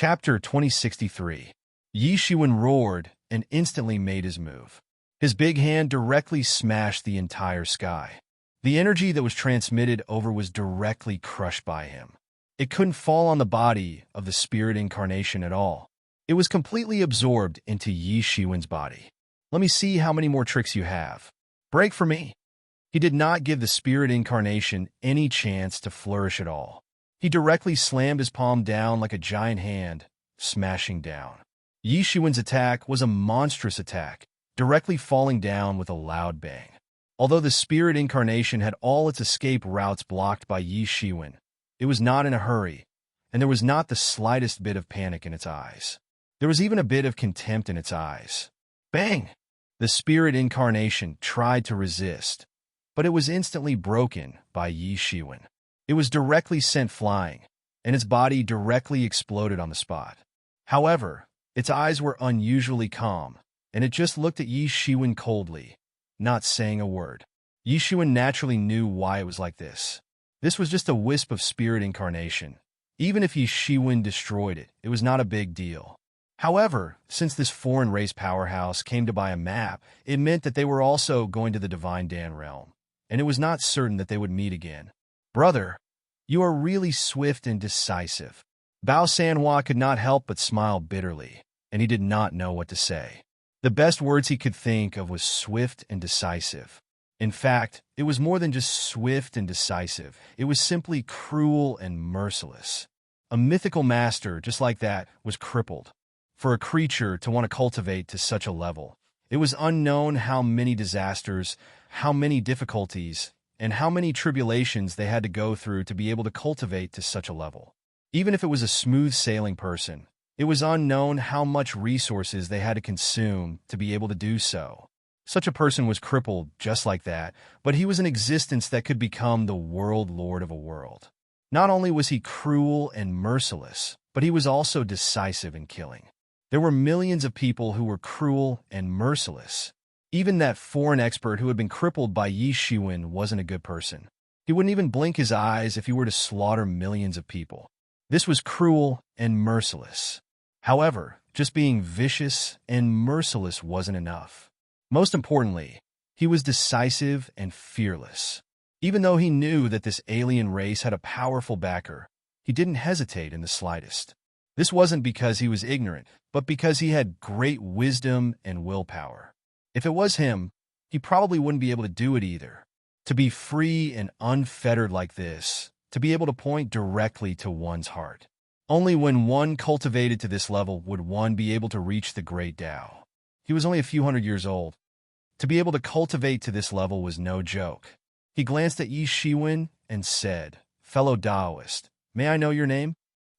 Chapter 2063. Yi Shiwen roared and instantly made his move. His big hand directly smashed the entire sky. The energy that was transmitted over was directly crushed by him. It couldn't fall on the body of the spirit incarnation at all. It was completely absorbed into Yi Shiwen's body. Let me see how many more tricks you have. Break for me. He did not give the spirit incarnation any chance to flourish at all. He directly slammed his palm down like a giant hand, smashing down. Yi Shiwen's attack was a monstrous attack, directly falling down with a loud bang. Although the spirit incarnation had all its escape routes blocked by Yi Shiwen, it was not in a hurry, and there was not the slightest bit of panic in its eyes. There was even a bit of contempt in its eyes. Bang! The spirit incarnation tried to resist, but it was instantly broken by Yi Shiwen. It was directly sent flying, and its body directly exploded on the spot. However, its eyes were unusually calm, and it just looked at Yi Shiwen coldly, not saying a word. Yi Shiwen naturally knew why it was like this. This was just a wisp of spirit incarnation. Even if Yi Shiwen destroyed it, it was not a big deal. However, since this foreign race powerhouse came to buy a map, it meant that they were also going to the Divine Dan realm, and it was not certain that they would meet again. Brother, you are really swift and decisive. Bao Sanhua could not help but smile bitterly, and he did not know what to say. The best words he could think of was swift and decisive. In fact, it was more than just swift and decisive. It was simply cruel and merciless. A mythical master, just like that, was crippled. For a creature to want to cultivate to such a level, it was unknown how many disasters, how many difficulties, and how many tribulations they had to go through to be able to cultivate to such a level. Even if it was a smooth-sailing person, it was unknown how much resources they had to consume to be able to do so. Such a person was crippled just like that, but he was an existence that could become the world lord of a world. Not only was he cruel and merciless, but he was also decisive in killing. There were millions of people who were cruel and merciless. Even that foreign expert who had been crippled by Yi Shiwen wasn't a good person. He wouldn't even blink his eyes if he were to slaughter millions of people. This was cruel and merciless. However, just being vicious and merciless wasn't enough. Most importantly, he was decisive and fearless. Even though he knew that this alien race had a powerful backer, he didn't hesitate in the slightest. This wasn't because he was ignorant, but because he had great wisdom and willpower. If it was him, he probably wouldn't be able to do it either. To be free and unfettered like this, to be able to point directly to one's heart. Only when one cultivated to this level would one be able to reach the great Tao. He was only a few hundred years old. To be able to cultivate to this level was no joke. He glanced at Yi Shiwen and said, "Fellow Taoist, may I know your name?"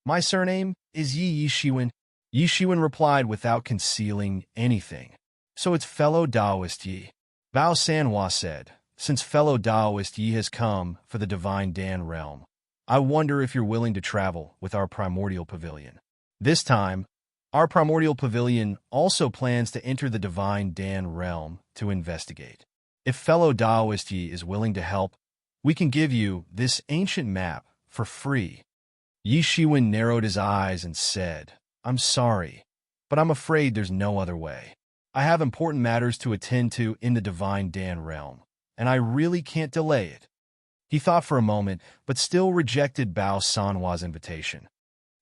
"My surname is Yi Shiwen." Yi Shiwen replied without concealing anything. "So it's fellow Taoist Yi." Bao Sanhua said, "Since fellow Taoist Yi has come for the Divine Dan realm, I wonder if you're willing to travel with our primordial pavilion. This time, our primordial pavilion also plans to enter the Divine Dan realm to investigate. If fellow Taoist Yi is willing to help, we can give you this ancient map for free." Yi Shiwen narrowed his eyes and said, "I'm sorry, but I'm afraid there's no other way. I have important matters to attend to in the Divine Dan realm, and I really can't delay it." He thought for a moment, but still rejected Bao Sanhua's invitation.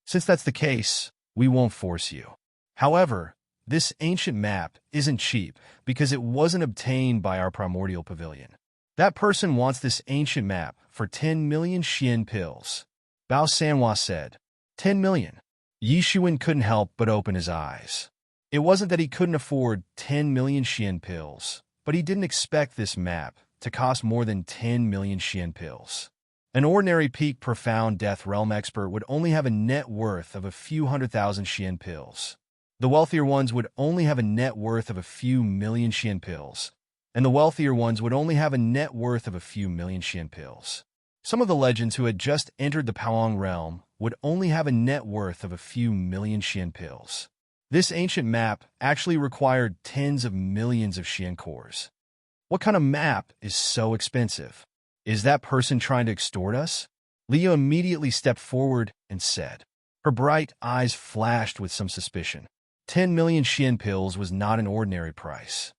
"Since that's the case, we won't force you. However, this ancient map isn't cheap because it wasn't obtained by our primordial pavilion. That person wants this ancient map for 10 million Xian pills." Bao Sanhua said, 10 million. Yi Shiwen couldn't help but open his eyes. It wasn't that he couldn't afford 10 million Xian pills, but he didn't expect this map to cost more than 10 million Xian pills. An ordinary peak profound death realm expert would only have a net worth of a few 100,000 Xian pills. The wealthier ones would only have a net worth of a few million Xian pills, and the wealthier ones would only have a net worth of a few million Xian pills. Some of the legends who had just entered the Powang realm would only have a net worth of a few million Xian pills. This ancient map actually required tens of millions of Xian cores. What kind of map is so expensive? Is that person trying to extort us? Leo immediately stepped forward and said. Her bright eyes flashed with some suspicion. 10 million Xian pills was not an ordinary price.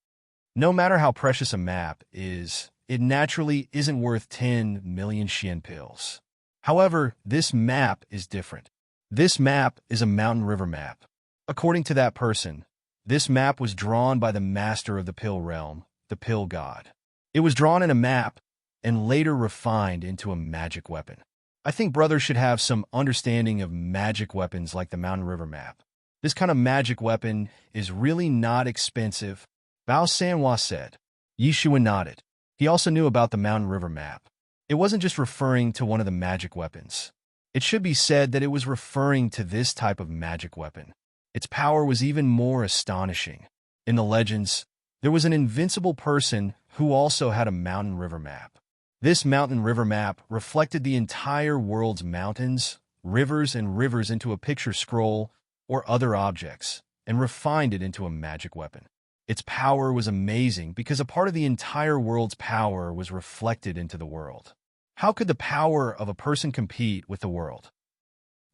No matter how precious a map is, it naturally isn't worth 10 million Xian pills. However, this map is different. This map is a mountain river map. According to that person, this map was drawn by the master of the pill realm, the pill god. It was drawn in a map and later refined into a magic weapon. I think brothers should have some understanding of magic weapons like the mountain river map. This kind of magic weapon is really not expensive, Bao Sanhua said. Yi Xuan nodded. He also knew about the mountain river map. It wasn't just referring to one of the magic weapons. It should be said that it was referring to this type of magic weapon. Its power was even more astonishing. In the legends, there was an invincible person who also had a mountain river map. This mountain river map reflected the entire world's mountains, rivers, and rivers into a picture scroll or other objects, and refined it into a magic weapon. Its power was amazing because a part of the entire world's power was reflected into the world. How could the power of a person compete with the world?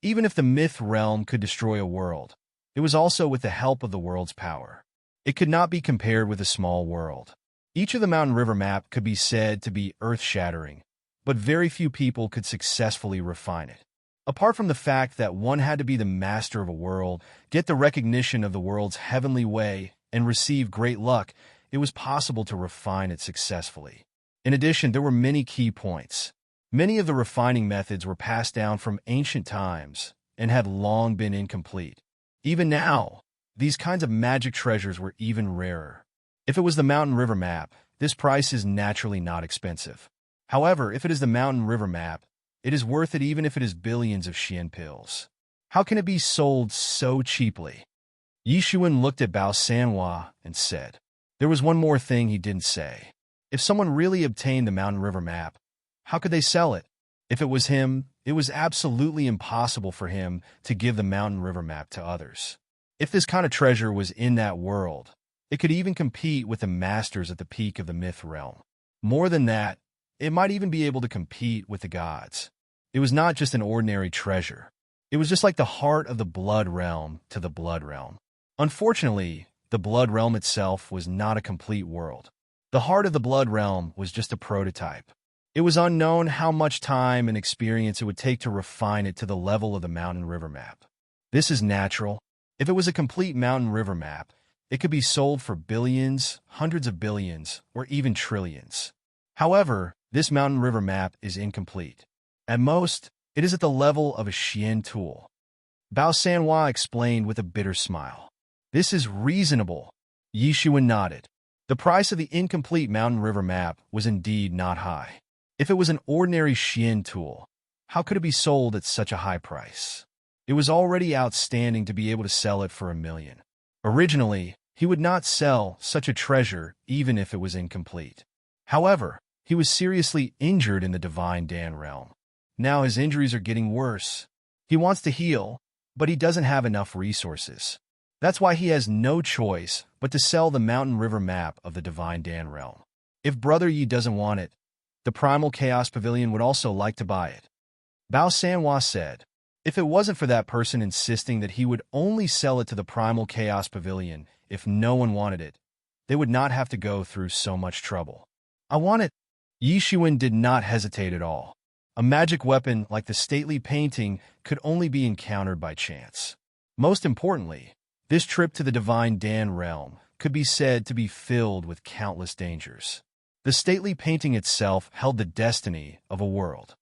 Even if the myth realm could destroy a world, it was also with the help of the world's power. It could not be compared with a small world. Each of the mountain river map could be said to be earth-shattering, but very few people could successfully refine it. Apart from the fact that one had to be the master of a world, get the recognition of the world's heavenly way, and receive great luck, it was possible to refine it successfully. In addition, there were many key points. Many of the refining methods were passed down from ancient times and had long been incomplete. Even now, these kinds of magic treasures were even rarer. If it was the mountain river map, this price is naturally not expensive. However, if it is the mountain river map, it is worth it even if it is billions of Xian pills. How can it be sold so cheaply? Yi Xuan looked at Bao Sanhua and said, there was one more thing he didn't say. If someone really obtained the mountain river map, how could they sell it? If it was him, it was absolutely impossible for him to give the mountain river map to others. If this kind of treasure was in that world, it could even compete with the masters at the peak of the myth realm. More than that, it might even be able to compete with the gods. It was not just an ordinary treasure. It was just like the heart of the blood realm to the blood realm. Unfortunately, the blood realm itself was not a complete world. The heart of the blood realm was just a prototype. It was unknown how much time and experience it would take to refine it to the level of the mountain river map. This is natural. If it was a complete mountain river map, it could be sold for billions, hundreds of billions, or even trillions. However, this mountain river map is incomplete. At most, it is at the level of a Xian tool. Bao Sanhua explained with a bitter smile. This is reasonable. Yi Xuan nodded. The price of the incomplete mountain river map was indeed not high. If it was an ordinary Xian tool, how could it be sold at such a high price? It was already outstanding to be able to sell it for 1 million. Originally, he would not sell such a treasure even if it was incomplete. However, he was seriously injured in the Divine Dan realm. Now his injuries are getting worse. He wants to heal, but he doesn't have enough resources. That's why he has no choice but to sell the mountain river map of the Divine Dan realm. If Brother Yi doesn't want it, the Primal Chaos Pavilion would also like to buy it. Bao Sanhua said, if it wasn't for that person insisting that he would only sell it to the Primal Chaos Pavilion if no one wanted it, they would not have to go through so much trouble. I want it. Yi Xuan did not hesitate at all. A magic weapon like the stately painting could only be encountered by chance. Most importantly, this trip to the Divine Dan realm could be said to be filled with countless dangers. The stately painting itself held the destiny of a world.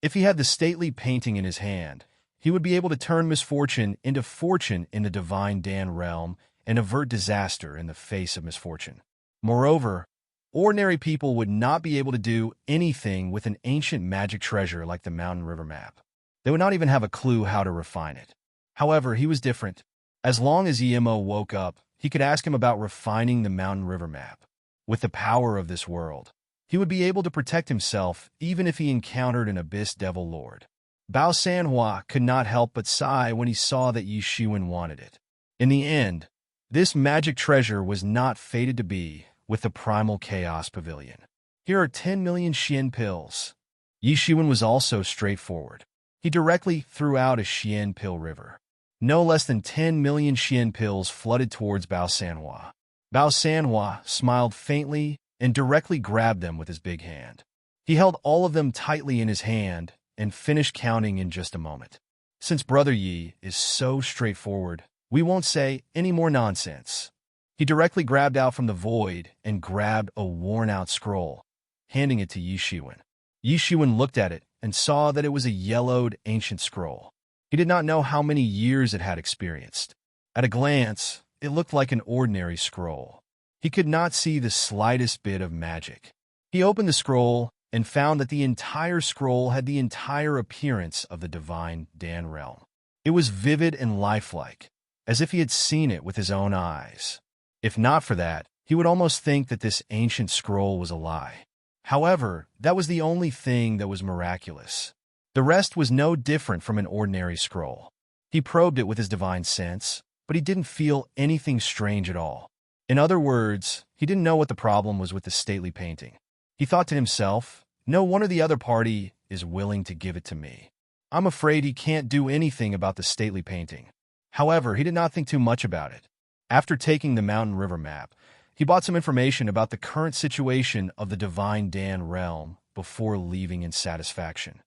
If he had the stately painting in his hand, he would be able to turn misfortune into fortune in the Divine Dan realm and avert disaster in the face of misfortune. Moreover, ordinary people would not be able to do anything with an ancient magic treasure like the mountain river map. They would not even have a clue how to refine it. However, he was different. As long as Emo woke up, he could ask him about refining the mountain river map. With the power of this world, he would be able to protect himself even if he encountered an abyss devil lord. Bao Sanhua could not help but sigh when he saw that Yi Xuan wanted it. In the end, this magic treasure was not fated to be with the Primal Chaos Pavilion. Here are 10 million Xian pills. Yi Xuan was also straightforward. He directly threw out a Xian pill river. No less than 10 million Xian pills flooded towards Bao Sanhua. Bao Sanhua smiled faintly and directly grabbed them with his big hand. He held all of them tightly in his hand and finished counting in just a moment. Since Brother Yi is so straightforward, we won't say any more nonsense. He directly grabbed out from the void and grabbed a worn-out scroll, handing it to Yi Shiwen. Yi Shiwen looked at it and saw that it was a yellowed ancient scroll. He did not know how many years it had experienced. At a glance, it looked like an ordinary scroll. He could not see the slightest bit of magic. He opened the scroll and found that the entire scroll had the entire appearance of the divine Dan realm. It was vivid and lifelike, as if he had seen it with his own eyes. If not for that, he would almost think that this ancient scroll was a lie. However, that was the only thing that was miraculous. The rest was no different from an ordinary scroll. He probed it with his divine sense, but he didn't feel anything strange at all. In other words, he didn't know what the problem was with the stately painting. He thought to himself, no one or the other party is willing to give it to me. I'm afraid he can't do anything about the stately painting. However, he did not think too much about it. After taking the mountain river map, he bought some information about the current situation of the divine Dan realm before leaving in satisfaction.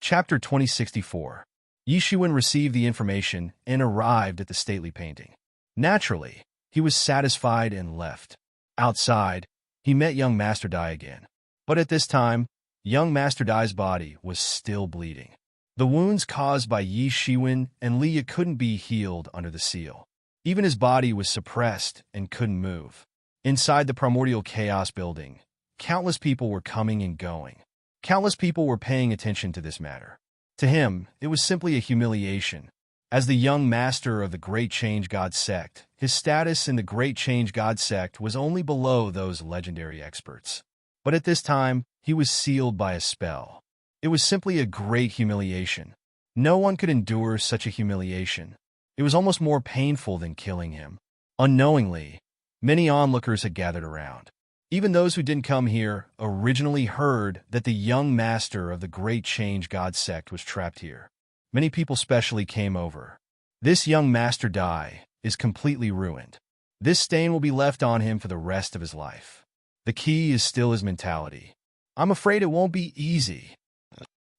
Chapter 2064. Yi Shiwen received the information and arrived at the stately painting. Naturally, he was satisfied and left. Outside, he met young Master Dai again. But at this time, young Master Dai's body was still bleeding. The wounds caused by Yi Shiwen and Liya couldn't be healed under the seal. Even his body was suppressed and couldn't move. Inside the primordial chaos building, countless people were coming and going. Countless people were paying attention to this matter. To him, it was simply a humiliation. As the young master of the Great Change God sect, his status in the Great Change God sect was only below those legendary experts. But at this time, he was sealed by a spell. It was simply a great humiliation. No one could endure such a humiliation. It was almost more painful than killing him. Unknowingly, many onlookers had gathered around. Even those who didn't come here originally heard that the young master of the Great Change God sect was trapped here. Many people specially came over. This young Master Dai is completely ruined. This stain will be left on him for the rest of his life. The key is still his mentality. I'm afraid it won't be easy.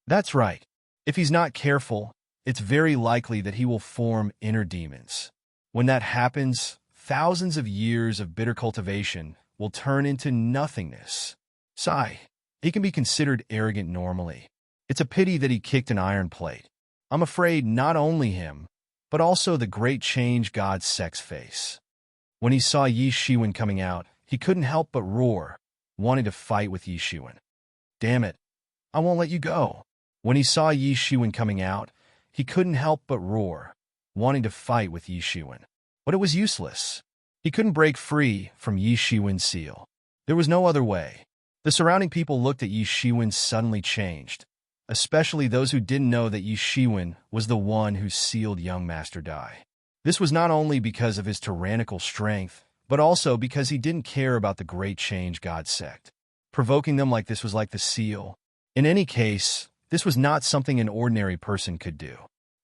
That's right. If he's not careful, it's very likely that he will form inner demons. When that happens, thousands of years of bitter cultivation will turn into nothingness. Sigh, he can be considered arrogant normally. It's a pity that he kicked an iron plate. I'm afraid not only him, but also the Great Change God sect's face. When he saw Yi Shiwen coming out, he couldn't help but roar, wanting to fight with Yi Shiwen. Damn it, I won't let you go. When he saw Yi Shiwen coming out, he couldn't help but roar, wanting to fight with Yi Shiwen. But it was useless. He couldn't break free from Yi Shiwen's seal. There was no other way. The surrounding people looked at Yi Shiwen suddenly changed, especially those who didn't know that Yi Shiwen was the one who sealed young Master Dai. This was not only because of his tyrannical strength, but also because he didn't care about the Great Change God sect. Provoking them like this was like the seal. In any case, this was not something an ordinary person could do.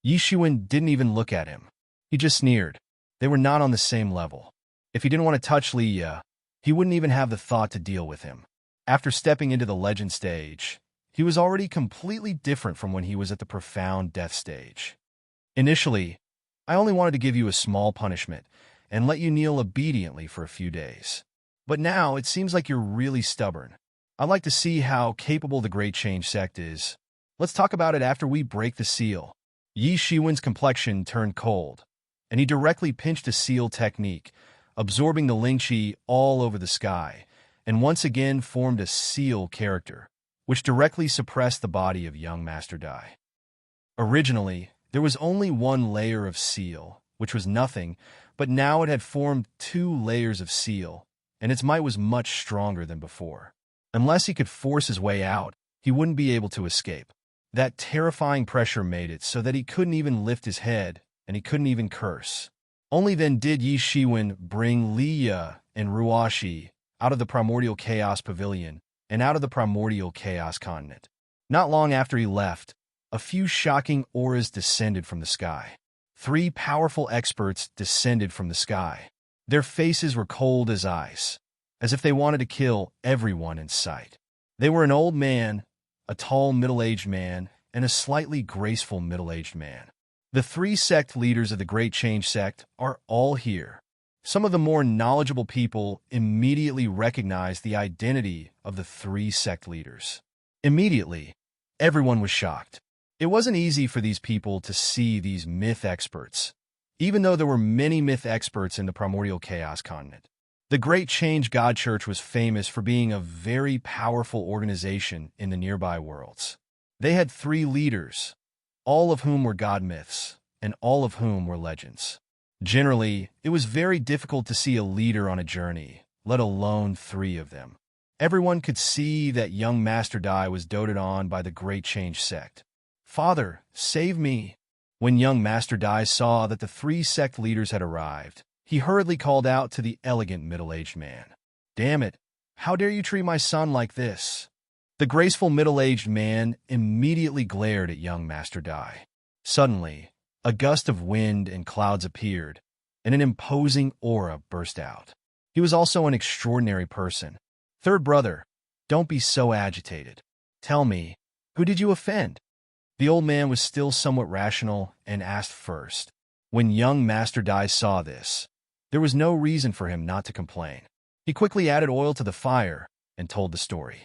Yi Shiwen didn't even look at him. He just sneered. They were not on the same level. If he didn't want to touch Liya, he wouldn't even have the thought to deal with him. After stepping into the legend stage, he was already completely different from when he was at the profound death stage. Initially, I only wanted to give you a small punishment and let you kneel obediently for a few days. But now it seems like you're really stubborn. I'd like to see how capable the Great Change sect is. Let's talk about it after we break the seal. Yi Shiwen's complexion turned cold, and he directly pinched a seal technique, absorbing the Ling Qi all over the sky, and once again formed a seal character, which directly suppressed the body of young Master Dai. Originally, there was only one layer of seal, which was nothing, but now it had formed 2 layers of seal, and its might was much stronger than before. Unless he could force his way out, he wouldn't be able to escape. That terrifying pressure made it so that he couldn't even lift his head, and he couldn't even curse. Only then did Yi Shiwen bring Liya and Ruashi out of the primordial chaos pavilion and out of the primordial chaos continent. Not long after he left, a few shocking auras descended from the sky. 3 powerful experts descended from the sky. Their faces were cold as ice, as if they wanted to kill everyone in sight. They were an old man, a tall middle-aged man, and a slightly graceful middle-aged man. The 3 sect leaders of the Great Change sect are all here. Some of the more knowledgeable people immediately recognized the identity of the 3 sect leaders. Immediately, everyone was shocked. It wasn't easy for these people to see these myth experts, even though there were many myth experts in the primordial chaos continent. The Great Change God Church was famous for being a very powerful organization in the nearby worlds. They had 3 leaders, all of whom were god myths, and all of whom were legends. Generally, it was very difficult to see a leader on a journey, let alone 3 of them. Everyone could see that young Master Dai was doted on by the Great Change sect. "Father, save me!" When young Master Dai saw that the 3 sect leaders had arrived, he hurriedly called out to the elegant middle-aged man. "Damn it! How dare you treat my son like this?" The graceful middle-aged man immediately glared at young Master Dai. Suddenly, a gust of wind and clouds appeared, and an imposing aura burst out. He was also an extraordinary person. "Third brother, don't be so agitated. Tell me, who did you offend?" The old man was still somewhat rational and asked first. When young Master Dai saw this, there was no reason for him not to complain. He quickly added oil to the fire and told the story.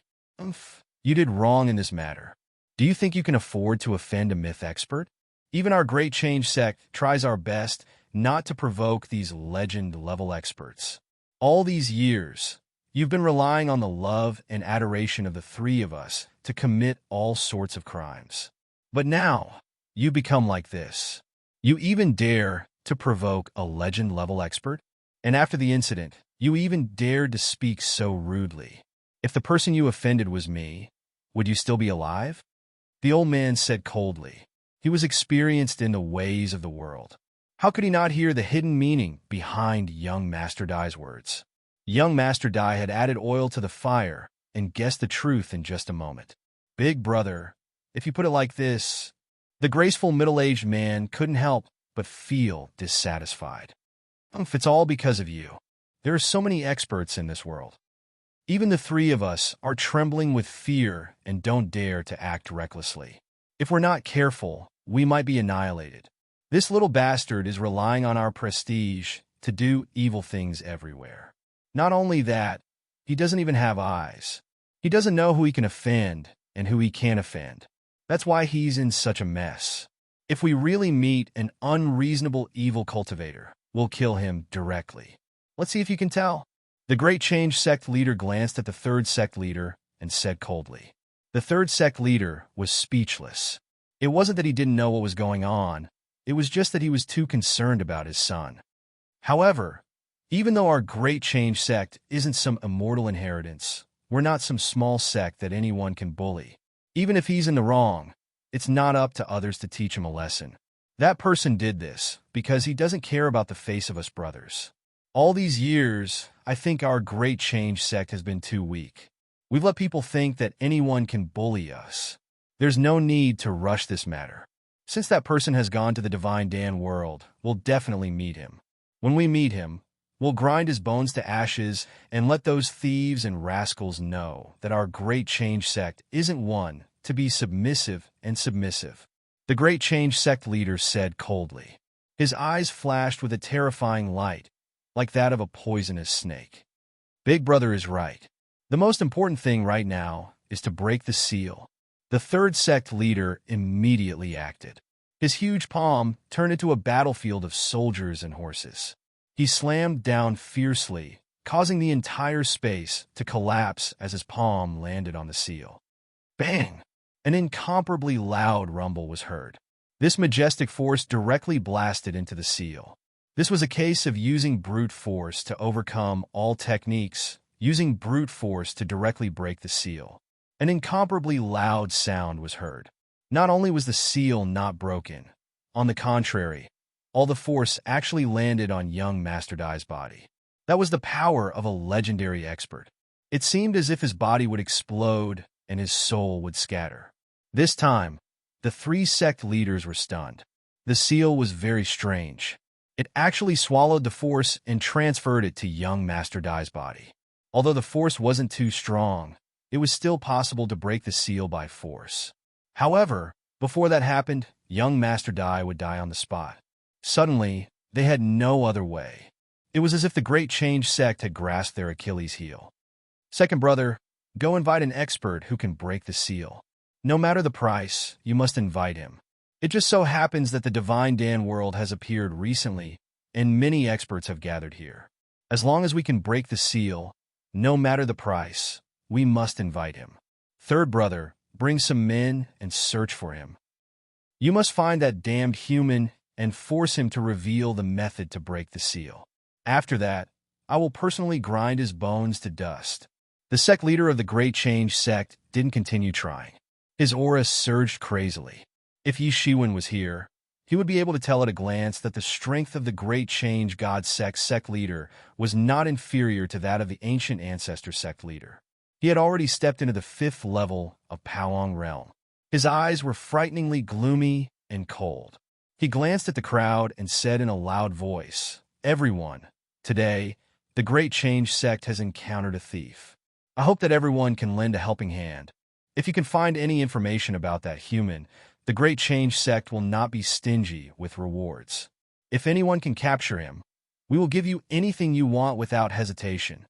You did wrong in this matter. Do you think you can afford to offend a myth expert? Even our Great Change sect tries our best not to provoke these legend-level experts. All these years, you've been relying on the love and adoration of the 3 of us to commit all sorts of crimes. But now, you become like this. You even dare to provoke a legend-level expert? And after the incident, you even dared to speak so rudely. If the person you offended was me, would you still be alive? The old man said coldly. He was experienced in the ways of the world. How could he not hear the hidden meaning behind young Master Dai's words? Young Master Dai had added oil to the fire and guessed the truth in just a moment. "Big brother, if you put it like this..." The graceful middle-aged man couldn't help but feel dissatisfied. It's all because of you. There are so many experts in this world. Even the 3 of us are trembling with fear and don't dare to act recklessly. If we're not careful, we might be annihilated. This little bastard is relying on our prestige to do evil things everywhere. Not only that, he doesn't even have eyes. He doesn't know who he can offend and who he can't offend. That's why he's in such a mess. If we really meet an unreasonable evil cultivator, we'll kill him directly. Let's see if you can tell." The Great Change sect leader glanced at the 3rd sect leader and said coldly. The 3rd sect leader was speechless. It wasn't that he didn't know what was going on. It was just that he was too concerned about his son. However, even though our Great Change sect isn't some immortal inheritance, we're not some small sect that anyone can bully. Even if he's in the wrong, it's not up to others to teach him a lesson. That person did this because he doesn't care about the face of us brothers. All these years, I think our Great Change sect has been too weak. We've let people think that anyone can bully us. There's no need to rush this matter. Since that person has gone to the Divine Dan world, we'll definitely meet him. When we meet him, we'll grind his bones to ashes and let those thieves and rascals know that our Great Change sect isn't one to be submissive and submissive. The Great Change sect leader said coldly. His eyes flashed with a terrifying light, like that of a poisonous snake. Big brother is right. The most important thing right now is to break the seal. The 3rd sect leader immediately acted. His huge palm turned into a battlefield of soldiers and horses. He slammed down fiercely, causing the entire space to collapse as his palm landed on the seal. Bang! An incomparably loud rumble was heard. This majestic force directly blasted into the seal. This was a case of using brute force to overcome all techniques, using brute force to directly break the seal. An incomparably loud sound was heard. Not only was the seal not broken, on the contrary, all the force actually landed on young Master Dai's body. That was the power of a legendary expert. It seemed as if his body would explode and his soul would scatter. This time, the three sect leaders were stunned. The seal was very strange. It actually swallowed the force and transferred it to young Master Dai's body. Although the force wasn't too strong, it was still possible to break the seal by force. However, before that happened, young Master Dai would die on the spot. Suddenly, they had no other way. It was as if the Great Change sect had grasped their Achilles heel. Second brother, go invite an expert who can break the seal. No matter the price, you must invite him. It just so happens that the Divine Dan world has appeared recently, and many experts have gathered here. As long as we can break the seal, no matter the price, we must invite him. Third brother, bring some men and search for him. You must find that damned human and force him to reveal the method to break the seal. After that, I will personally grind his bones to dust. The sect leader of the Great Change sect didn't continue trying. His aura surged crazily. If Yi Shiwen was here, he would be able to tell at a glance that the strength of the Great Change God sect leader was not inferior to that of the ancient ancestor sect leader. He had already stepped into the 5th level of Powong realm. His eyes were frighteningly gloomy and cold. He glanced at the crowd and said in a loud voice, "Everyone, today, the Great Change sect has encountered a thief. I hope that everyone can lend a helping hand. If you can find any information about that human, the Great Change sect will not be stingy with rewards. If anyone can capture him, we will give you anything you want without hesitation."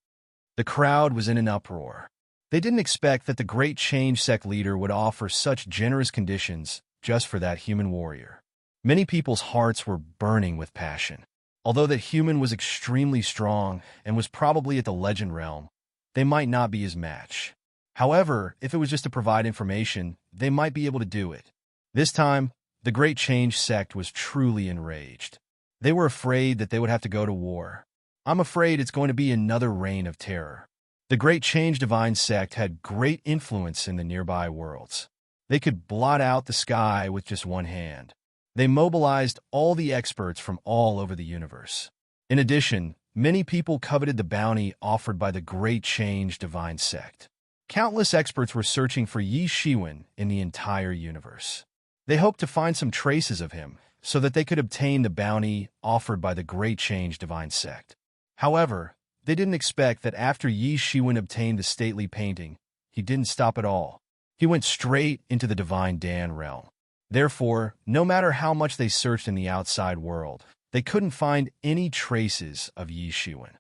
The crowd was in an uproar. They didn't expect that the Great Change sect leader would offer such generous conditions just for that human warrior. Many people's hearts were burning with passion. Although that human was extremely strong and was probably at the legend realm, they might not be his match. However, if it was just to provide information, they might be able to do it. This time, the Great Change sect was truly enraged. They were afraid that they would have to go to war. I'm afraid it's going to be another reign of terror. The Great Change Divine sect had great influence in the nearby worlds. They could blot out the sky with just one hand. They mobilized all the experts from all over the universe. In addition, many people coveted the bounty offered by the Great Change Divine sect. Countless experts were searching for Yi Shiwen in the entire universe. They hoped to find some traces of him so that they could obtain the bounty offered by the Great Change Divine sect. However, they didn't expect that after Yi Shiwen obtained the stately painting, he didn't stop at all. He went straight into the Divine Dan realm. Therefore, no matter how much they searched in the outside world, they couldn't find any traces of Yi Shiwen.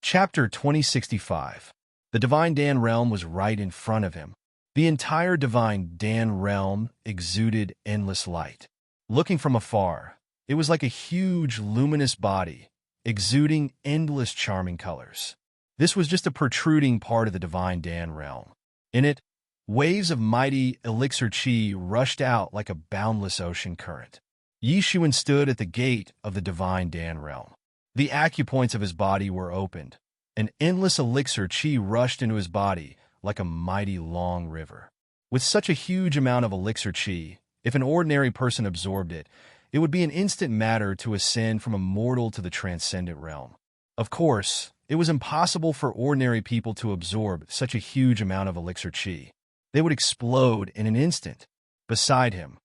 Chapter 2065. The Divine Dan realm was right in front of him. The entire Divine Dan realm exuded endless light. Looking from afar, it was like a huge, luminous body, exuding endless charming colors. This was just a protruding part of the Divine Dan realm. In it, waves of mighty elixir chi rushed out like a boundless ocean current. Yi Shiwen stood at the gate of the Divine Dan realm. The acupoints of his body were opened. An endless elixir chi rushed into his body like a mighty long river. With such a huge amount of elixir chi, if an ordinary person absorbed it, it would be an instant matter to ascend from a mortal to the transcendent realm. Of course, it was impossible for ordinary people to absorb such a huge amount of elixir chi. They would explode in an instant. Beside him,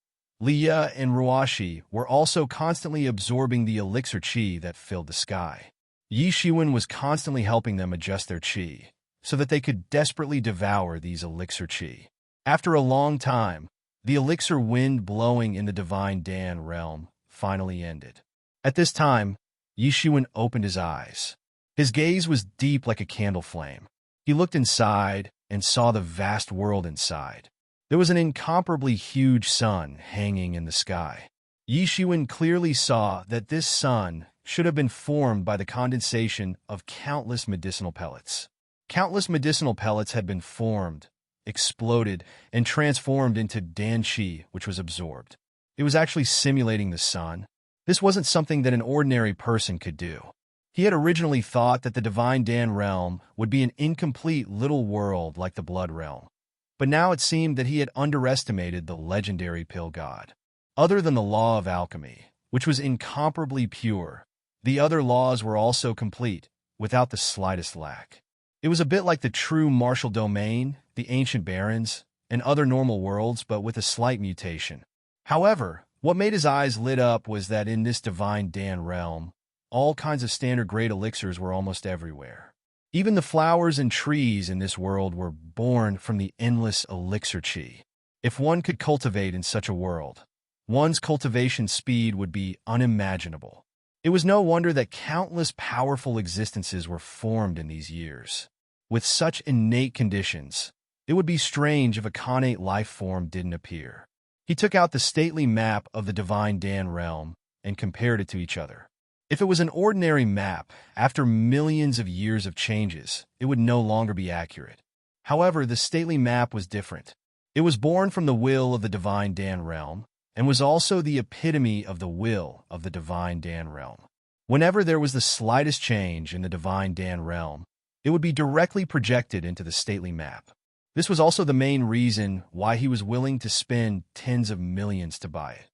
Liya and Ruashi were also constantly absorbing the elixir chi that filled the sky. Yi Shiwen was constantly helping them adjust their chi, so that they could desperately devour these elixir chi. After a long time, the elixir wind blowing in the Divine Dan realm finally ended. At this time, Yi Shiwen opened his eyes. His gaze was deep like a candle flame. He looked inside and saw the vast world inside. There was an incomparably huge sun hanging in the sky. Yi Shiwen clearly saw that this sun should have been formed by the condensation of countless medicinal pellets. Countless medicinal pellets had been formed, exploded, and transformed into Dan Qi, which was absorbed. It was actually simulating the sun. This wasn't something that an ordinary person could do. He had originally thought that the Divine Dan realm would be an incomplete little world like the Blood realm. But now it seemed that he had underestimated the legendary pill god. Other than the law of alchemy, which was incomparably pure, the other laws were also complete, without the slightest lack. It was a bit like the true martial domain, the ancient barrens, and other normal worlds, but with a slight mutation. However, what made his eyes lit up was that in this divine Dan realm, all kinds of standard grade elixirs were almost everywhere. Even the flowers and trees in this world were born from the endless elixir chi. If one could cultivate in such a world, one's cultivation speed would be unimaginable. It was no wonder that countless powerful existences were formed in these years. With such innate conditions, it would be strange if a connate life form didn't appear. He took out the stately map of the divine Dan realm and compared it to each other. If it was an ordinary map, after millions of years of changes, it would no longer be accurate. However, the stately map was different. It was born from the will of the divine Dan realm, and was also the epitome of the will of the divine Dan realm. Whenever there was the slightest change in the divine Dan realm, it would be directly projected into the stately map. This was also the main reason why he was willing to spend tens of millions to buy it.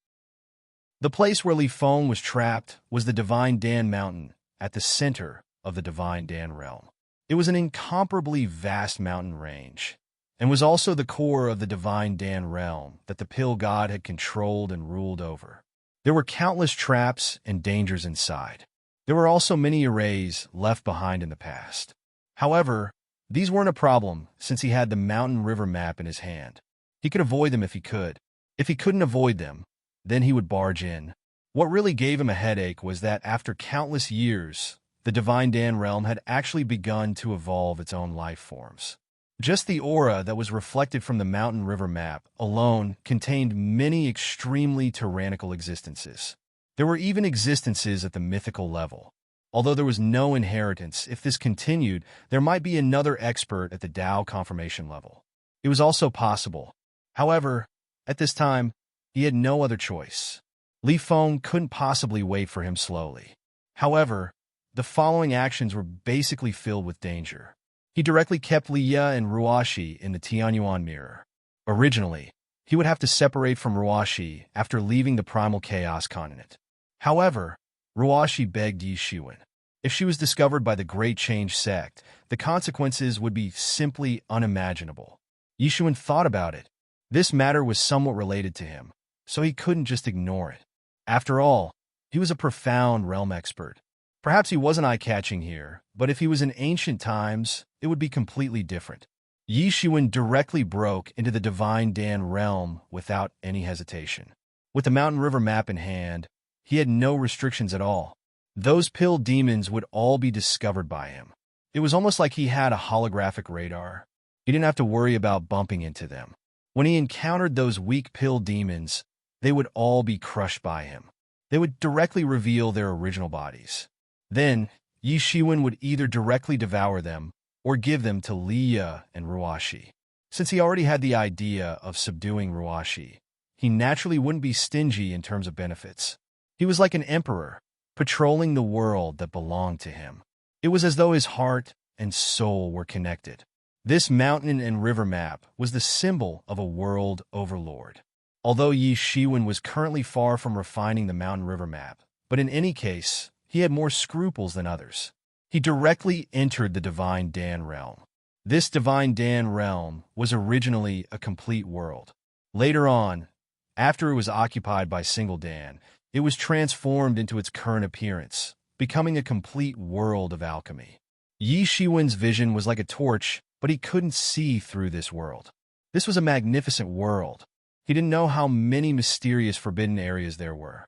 The place where Li Feng was trapped was the Divine Dan Mountain at the center of the Divine Dan realm. It was an incomparably vast mountain range, and was also the core of the Divine Dan realm that the Pill God had controlled and ruled over. There were countless traps and dangers inside. There were also many arrays left behind in the past. However, these weren't a problem since he had the mountain river map in his hand. He could avoid them if he could. If he couldn't avoid them, then he would barge in. What really gave him a headache was that after countless years, the Divine Dan realm had actually begun to evolve its own life forms. Just the aura that was reflected from the mountain river map alone contained many extremely tyrannical existences. There were even existences at the mythical level. Although there was no inheritance, if this continued, there might be another expert at the Tao confirmation level. It was also possible. However, at this time, he had no other choice. Li Feng couldn't possibly wait for him slowly. However, the following actions were basically filled with danger. He directly kept Li Ye and Ruashi in the Tianyuan mirror. Originally, he would have to separate from Ruashi after leaving the primal chaos continent. However, Ruashi begged Yi Shiwen. If she was discovered by the Great Change sect, the consequences would be simply unimaginable. Yi Shiwen thought about it. This matter was somewhat related to him, so he couldn't just ignore it. After all, he was a profound realm expert. Perhaps he wasn't eye-catching here, but if he was in ancient times, it would be completely different. Yi Shiwen directly broke into the Divine Dan realm without any hesitation. With the Mountain River map in hand, he had no restrictions at all. Those pill demons would all be discovered by him. It was almost like he had a holographic radar. He didn't have to worry about bumping into them. When he encountered those weak pill demons, they would all be crushed by him. They would directly reveal their original bodies. Then, Yi Shiwen would either directly devour them or give them to Li Ye and Ruashi. Since he already had the idea of subduing Ruashi, he naturally wouldn't be stingy in terms of benefits. He was like an emperor, patrolling the world that belonged to him. It was as though his heart and soul were connected. This mountain and river map was the symbol of a world overlord. Although Yi Shiwen was currently far from refining the mountain river map, but in any case, he had more scruples than others. He directly entered the Divine Dan realm. This Divine Dan realm was originally a complete world. Later on, after it was occupied by Single Dan, it was transformed into its current appearance, becoming a complete world of alchemy. Yi Shiwen's vision was like a torch, but he couldn't see through this world. This was a magnificent world. He didn't know how many mysterious forbidden areas there were.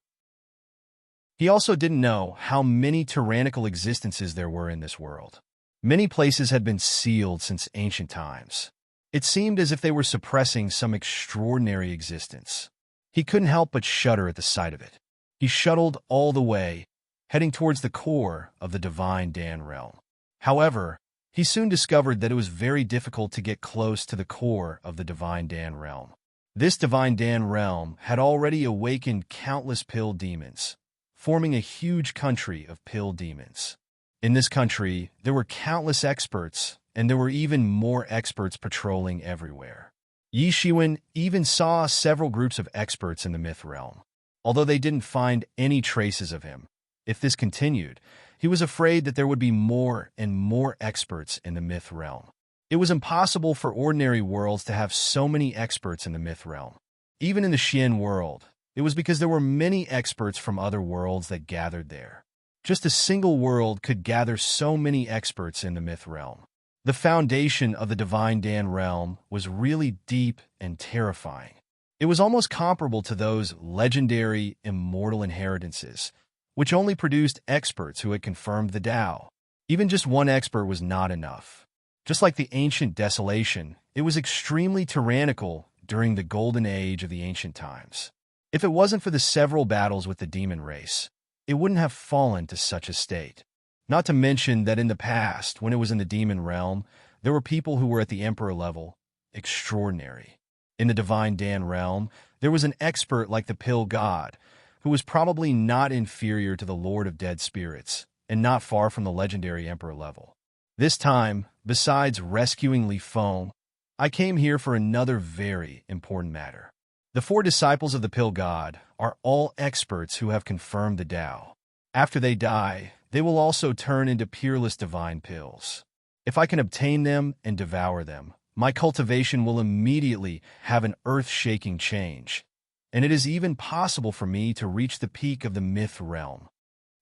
He also didn't know how many tyrannical existences there were in this world. Many places had been sealed since ancient times. It seemed as if they were suppressing some extraordinary existence. He couldn't help but shudder at the sight of it. He shuttled all the way, heading towards the core of the Divine Dan realm. However, he soon discovered that it was very difficult to get close to the core of the Divine Dan realm. This Divine Dan realm had already awakened countless pill demons, forming a huge country of pill demons. In this country, there were countless experts, and there were even more experts patrolling everywhere. Yi Shiwen even saw several groups of experts in the myth realm. Although they didn't find any traces of him, if this continued, he was afraid that there would be more and more experts in the myth realm. It was impossible for ordinary worlds to have so many experts in the myth realm. Even in the Xian world, it was because there were many experts from other worlds that gathered there. Just a single world could gather so many experts in the myth realm. The foundation of the Divine Dan realm was really deep and terrifying. It was almost comparable to those legendary, immortal inheritances, which only produced experts who had confirmed the Tao. Even just one expert was not enough. Just like the ancient desolation, it was extremely tyrannical during the golden age of the ancient times. If it wasn't for the several battles with the demon race, it wouldn't have fallen to such a state. Not to mention that in the past, when it was in the demon realm, there were people who were at the emperor level, extraordinary. In the Divine Dan realm, there was an expert like the Pill God, who was probably not inferior to the Lord of Dead Spirits, and not far from the legendary emperor level. This time, besides rescuing Li Feng, I came here for another very important matter. The 4 disciples of the Pill God are all experts who have confirmed the Tao. After they die, they will also turn into peerless divine pills. If I can obtain them and devour them, my cultivation will immediately have an earth-shaking change, and it is even possible for me to reach the peak of the myth realm.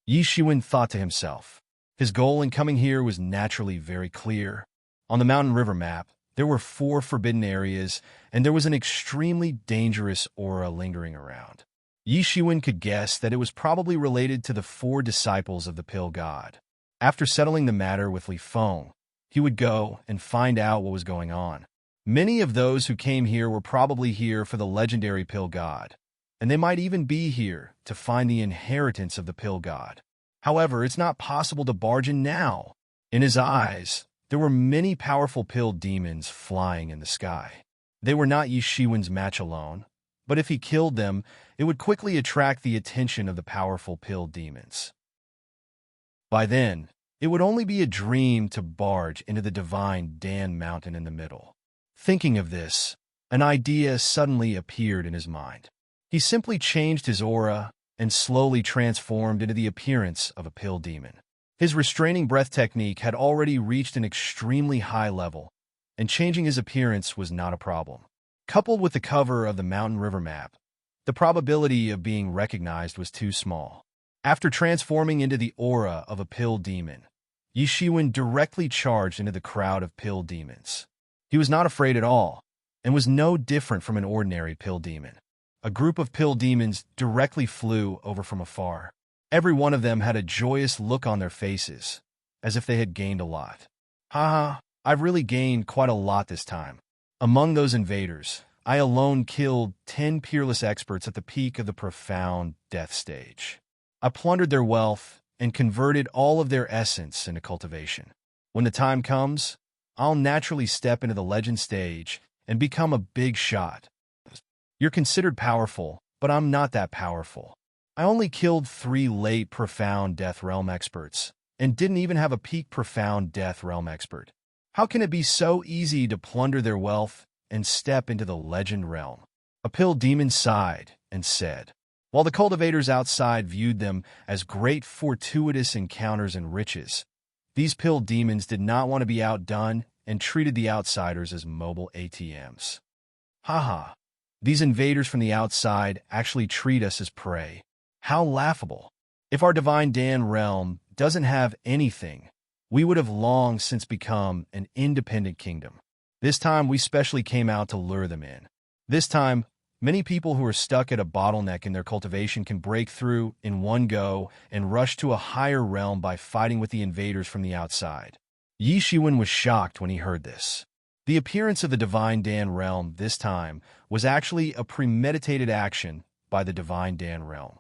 Yi Shiwen thought to himself. His goal in coming here was naturally very clear. On the mountain river map, there were 4 forbidden areas, and there was an extremely dangerous aura lingering around. Yi Shiwen could guess that it was probably related to the 4 disciples of the Pill God. After settling the matter with Li Feng, he would go and find out what was going on. Many of those who came here were probably here for the legendary Pill God, and they might even be here to find the inheritance of the Pill God. However, it's not possible to barge in now. In his eyes, there were many powerful pill demons flying in the sky. They were not Yi Shiwen's match alone, but if he killed them, it would quickly attract the attention of the powerful pill demons. By then, it would only be a dream to barge into the Divine Dan mountain in the middle. Thinking of this, an idea suddenly appeared in his mind. He simply changed his aura and slowly transformed into the appearance of a pill demon. His restraining breath technique had already reached an extremely high level, and changing his appearance was not a problem. Coupled with the cover of the mountain river map, the probability of being recognized was too small. After transforming into the aura of a pill demon, Yi Shiwen directly charged into the crowd of pill demons. He was not afraid at all, and was no different from an ordinary pill demon. A group of pill demons directly flew over from afar. Every one of them had a joyous look on their faces, as if they had gained a lot. Haha, I've really gained quite a lot this time. Among those invaders, I alone killed 10 peerless experts at the peak of the profound death stage. I plundered their wealth and converted all of their essence into cultivation. When the time comes, I'll naturally step into the legend stage and become a big shot. You're considered powerful, but I'm not that powerful. I only killed 3 late profound death realm experts, and didn't even have a peak profound death realm expert. How can it be so easy to plunder their wealth and step into the legend realm? A pill demon sighed and said, while the cultivators outside viewed them as great fortuitous encounters and riches, these pill demons did not want to be outdone and treated the outsiders as mobile ATMs. Haha, these invaders from the outside actually treat us as prey. How laughable. If our Divine Dan realm doesn't have anything, we would have long since become an independent kingdom. This time, we specially came out to lure them in. This time, many people who are stuck at a bottleneck in their cultivation can break through in one go and rush to a higher realm by fighting with the invaders from the outside. Yi Shiwen was shocked when he heard this. The appearance of the Divine Dan realm this time was actually a premeditated action by the Divine Dan realm.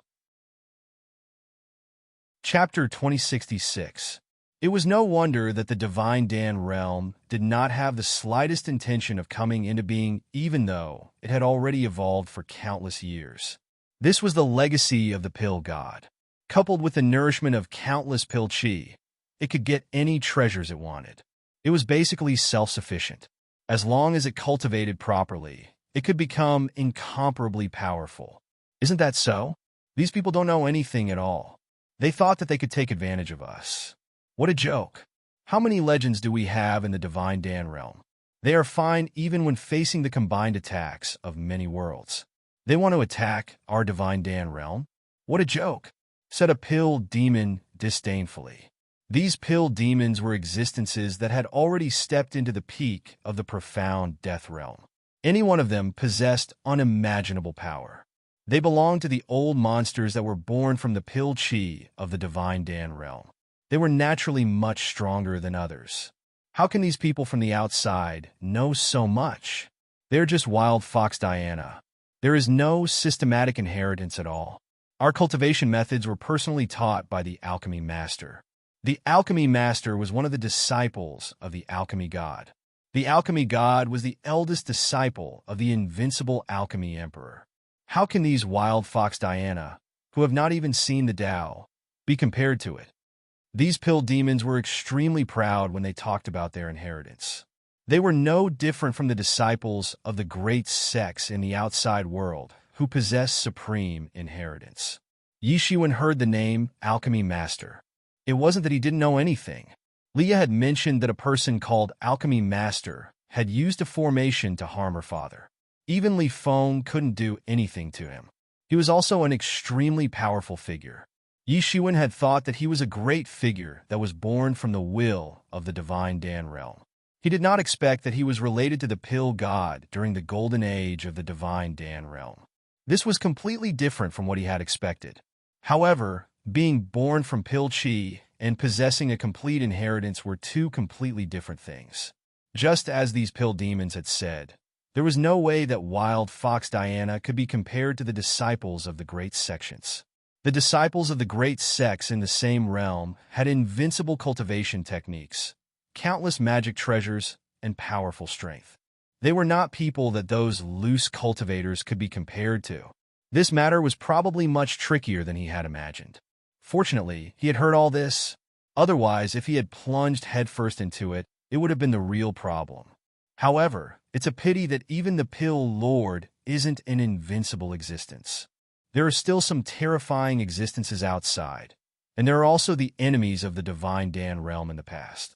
Chapter 2066. It was no wonder that the Divine Dan realm did not have the slightest intention of coming into being, even though it had already evolved for countless years. This was the legacy of the Pill God. Coupled with the nourishment of countless Pill Chi, it could get any treasures it wanted. It was basically self-sufficient. As long as it cultivated properly, it could become incomparably powerful. Isn't that so? These people don't know anything at all. They thought that they could take advantage of us. What a joke. How many legends do we have in the Divine Dan realm? They are fine even when facing the combined attacks of many worlds. They want to attack our Divine Dan realm? What a joke, said a pill demon disdainfully. These pill demons were existences that had already stepped into the peak of the profound death realm. Any one of them possessed unimaginable power. They belonged to the old monsters that were born from the pill chi of the Divine Dan realm. They were naturally much stronger than others. How can these people from the outside know so much? They're just wild fox Diana. There is no systematic inheritance at all. Our cultivation methods were personally taught by the alchemy master. The alchemy master was one of the disciples of the alchemy god. The alchemy god was the eldest disciple of the invincible alchemy emperor. How can these wild fox Diana, who have not even seen the Tao, be compared to it? These pill demons were extremely proud when they talked about their inheritance. They were no different from the disciples of the great sects in the outside world who possessed supreme inheritance. Yi Shiwen heard the name Alchemy Master. It wasn't that he didn't know anything. Leah had mentioned that a person called Alchemy Master had used a formation to harm her father. Even Li Feng couldn't do anything to him. He was also an extremely powerful figure. Yi Shiwen had thought that he was a great figure that was born from the will of the Divine Dan realm. He did not expect that he was related to the pill god during the golden age of the Divine Dan realm. This was completely different from what he had expected. However, being born from pill chi and possessing a complete inheritance were two completely different things. Just as these pill demons had said, there was no way that wild fox Diana could be compared to the disciples of the great sections. The disciples of the great sects in the same realm had invincible cultivation techniques, countless magic treasures, and powerful strength. They were not people that those loose cultivators could be compared to. This matter was probably much trickier than he had imagined. Fortunately, he had heard all this. Otherwise, if he had plunged headfirst into it, it would have been the real problem. However, it's a pity that even the pill lord isn't an invincible existence. There are still some terrifying existences outside, and there are also the enemies of the Divine Dan realm in the past.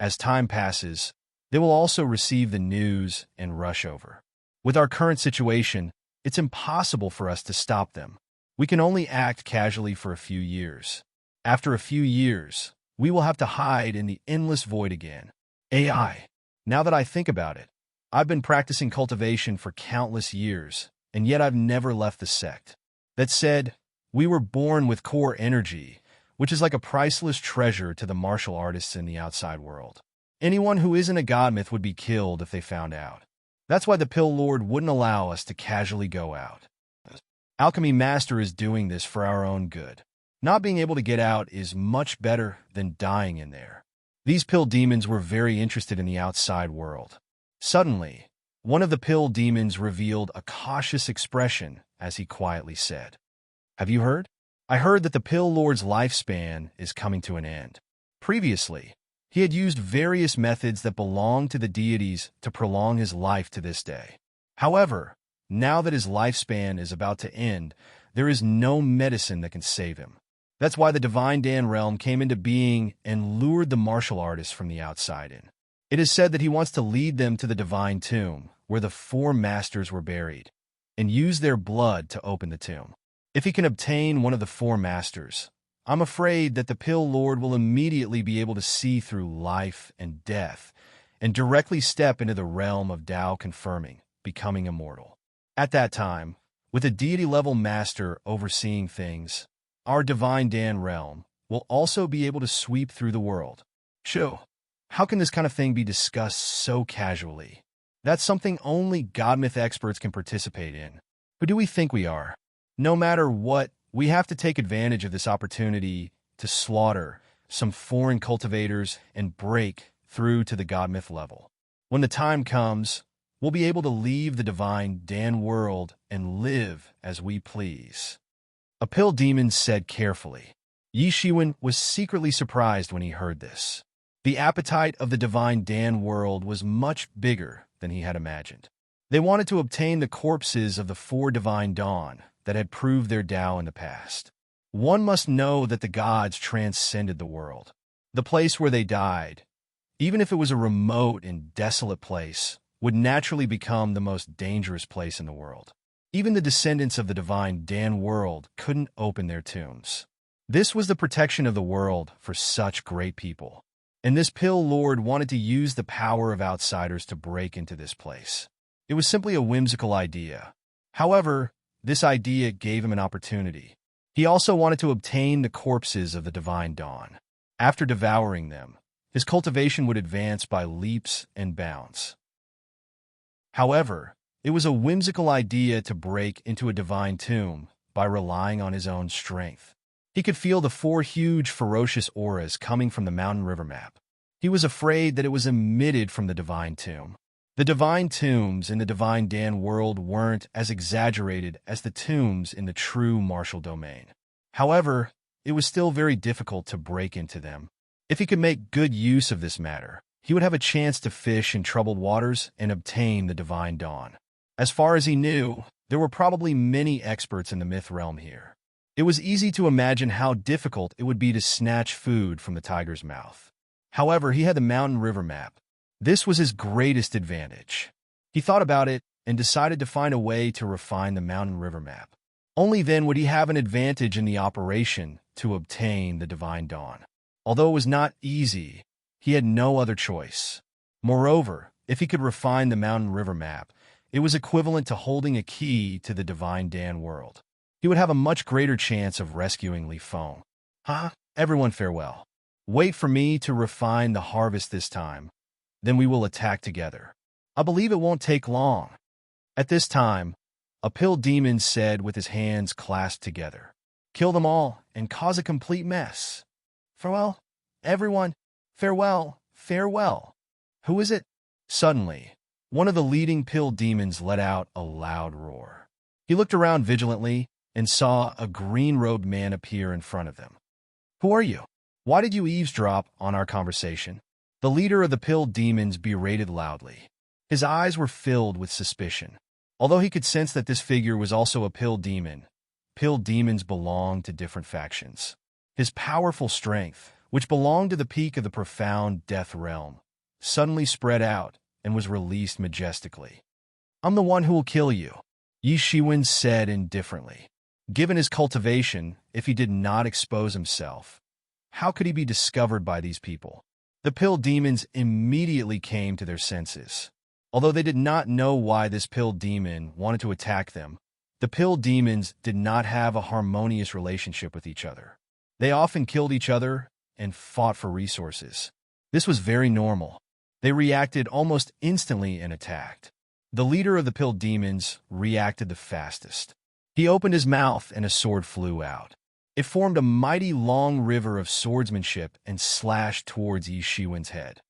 As time passes, they will also receive the news and rush over. With our current situation, it's impossible for us to stop them. We can only act casually for a few years. After a few years, we will have to hide in the endless void again. AI. Now that I think about it, I've been practicing cultivation for countless years, and yet I've never left the sect. That said, we were born with core energy, which is like a priceless treasure to the martial artists in the outside world. Anyone who isn't a god myth would be killed if they found out. That's why the pill lord wouldn't allow us to casually go out. Alchemy Master is doing this for our own good. Not being able to get out is much better than dying in there. These pill demons were very interested in the outside world. Suddenly, one of the pill demons revealed a cautious expression as he quietly said, "Have you heard? I heard that the pill lord's lifespan is coming to an end." Previously, he had used various methods that belonged to the deities to prolong his life to this day. However, now that his lifespan is about to end, there is no medicine that can save him. That's why the Divine Dan realm came into being and lured the martial artists from the outside in. It is said that he wants to lead them to the divine tomb, where the four masters were buried, and use their blood to open the tomb. If he can obtain one of the four masters, I'm afraid that the pill lord will immediately be able to see through life and death, and directly step into the realm of Tao confirming, becoming immortal. At that time, with a deity-level master overseeing things, our Divine Dan realm will also be able to sweep through the world. Shoo, how can this kind of thing be discussed so casually? That's something only god myth experts can participate in. Who do we think we are? No matter what, we have to take advantage of this opportunity to slaughter some foreign cultivators and break through to the god myth level. When the time comes, we'll be able to leave the Divine Dan world and live as we please. A pill demon said carefully. Yi Shiwen was secretly surprised when he heard this. The appetite of the Divine Dan world was much bigger than he had imagined. They wanted to obtain the corpses of the four Divine Dawn that had proved their Tao in the past. one must know that the gods transcended the world. The place where they died, even if it was a remote and desolate place, would naturally become the most dangerous place in the world. Even the descendants of the divine Dan world couldn't open their tombs. This was the protection of the world for such great people. And this pill lord wanted to use the power of outsiders to break into this place. It was simply a whimsical idea. However, this idea gave him an opportunity. He also wanted to obtain the corpses of the divine dawn. After devouring them, his cultivation would advance by leaps and bounds. However, it was a whimsical idea to break into a divine tomb by relying on his own strength. He could feel the 4 huge, ferocious auras coming from the mountain river map. He was afraid that it was emitted from the divine tomb. The divine tombs in the divine Dan world weren't as exaggerated as the tombs in the true martial domain. However, it was still very difficult to break into them. If he could make good use of this matter, he would have a chance to fish in troubled waters and obtain the divine dawn. As far as he knew, there were probably many experts in the myth realm here. It was easy to imagine how difficult it would be to snatch food from the tiger's mouth. However, he had the mountain river map. This was his greatest advantage. He thought about it and decided to find a way to refine the mountain river map. Only then would he have an advantage in the operation to obtain the divine dawn. Although it was not easy, he had no other choice. Moreover, if he could refine the mountain river map, it was equivalent to holding a key to the divine Dan world. He would have a much greater chance of rescuing Li Feng. Everyone farewell. Wait for me to refine the harvest this time. Then we will attack together. I believe it won't take long. At this time, a pill demon said with his hands clasped together, "Kill them all and cause a complete mess. Farewell, everyone. Farewell, farewell." Who is it? Suddenly, one of the leading pill demons let out a loud roar. He looked around vigilantly and saw a green-robed man appear in front of them. "Who are you? Why did you eavesdrop on our conversation?" The leader of the pill demons berated loudly. His eyes were filled with suspicion. Although he could sense that this figure was also a pill demons belonged to different factions. His powerful strength, which belonged to the peak of the profound death realm, suddenly spread out and was released majestically. "I'm the one who will kill you," Yi Shiwen said indifferently. Given his cultivation, if he did not expose himself, how could he be discovered by these people? The pill demons immediately came to their senses. Although they did not know why this pill demon wanted to attack them, the pill demons did not have a harmonious relationship with each other. They often killed each other and fought for resources. This was very normal. They reacted almost instantly and attacked. The leader of the pill demons reacted the fastest. He opened his mouth and a sword flew out. It formed a mighty long river of swordsmanship and slashed towards Yi Shiwen's head.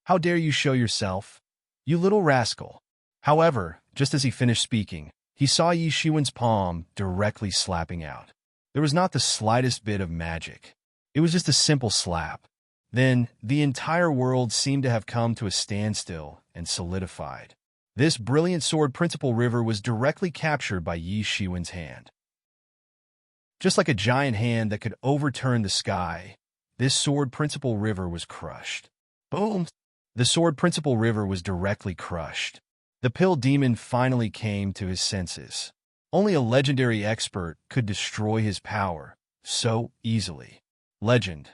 "How dare you show yourself, you little rascal!" However, just as he finished speaking, he saw Yi Shiwen's palm directly slapping out. There was not the slightest bit of magic. It was just a simple slap. Then, the entire world seemed to have come to a standstill and solidified. This brilliant sword principal river was directly captured by Yi Shiwen's hand. Just like a giant hand that could overturn the sky, this sword principal river was crushed. Boom! The sword principal river was directly crushed. The pill demon finally came to his senses. Only a legendary expert could destroy his power so easily. Legend.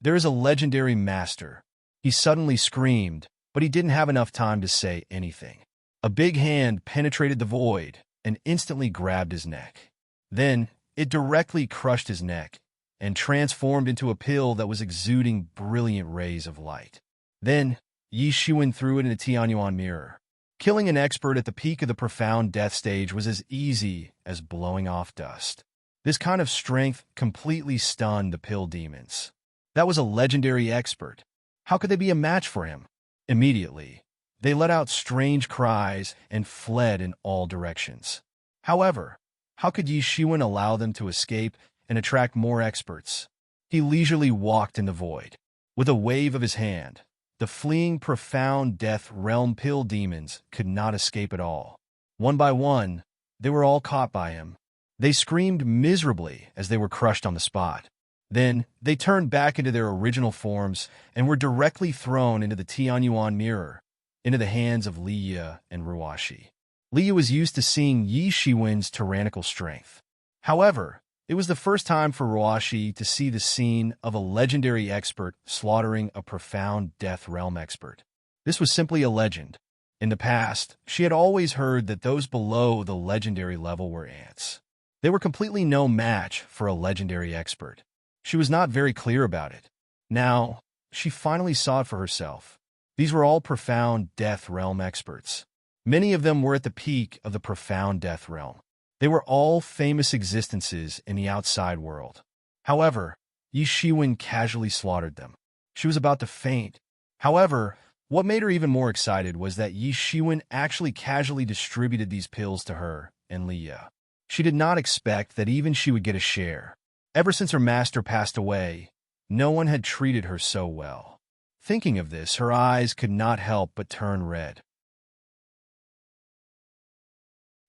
There is a legendary master. He suddenly screamed, but he didn't have enough time to say anything. A big hand penetrated the void and instantly grabbed his neck. Then, it directly crushed his neck and transformed into a pill that was exuding brilliant rays of light. Then, Yi Shiwen threw it in a Tianyuan mirror. Killing an expert at the peak of the profound death stage was as easy as blowing off dust. This kind of strength completely stunned the pill demons. That was a legendary expert. How could they be a match for him? Immediately, they let out strange cries and fled in all directions. However, how could Yi Shiwen allow them to escape and attract more experts? He leisurely walked in the void. With a wave of his hand, the fleeing profound death realm pill demons could not escape at all. One by one, they were all caught by him. They screamed miserably as they were crushed on the spot. Then, they turned back into their original forms and were directly thrown into the Tianyuan mirror, into the hands of Liya and Ruashi. Liya was used to seeing Yi Shiwen's tyrannical strength. However, it was the first time for Ruashi to see the scene of a legendary expert slaughtering a profound Death Realm expert. This was simply a legend. In the past, she had always heard that those below the legendary level were ants. They were completely no match for a legendary expert. She was not very clear about it. Now, she finally saw it for herself. These were all profound Death Realm experts. Many of them were at the peak of the profound Death Realm. They were all famous existences in the outside world. However, Yi Shiwen casually slaughtered them. She was about to faint. However, what made her even more excited was that Yi Shiwen actually casually distributed these pills to her and Liya. She did not expect that even she would get a share. Ever since her master passed away, no one had treated her so well. Thinking of this, her eyes could not help but turn red.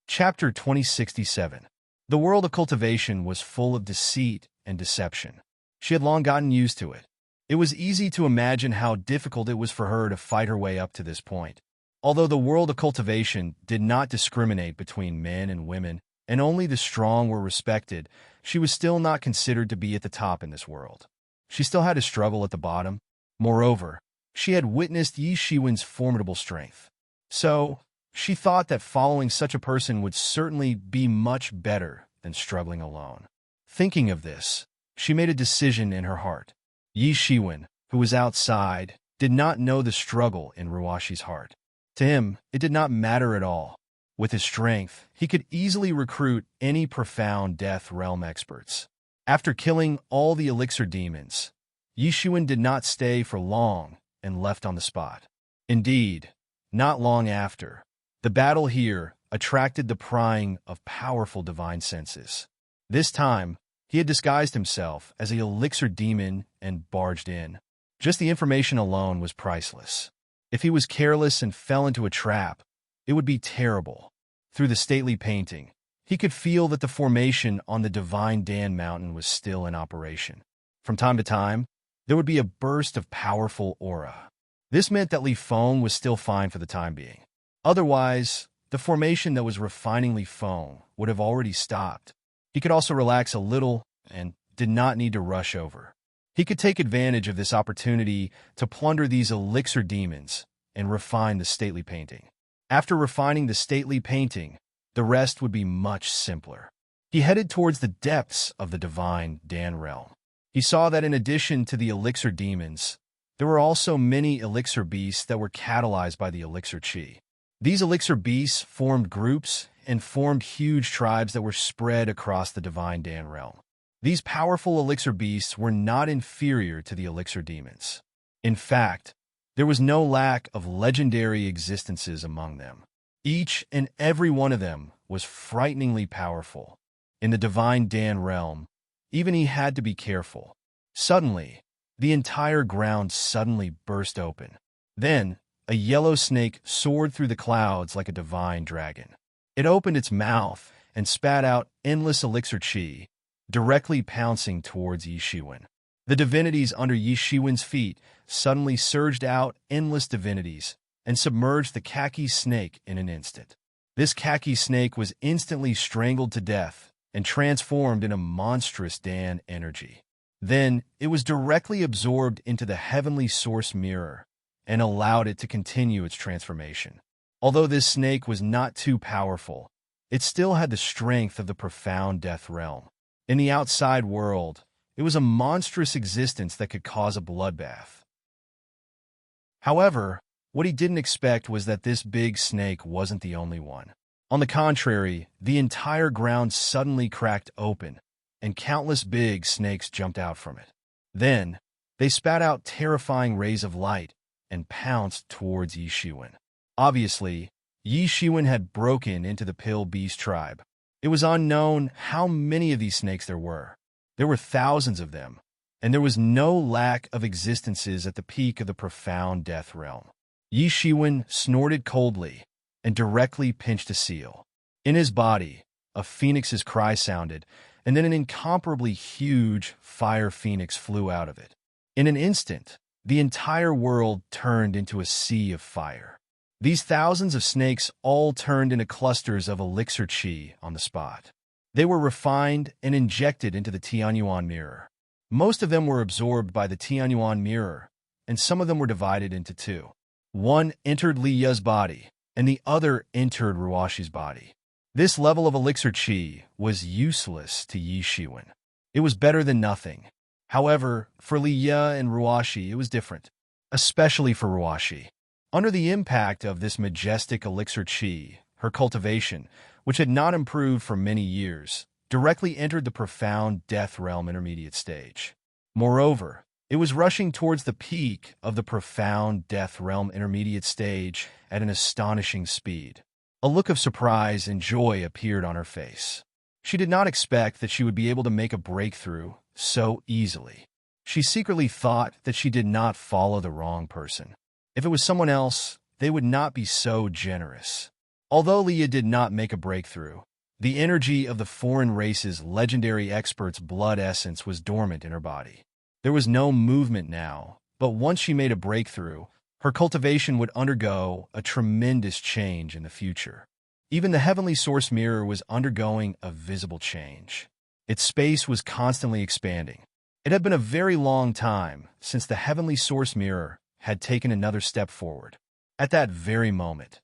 Chapter 2067. The world of cultivation was full of deceit and deception. She had long gotten used to it. It was easy to imagine how difficult it was for her to fight her way up to this point. Although the world of cultivation did not discriminate between men and women, and only the strong were respected, she was still not considered to be at the top in this world. She still had to struggle at the bottom. Moreover, she had witnessed Yi Shiwen's formidable strength. So, she thought that following such a person would certainly be much better than struggling alone. Thinking of this, she made a decision in her heart. Yi Shiwen, who was outside, did not know the struggle in Ruashi's heart. To him, it did not matter at all. With his strength, he could easily recruit any profound Death Realm experts. After killing all the elixir demons, Yi Shiwen did not stay for long and left on the spot. Indeed, not long after, the battle here attracted the prying of powerful divine senses. This time, he had disguised himself as an elixir demon and barged in. Just the information alone was priceless. If he was careless and fell into a trap, it would be terrible. Through the stately painting, he could feel that the formation on the Divine Dan Mountain was still in operation. From time to time, there would be a burst of powerful aura. This meant that Li Feng was still fine for the time being. Otherwise, the formation that was refining Li Feng would have already stopped. He could also relax a little and did not need to rush over. He could take advantage of this opportunity to plunder these elixir demons and refine the stately painting. After refining the stately painting, the rest would be much simpler. He headed towards the depths of the divine Dan realm. He saw that in addition to the elixir demons, there were also many elixir beasts that were catalyzed by the elixir chi. These elixir beasts formed groups and formed huge tribes that were spread across the divine Dan realm. These powerful elixir beasts were not inferior to the elixir demons. In fact, there was no lack of legendary existences among them. Each and every one of them was frighteningly powerful. In the divine Dan realm, even he had to be careful. Suddenly, the entire ground suddenly burst open. Then, a yellow snake soared through the clouds like a divine dragon. It opened its mouth and spat out endless elixir chi, directly pouncing towards Yi Shiwen. The divinities under Yi Shiwen's feet suddenly surged out endless divinities and submerged the khaki snake in an instant. This khaki snake was instantly strangled to death and transformed in a monstrous Dan energy. Then, it was directly absorbed into the heavenly source mirror and allowed it to continue its transformation. Although this snake was not too powerful, it still had the strength of the profound Death Realm. In the outside world, it was a monstrous existence that could cause a bloodbath. However, what he didn't expect was that this big snake wasn't the only one. On the contrary, the entire ground suddenly cracked open, and countless big snakes jumped out from it. Then, they spat out terrifying rays of light and pounced towards Yi Shiwen. Obviously, Yi Shiwen had broken into the Pill Beast tribe. It was unknown how many of these snakes there were. There were thousands of them, and there was no lack of existences at the peak of the profound Death Realm. Yi Shiwen snorted coldly and directly pinched a seal. In his body, a phoenix's cry sounded, and then an incomparably huge fire phoenix flew out of it. In an instant, the entire world turned into a sea of fire. These thousands of snakes all turned into clusters of elixir chi on the spot. They were refined and injected into the Tianyuan mirror. Most of them were absorbed by the Tianyuan mirror, and some of them were divided into two. One entered Li Ya's body, and the other entered Ruashi's body. This level of elixir chi was useless to Yi Shiwen. It was better than nothing. However, for Li Ya and Ruashi, it was different, especially for Ruashi. Under the impact of this majestic elixir chi, her cultivation, which had not improved for many years, directly entered the profound death realm intermediate stage. Moreover, it was rushing towards the peak of the profound death realm intermediate stage at an astonishing speed. A look of surprise and joy appeared on her face. She did not expect that she would be able to make a breakthrough so easily. She secretly thought that she did not follow the wrong person. If it was someone else, they would not be so generous. Although Leah did not make a breakthrough, the energy of the foreign race's legendary expert's blood essence was dormant in her body. There was no movement now, but once she made a breakthrough, her cultivation would undergo a tremendous change in the future. Even the heavenly source mirror was undergoing a visible change. Its space was constantly expanding. It had been a very long time since the heavenly source mirror had taken another step forward. At that very moment,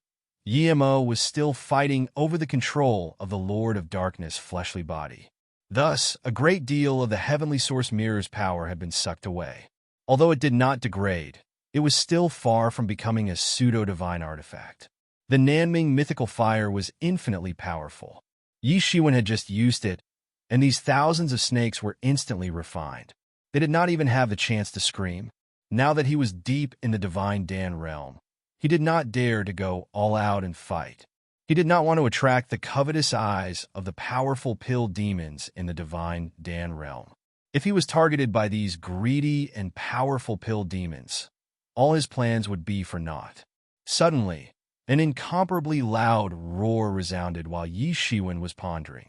Yimo was still fighting over the control of the Lord of Darkness' fleshly body. Thus, a great deal of the heavenly source mirror's power had been sucked away. Although it did not degrade, it was still far from becoming a pseudo-divine artifact. The Nanming mythical fire was infinitely powerful. Yi Shiwen had just used it, and these thousands of snakes were instantly refined. They did not even have the chance to scream. Now that he was deep in the divine Dan realm, he did not dare to go all out and fight. He did not want to attract the covetous eyes of the powerful pill demons in the divine Dan realm. If he was targeted by these greedy and powerful pill demons, all his plans would be for naught. Suddenly, an incomparably loud roar resounded while Yi Shiwen was pondering.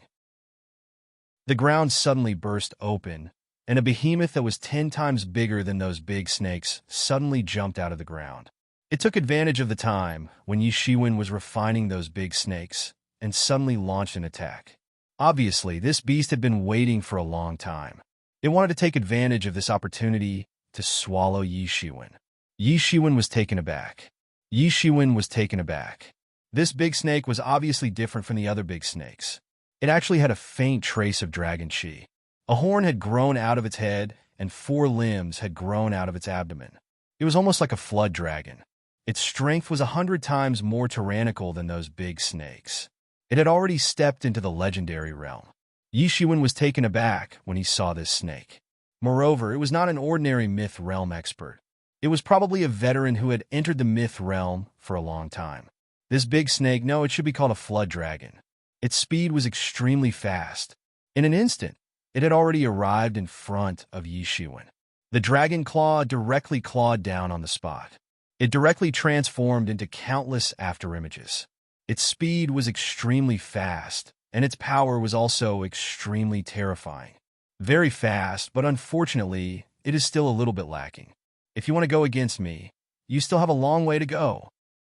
The ground suddenly burst open, and a behemoth that was 10 times bigger than those big snakes suddenly jumped out of the ground. It took advantage of the time when Yi Shiwen was refining those big snakes and suddenly launched an attack. Obviously, this beast had been waiting for a long time. It wanted to take advantage of this opportunity to swallow Yi Shiwen. Yi Shiwen was taken aback. Yi Shiwen was taken aback. This big snake was obviously different from the other big snakes. It actually had a faint trace of dragon chi. A horn had grown out of its head, and 4 limbs had grown out of its abdomen. It was almost like a flood dragon. Its strength was 100 times more tyrannical than those big snakes. It had already stepped into the legendary realm. Yi Shiwen was taken aback when he saw this snake. Moreover, it was not an ordinary myth realm expert. It was probably a veteran who had entered the myth realm for a long time. This big snake, no, it should be called a flood dragon. Its speed was extremely fast. In an instant, it had already arrived in front of Yi Shiwen. The dragon claw directly clawed down on the spot. It directly transformed into countless afterimages. Its speed was extremely fast, and its power was also extremely terrifying. Very fast, but unfortunately, it is still a little bit lacking. If you want to go against me, you still have a long way to go,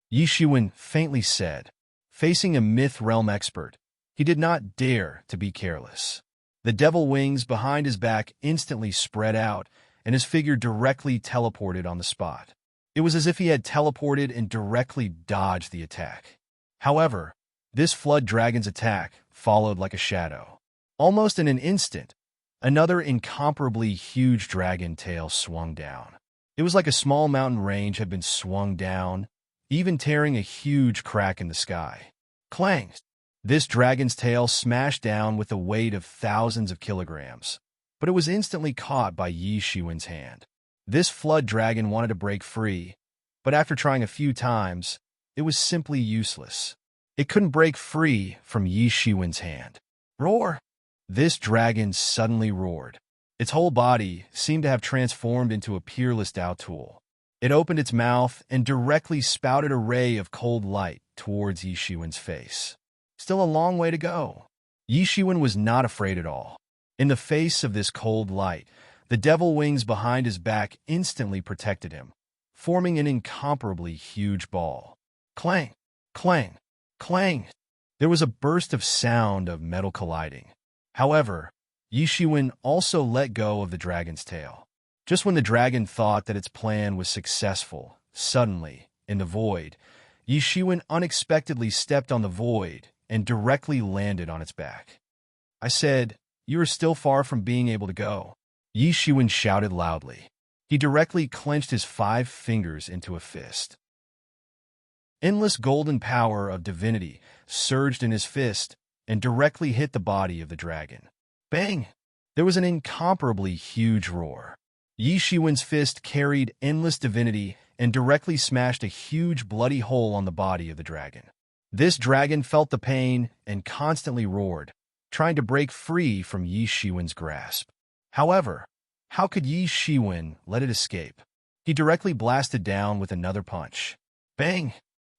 Yi Shiwen faintly said. Facing a myth realm expert, he did not dare to be careless. The devil wings behind his back instantly spread out, and his figure directly teleported on the spot. It was as if he had teleported and directly dodged the attack. However, this flood dragon's attack followed like a shadow. Almost in an instant, another incomparably huge dragon tail swung down. It was like a small mountain range had been swung down, even tearing a huge crack in the sky. Clang! This dragon's tail smashed down with the weight of thousands of kilograms, but it was instantly caught by Yi Shiwen's hand. This flood dragon wanted to break free, but after trying a few times, it was simply useless. It couldn't break free from Yi Shiwen's hand. Roar! This dragon suddenly roared. Its whole body seemed to have transformed into a peerless Dao tool. It opened its mouth and directly spouted a ray of cold light towards Yi Shiwen's face. Still a long way to go. Yi Shiwen was not afraid at all. In the face of this cold light, the devil wings behind his back instantly protected him, forming an incomparably huge ball. Clang! Clang! Clang! There was a burst of sound of metal colliding. However, Yi Shiwen also let go of the dragon's tail. Just when the dragon thought that its plan was successful, suddenly, in the void, Yi Shiwen unexpectedly stepped on the void and directly landed on its back. I said, "You are still far from being able to go," Yi Shiwen shouted loudly. He directly clenched his 5 fingers into a fist. Endless golden power of divinity surged in his fist and directly hit the body of the dragon. Bang! There was an incomparably huge roar. Yi Shiwen's fist carried endless divinity and directly smashed a huge bloody hole on the body of the dragon. This dragon felt the pain and constantly roared, trying to break free from Yi Shiwen's grasp. However, how could Yi Shiwen let it escape? He directly blasted down with another punch. Bang!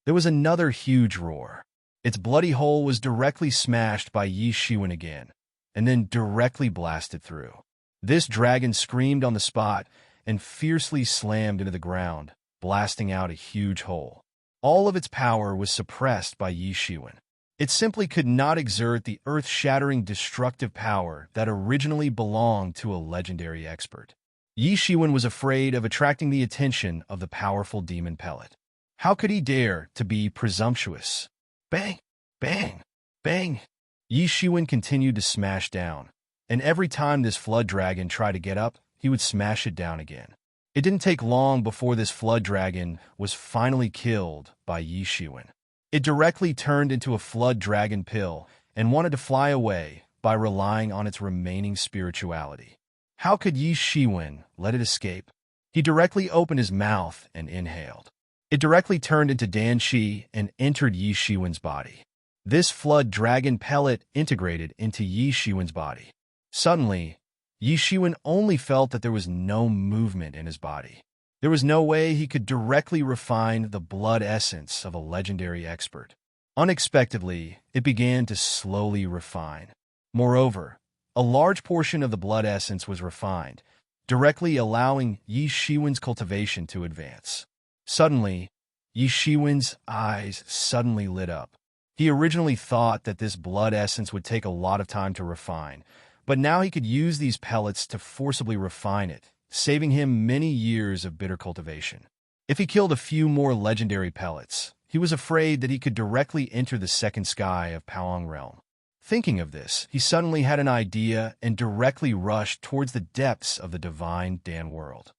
There was another huge roar. Its bloody hole was directly smashed by Yi Shiwen again, and then directly blasted through. This dragon screamed on the spot and fiercely slammed into the ground, blasting out a huge hole. All of its power was suppressed by Yi Shiwen. It simply could not exert the earth-shattering destructive power that originally belonged to a legendary expert. Yi Shiwen was afraid of attracting the attention of the powerful demon pellet. How could he dare to be presumptuous? Bang! Bang! Bang! Yi Shiwen continued to smash down, and every time this flood dragon tried to get up, he would smash it down again. It didn't take long before this flood dragon was finally killed by Yi Shiwen. It directly turned into a flood dragon pill and wanted to fly away by relying on its remaining spirituality. How could Yi Shiwen let it escape? He directly opened his mouth and inhaled. It directly turned into Dan Shi and entered Yi Shiwen's body. This flood dragon pellet integrated into Yi Shiwen's body. Suddenly, Yi Shiwen only felt that there was no movement in his body. There was no way he could directly refine the blood essence of a legendary expert. Unexpectedly, it began to slowly refine. Moreover, a large portion of the blood essence was refined, directly allowing Yi Shiwen's cultivation to advance. Suddenly, Yi Shiwen's eyes suddenly lit up. He originally thought that this blood essence would take a lot of time to refine, but now he could use these pellets to forcibly refine it, saving him many years of bitter cultivation. If he killed a few more legendary pellets, he was afraid that he could directly enter the second sky of Paong Realm. Thinking of this, he suddenly had an idea and directly rushed towards the depths of the divine Dan world.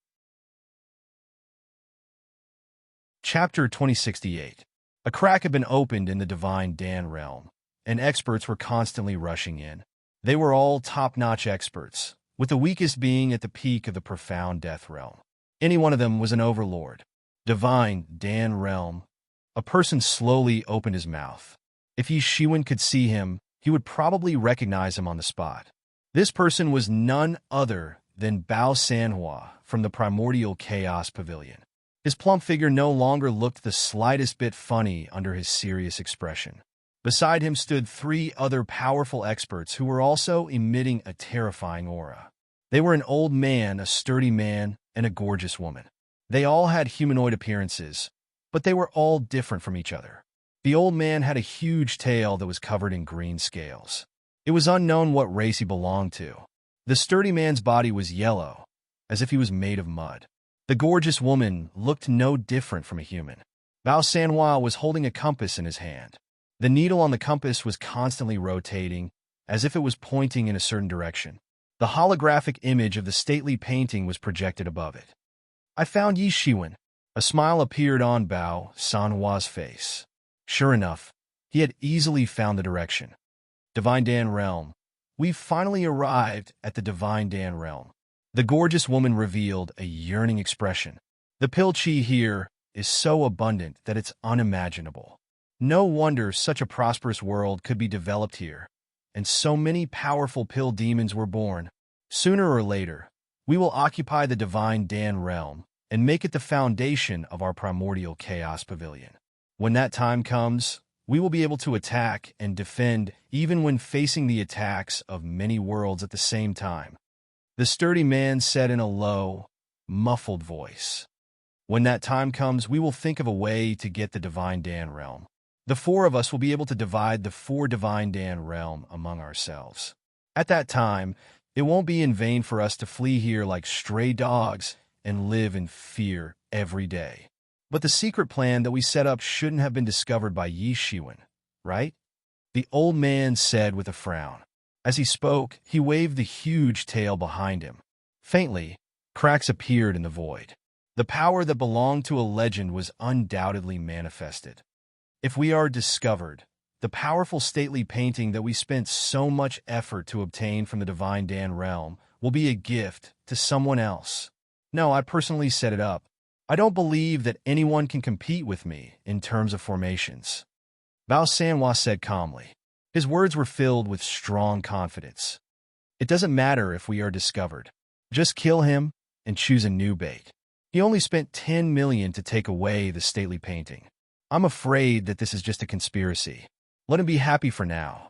Chapter 2068. A crack had been opened in the divine Dan realm, and experts were constantly rushing in. They were all top-notch experts, with the weakest being at the peak of the profound death realm. Any one of them was an overlord. Divine Dan realm. A person slowly opened his mouth. If Yi Shiwen could see him, he would probably recognize him on the spot. This person was none other than Bao Sanhua from the Primordial Chaos Pavilion. His plump figure no longer looked the slightest bit funny under his serious expression. Beside him stood 3 other powerful experts who were also emitting a terrifying aura. They were an old man, a sturdy man, and a gorgeous woman. They all had humanoid appearances, but they were all different from each other. The old man had a huge tail that was covered in green scales. It was unknown what race he belonged to. The sturdy man's body was yellow, as if he was made of mud. The gorgeous woman looked no different from a human. Bao Sanhua was holding a compass in his hand. The needle on the compass was constantly rotating, as if it was pointing in a certain direction. The holographic image of the stately painting was projected above it. I found Yi Shiwen. A smile appeared on Bao Sanhua's face. Sure enough, he had easily found the direction. Divine Dan Realm. We've finally arrived at the Divine Dan Realm. The gorgeous woman revealed a yearning expression. The pill chi here is so abundant that it's unimaginable. No wonder such a prosperous world could be developed here, and so many powerful pill demons were born. Sooner or later, we will occupy the Divine Dan Realm and make it the foundation of our Primordial Chaos Pavilion. When that time comes, we will be able to attack and defend even when facing the attacks of many worlds at the same time. The sturdy man said in a low, muffled voice. When that time comes, we will think of a way to get the Divine Dan realm. The four of us will be able to divide the four Divine Dan realm among ourselves. At that time, it won't be in vain for us to flee here like stray dogs and live in fear every day. But the secret plan that we set up shouldn't have been discovered by Yi Shiwen, right? The old man said with a frown. As he spoke, he waved the huge tail behind him. Faintly, cracks appeared in the void. The power that belonged to a legend was undoubtedly manifested. If we are discovered, the powerful stately painting that we spent so much effort to obtain from the Divine Dan realm will be a gift to someone else. No, I personally set it up. I don't believe that anyone can compete with me in terms of formations. Bao Sanhua said calmly. His words were filled with strong confidence. It doesn't matter if we are discovered. Just kill him and choose a new bait. He only spent 10 million to take away the stately painting. I'm afraid that this is just a conspiracy. Let him be happy for now.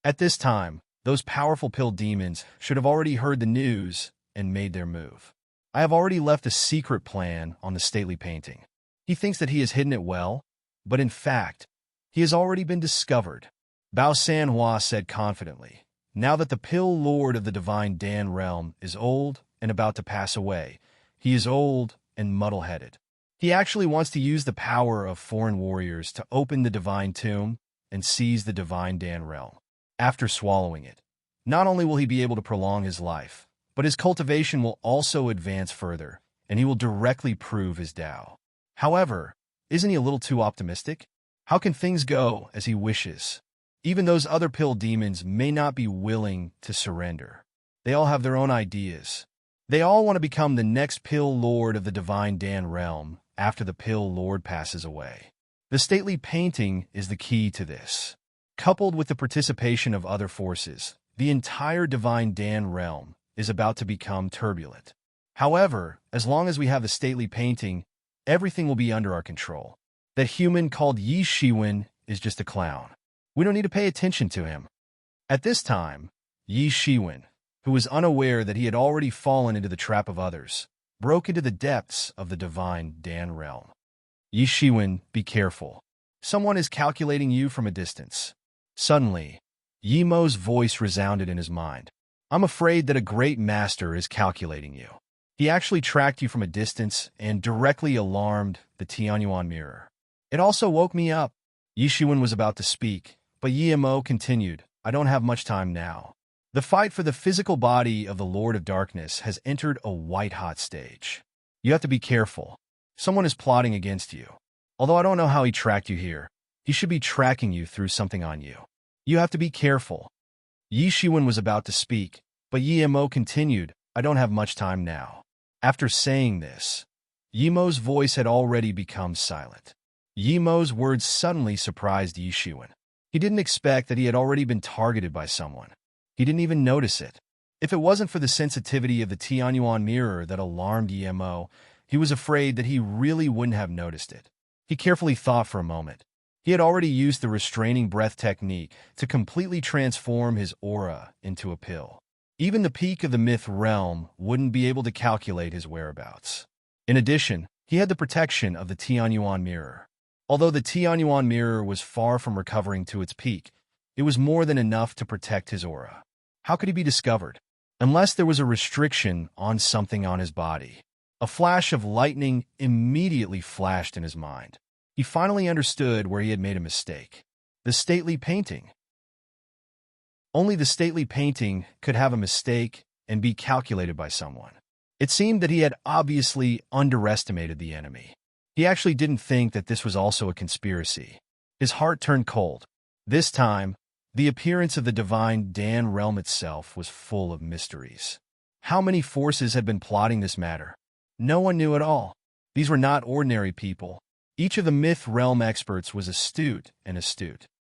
At this time, those powerful pill demons should have already heard the news and made their move. I have already left a secret plan on the stately painting. He thinks that he has hidden it well, but in fact, he has already been discovered. Bao Sanhua said confidently. Now that the pill lord of the Divine Dan realm is old and about to pass away, he is old and muddle-headed. He actually wants to use the power of foreign warriors to open the Divine Tomb and seize the Divine Dan realm. After swallowing it, not only will he be able to prolong his life, but his cultivation will also advance further, and he will directly prove his Tao. However, isn't he a little too optimistic? How can things go as he wishes? Even those other pill demons may not be willing to surrender. They all have their own ideas. They all want to become the next pill lord of the Divine Dan realm after the pill lord passes away. The stately painting is the key to this. Coupled with the participation of other forces, the entire Divine Dan realm is about to become turbulent. However, as long as we have the stately painting, everything will be under our control. That human called Yi Shiwen is just a clown. We don't need to pay attention to him. At this time, Yi Shiwen, who was unaware that he had already fallen into the trap of others, broke into the depths of the Divine Dan realm. Yi Shiwen, be careful. Someone is calculating you from a distance. Suddenly, Yi Mo's voice resounded in his mind. I'm afraid that a great master is calculating you. He actually tracked you from a distance and directly alarmed the Tianyuan mirror. It also woke me up. Yi Shiwen was about to speak, but Yi Mo continued, I don't have much time now. The fight for the physical body of the Lord of Darkness has entered a white-hot stage. You have to be careful. Someone is plotting against you. Although I don't know how he tracked you here, he should be tracking you through something on you. You have to be careful. Yi Shiwen was about to speak, but Yi Mo continued, I don't have much time now. After saying this, Yi Mo's voice had already become silent. Yi Mo's words suddenly surprised Yi Shiwen. He didn't expect that he had already been targeted by someone. He didn't even notice it. If it wasn't for the sensitivity of the Tianyuan mirror that alarmed Yi Mo, he was afraid that he really wouldn't have noticed it. He carefully thought for a moment. He had already used the restraining breath technique to completely transform his aura into a pill. Even the peak of the myth realm wouldn't be able to calculate his whereabouts. In addition, he had the protection of the Tianyuan mirror. Although the Tianyuan mirror was far from recovering to its peak, it was more than enough to protect his aura. How could he be discovered? Unless there was a restriction on something on his body. A flash of lightning immediately flashed in his mind. He finally understood where he had made a mistake. The stately painting. Only the stately painting could have a mistake and be calculated by someone. It seemed that he had obviously underestimated the enemy. He actually didn't think that this was also a conspiracy. His heart turned cold. This time, the appearance of the Divine Dan realm itself was full of mysteries. How many forces had been plotting this matter? No one knew at all. These were not ordinary people. Each of the myth realm experts was astute.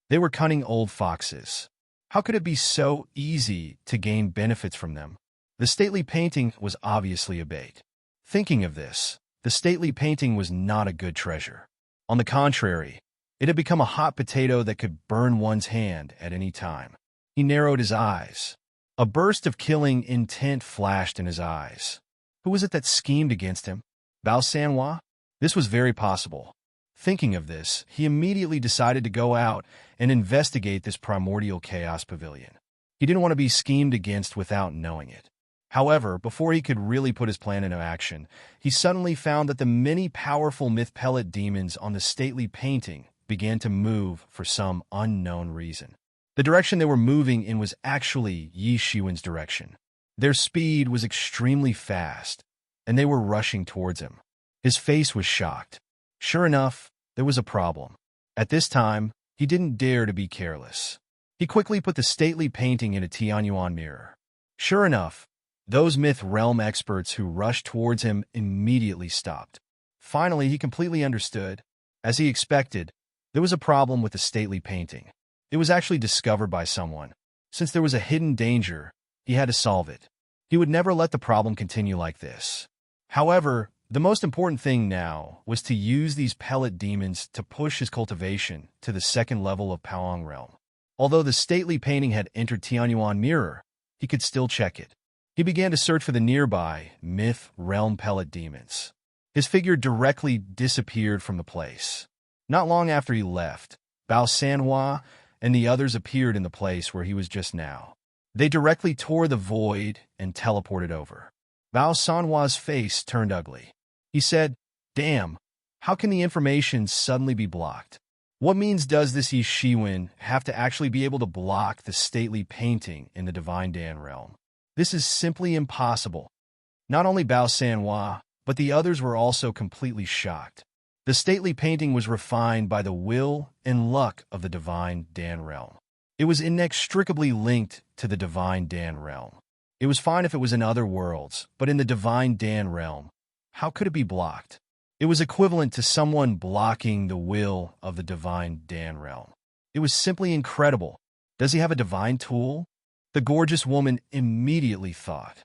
They were cunning old foxes. How could it be so easy to gain benefits from them? The stately painting was obviously a bait. Thinking of this, the stately painting was not a good treasure. On the contrary, It had become a hot potato that could burn one's hand at any time. He narrowed his eyes. A burst of killing intent flashed in his eyes. Who was it that schemed against him? Bao Sanhua? This was very possible. Thinking of this, he immediately decided to go out and investigate this primordial chaos pavilion. He didn't want to be schemed against without knowing it. However, before he could really put his plan into action, he suddenly found that the many powerful myth pellet demons on the stately painting began to move for some unknown reason. The direction they were moving in was actually Yi Shiwen's direction. Their speed was extremely fast, and they were rushing towards him. His face was shocked. Sure enough, there was a problem. At this time, he didn't dare to be careless. He quickly put the stately painting in a Tianyuan mirror. Sure enough, those myth realm experts who rushed towards him immediately stopped. Finally, he completely understood. As he expected, there was a problem with the stately painting. It was actually discovered by someone. Since there was a hidden danger, he had to solve it. He would never let the problem continue like this. However, the most important thing now was to use these pellet demons to push his cultivation to the second level of Paong realm. Although the stately painting had entered Tianyuan mirror, he could still check it. He began to search for the nearby myth realm pellet demons. His figure directly disappeared from the place. Not long after he left, Bao Sanhua and the others appeared in the place where he was just now. They directly tore the void and teleported over. Bao Sanhua's face turned ugly. He said, "Damn, how can the information suddenly be blocked? What means does this Yi Shiwen have to actually be able to block the stately painting in the Divine Dan realm? This is simply impossible." Not only Bao Sanhua, but the others were also completely shocked. The stately painting was refined by the will and luck of the Divine Dan realm. It was inextricably linked to the Divine Dan realm. It was fine if it was in other worlds, but in the Divine Dan realm, how could it be blocked? It was equivalent to someone blocking the will of the Divine Dan realm. It was simply incredible. Does he have a divine tool? The gorgeous woman immediately thought.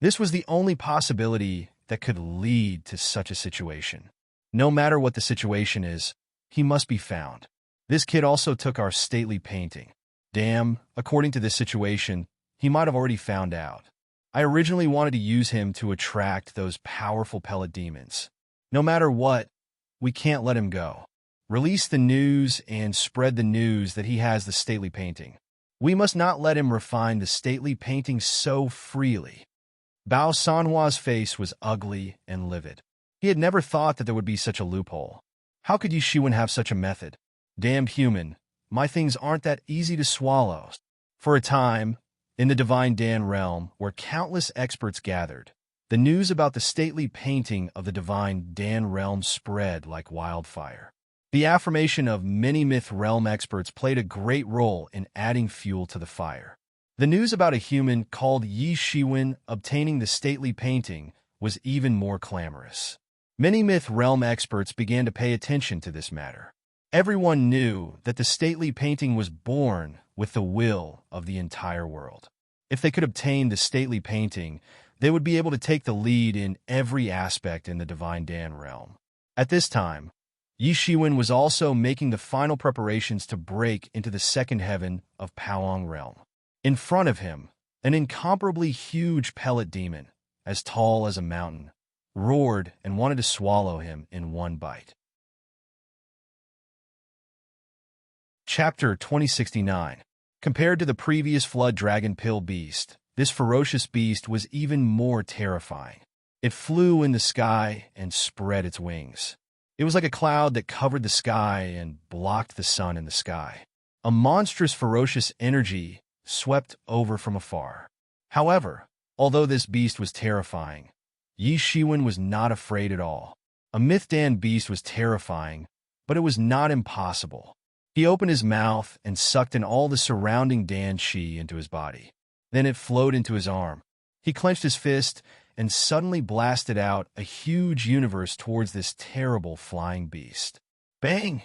This was the only possibility that could lead to such a situation. No matter what the situation is, he must be found. This kid also took our stately painting. Damn, according to this situation, he might have already found out. I originally wanted to use him to attract those powerful pellet demons. No matter what, we can't let him go. Release the news and spread the news that he has the stately painting. We must not let him refine the stately painting so freely. Bao Sanhua's face was ugly and livid. He had never thought that there would be such a loophole. How could Yi Shiwen have such a method? Damned human, my things aren't that easy to swallow. For a time, in the Divine Dan realm, where countless experts gathered, the news about the stately painting of the Divine Dan realm spread like wildfire. The affirmation of many myth realm experts played a great role in adding fuel to the fire. The news about a human called Yi Shiwen obtaining the stately painting was even more clamorous. Many myth realm experts began to pay attention to this matter. Everyone knew that the stately painting was born with the will of the entire world. If they could obtain the stately painting, they would be able to take the lead in every aspect in the Divine Dan realm. At this time, Yi Shiwen was also making the final preparations to break into the second heaven of Paong realm. In front of him, an incomparably huge pellet demon, as tall as a mountain, roared and wanted to swallow him in one bite. Chapter 2069. Compared to the previous flood dragon pill beast, this ferocious beast was even more terrifying. It flew in the sky and spread its wings. It was like a cloud that covered the sky and blocked the sun in the sky. A monstrous ferocious energy swept over from afar. However, although this beast was terrifying, Yi Shiwen was not afraid at all. A myth Dan beast was terrifying, but it was not impossible. He opened his mouth and sucked in all the surrounding Dan Shi into his body. Then it flowed into his arm. He clenched his fist and suddenly blasted out a huge universe towards this terrible flying beast. Bang!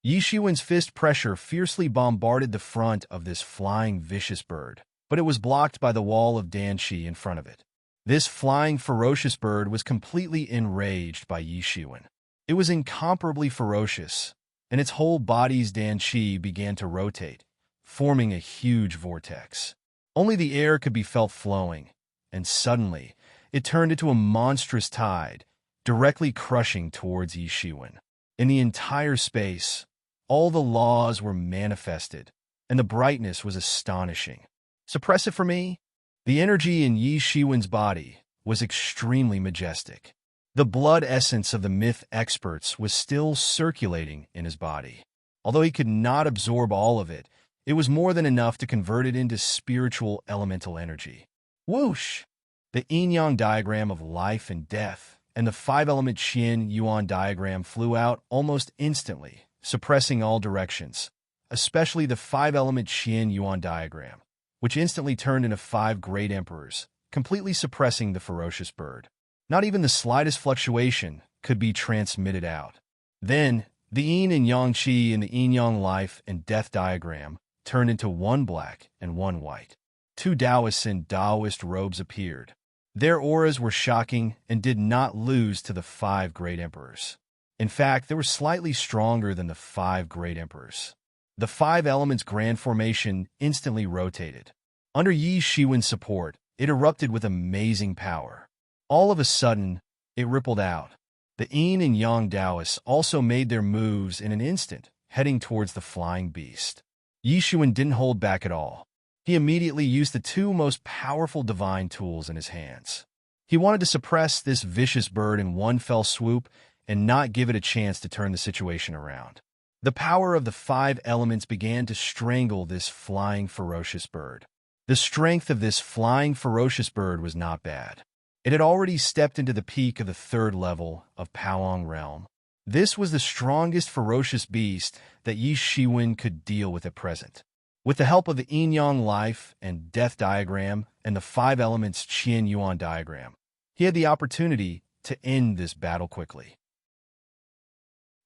Yi Shiwen's fist pressure fiercely bombarded the front of this flying vicious bird, but it was blocked by the wall of Dan Shi in front of it. This flying ferocious bird was completely enraged by Yi Shiwen. It was incomparably ferocious, and its whole body's dan qi began to rotate, forming a huge vortex. Only the air could be felt flowing, and suddenly, it turned into a monstrous tide, directly crushing towards Yi Shiwen. In the entire space, all the laws were manifested, and the brightness was astonishing. Suppress it for me? The energy in Yi Shiwen's body was extremely majestic. The blood essence of the myth experts was still circulating in his body. Although he could not absorb all of it, it was more than enough to convert it into spiritual elemental energy. Whoosh! The yin-yang diagram of life and death and the five-element Qian-Yuan diagram flew out almost instantly, suppressing all directions, especially the five-element Qian-Yuan diagram, which instantly turned into five great emperors, completely suppressing the ferocious bird. Not even the slightest fluctuation could be transmitted out. Then, the yin and yang qi in the yin-yang life and death diagram turned into one black and one white. Two Taoists in Taoist robes appeared. Their auras were shocking and did not lose to the five great emperors. In fact, they were slightly stronger than the five great emperors. The five elements grand formation instantly rotated. Under Yi Shiwen's support, it erupted with amazing power. All of a sudden, it rippled out. The yin and yang Taoists also made their moves in an instant, heading towards the flying beast. Yi Shiwen didn't hold back at all. He immediately used the two most powerful divine tools in his hands. He wanted to suppress this vicious bird in one fell swoop and not give it a chance to turn the situation around. The power of the five elements began to strangle this flying ferocious bird. The strength of this flying ferocious bird was not bad. It had already stepped into the peak of the third level of Paoang realm. This was the strongest ferocious beast that Yi Shiwen could deal with at present. With the help of the yin-yang life and death diagram and the five elements Qian-Yuan diagram, he had the opportunity to end this battle quickly.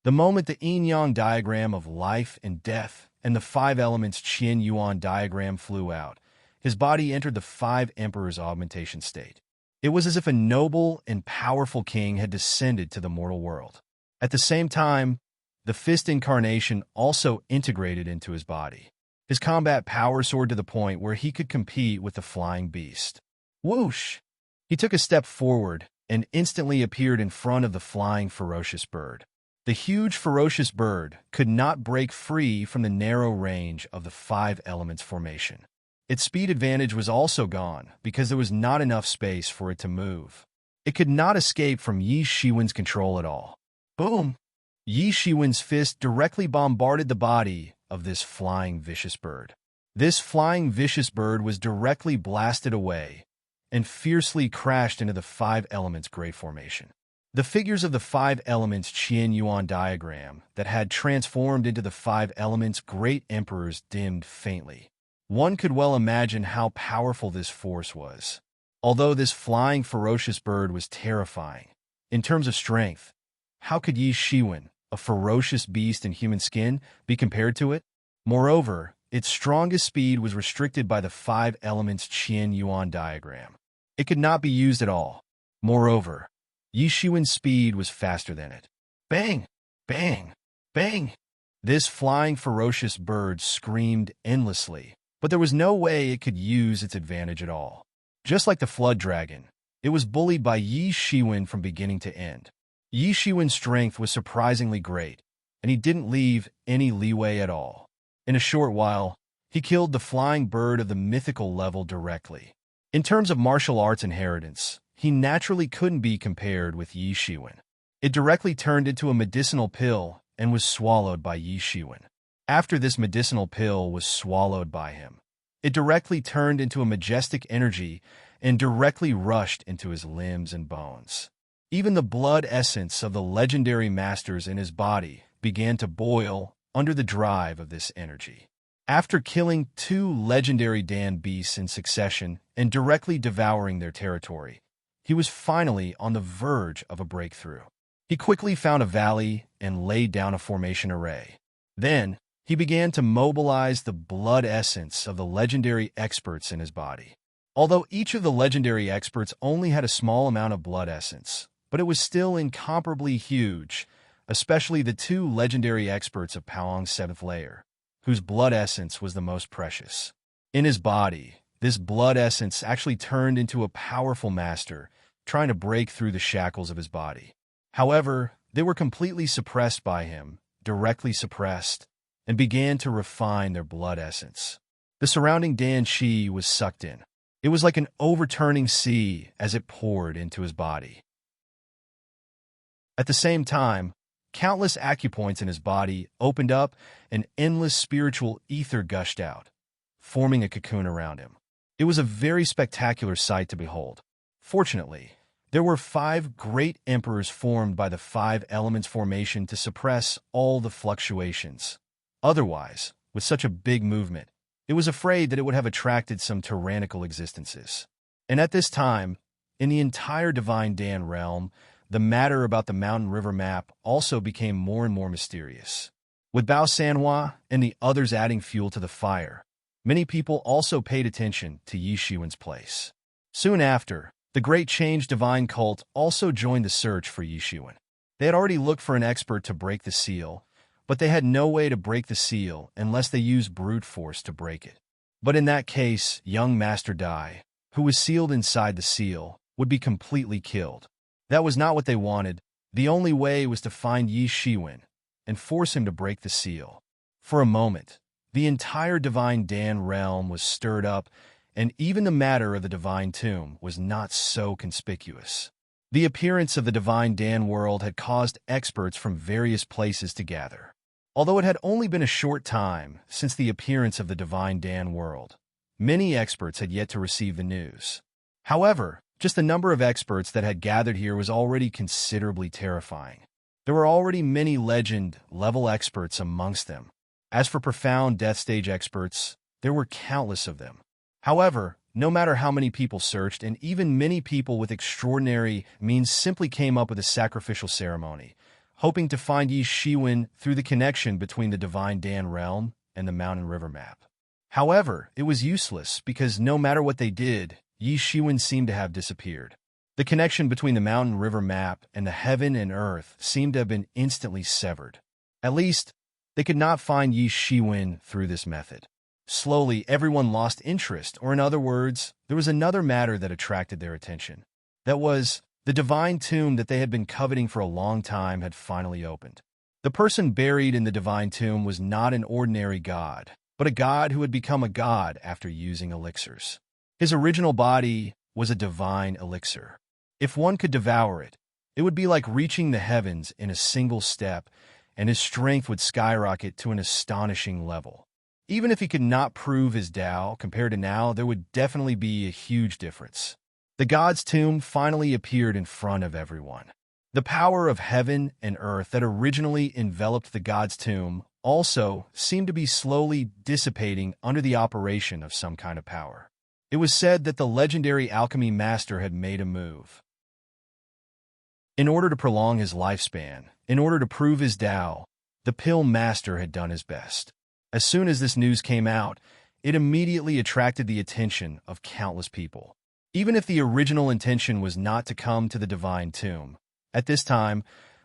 The moment the yin-yang diagram of life and death and the five elements Qian-Yuan diagram flew out, his body entered the five emperors' augmentation state. It was as if a noble and powerful king had descended to the mortal world. At the same time, the fist incarnation also integrated into his body. His combat power soared to the point where he could compete with the flying beast. Whoosh! He took a step forward and instantly appeared in front of the flying ferocious bird. The huge ferocious bird could not break free from the narrow range of the five elements formation. Its speed advantage was also gone because there was not enough space for it to move. It could not escape from Yi Shiwen's control at all. Boom! Yi Shiwen's fist directly bombarded the body of this flying vicious bird. This flying vicious bird was directly blasted away and fiercely crashed into the five elements great formation. The figures of the five elements Qian-Yuan diagram that had transformed into the five elements great emperors dimmed faintly. One could well imagine how powerful this force was. Although this flying ferocious bird was terrifying, in terms of strength, how could Yi Shiwen, a ferocious beast in human skin, be compared to it? Moreover, its strongest speed was restricted by the five elements Qian-Yuan diagram. It could not be used at all. Moreover, Yi Shiwen's speed was faster than it. Bang! Bang! Bang! This flying ferocious bird screamed endlessly, but there was no way it could use its advantage at all. Just like the flood dragon, it was bullied by Yi Shiwen from beginning to end. Yi Shiwen's strength was surprisingly great, and he didn't leave any leeway at all. In a short while, he killed the flying bird of the mythical level directly. In terms of martial arts inheritance, he naturally couldn't be compared with Yi Shiwen. It directly turned into a medicinal pill and was swallowed by Yi Shiwen. After this medicinal pill was swallowed by him, it directly turned into a majestic energy and directly rushed into his limbs and bones. Even the blood essence of the legendary masters in his body began to boil under the drive of this energy. After killing two legendary Dan beasts in succession and directly devouring their territory, he was finally on the verge of a breakthrough. He quickly found a valley and laid down a formation array. Then, he began to mobilize the blood essence of the legendary experts in his body. Although each of the legendary experts only had a small amount of blood essence, but it was still incomparably huge, especially the two legendary experts of Palong's seventh layer, whose blood essence was the most precious. In his body, this blood essence actually turned into a powerful master, trying to break through the shackles of his body. However, they were completely suppressed by him, directly suppressed, and began to refine their blood essence. The surrounding Dan Qi was sucked in. It was like an overturning sea as it poured into his body. At the same time, countless acupoints in his body opened up and endless spiritual ether gushed out, forming a cocoon around him. It was a very spectacular sight to behold. Fortunately, there were 5 great emperors formed by the 5 elements formation to suppress all the fluctuations. Otherwise, with such a big movement, it was afraid that it would have attracted some tyrannical existences. And at this time, in the entire Divine Dan realm, the matter about the mountain river map also became more and more mysterious. With Bao Sanhua and the others adding fuel to the fire, many people also paid attention to Yi Shiwen's place. Soon after, the Great Change Divine Cult also joined the search for Yi Shiwen. They had already looked for an expert to break the seal, but they had no way to break the seal unless they used brute force to break it. But in that case, young Master Dai, who was sealed inside the seal, would be completely killed. That was not what they wanted. The only way was to find Yi Shiwen and force him to break the seal. For a moment, the entire Divine Dan realm was stirred up, and even the matter of the Divine Tomb was not so conspicuous. The appearance of the Divine Dan world had caused experts from various places to gather. Although it had only been a short time since the appearance of the Divine Dan world, many experts had yet to receive the news. However, just the number of experts that had gathered here was already considerably terrifying. There were already many legend-level experts amongst them. As for profound death stage experts, there were countless of them. However, no matter how many people searched, and even many people with extraordinary means simply came up with a sacrificial ceremony, hoping to find Yi Shiwen through the connection between the Divine Dan realm and the mountain river map. However, it was useless because no matter what they did, Yi Shiwen seemed to have disappeared. The connection between the mountain river map and the heaven and earth seemed to have been instantly severed. At least, they could not find Yi Shiwen through this method. Slowly, everyone lost interest, or in other words, there was another matter that attracted their attention. That was, the divine tomb that they had been coveting for a long time had finally opened. The person buried in the divine tomb was not an ordinary god, but a god who had become a god after using elixirs. His original body was a divine elixir. If one could devour it, it would be like reaching the heavens in a single step, and his strength would skyrocket to an astonishing level. Even if he could not prove his Tao compared to now, there would definitely be a huge difference. The god's tomb finally appeared in front of everyone. The power of heaven and earth that originally enveloped the god's tomb also seemed to be slowly dissipating under the operation of some kind of power. It was said that the legendary alchemy master had made a move. In order to prolong his lifespan, in order to prove his Tao, the pill master had done his best. As soon as this news came out, it immediately attracted the attention of countless people. Even if the original intention was not to come to the divine tomb, at this time,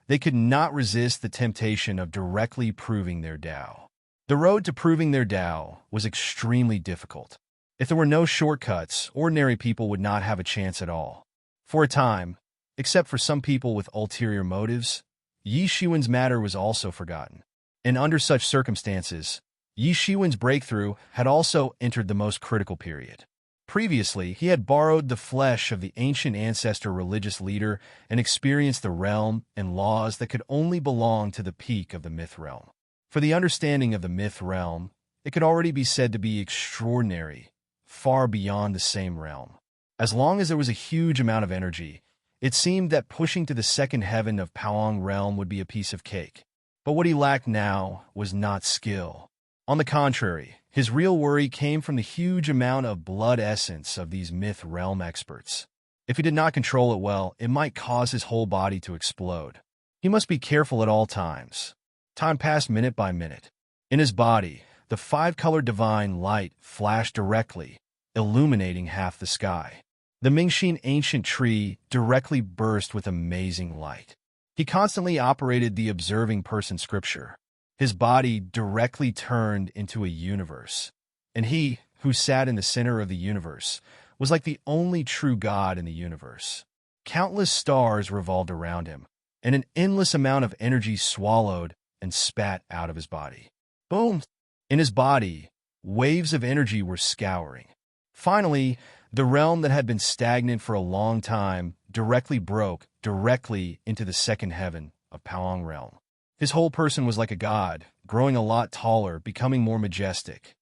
they could not resist the temptation of directly proving their Tao. The road to proving their Tao was extremely difficult. If there were no shortcuts, ordinary people would not have a chance at all. For a time, except for some people with ulterior motives, Yi Shiwen's matter was also forgotten. And under such circumstances, Yi Shiwen's breakthrough had also entered the most critical period. Previously, he had borrowed the flesh of the ancient ancestor religious leader and experienced the realm and laws that could only belong to the peak of the myth realm. For the understanding of the myth realm, it could already be said to be extraordinary, far beyond the same realm. As long as there was a huge amount of energy, it seemed that pushing to the second heaven of Palong realm would be a piece of cake. But what he lacked now was not skill. On the contrary, his real worry came from the huge amount of blood essence of these myth realm experts. If he did not control it well, it might cause his whole body to explode. He must be careful at all times. Time passed minute by minute. In his body, the 5-colored divine light flashed directly, illuminating half the sky. The Mingxin ancient tree directly burst with amazing light. He constantly operated the observing person scripture. His body directly turned into a universe, and he, who sat in the center of the universe, was like the only true God in the universe. Countless stars revolved around him, and an endless amount of energy swallowed and spat out of his body. Boom! In his body, waves of energy were scouring. Finally, the realm that had been stagnant for a long time broke directly into the second heaven of Palong realm. His whole person was like a god, growing a lot taller, becoming more majestic.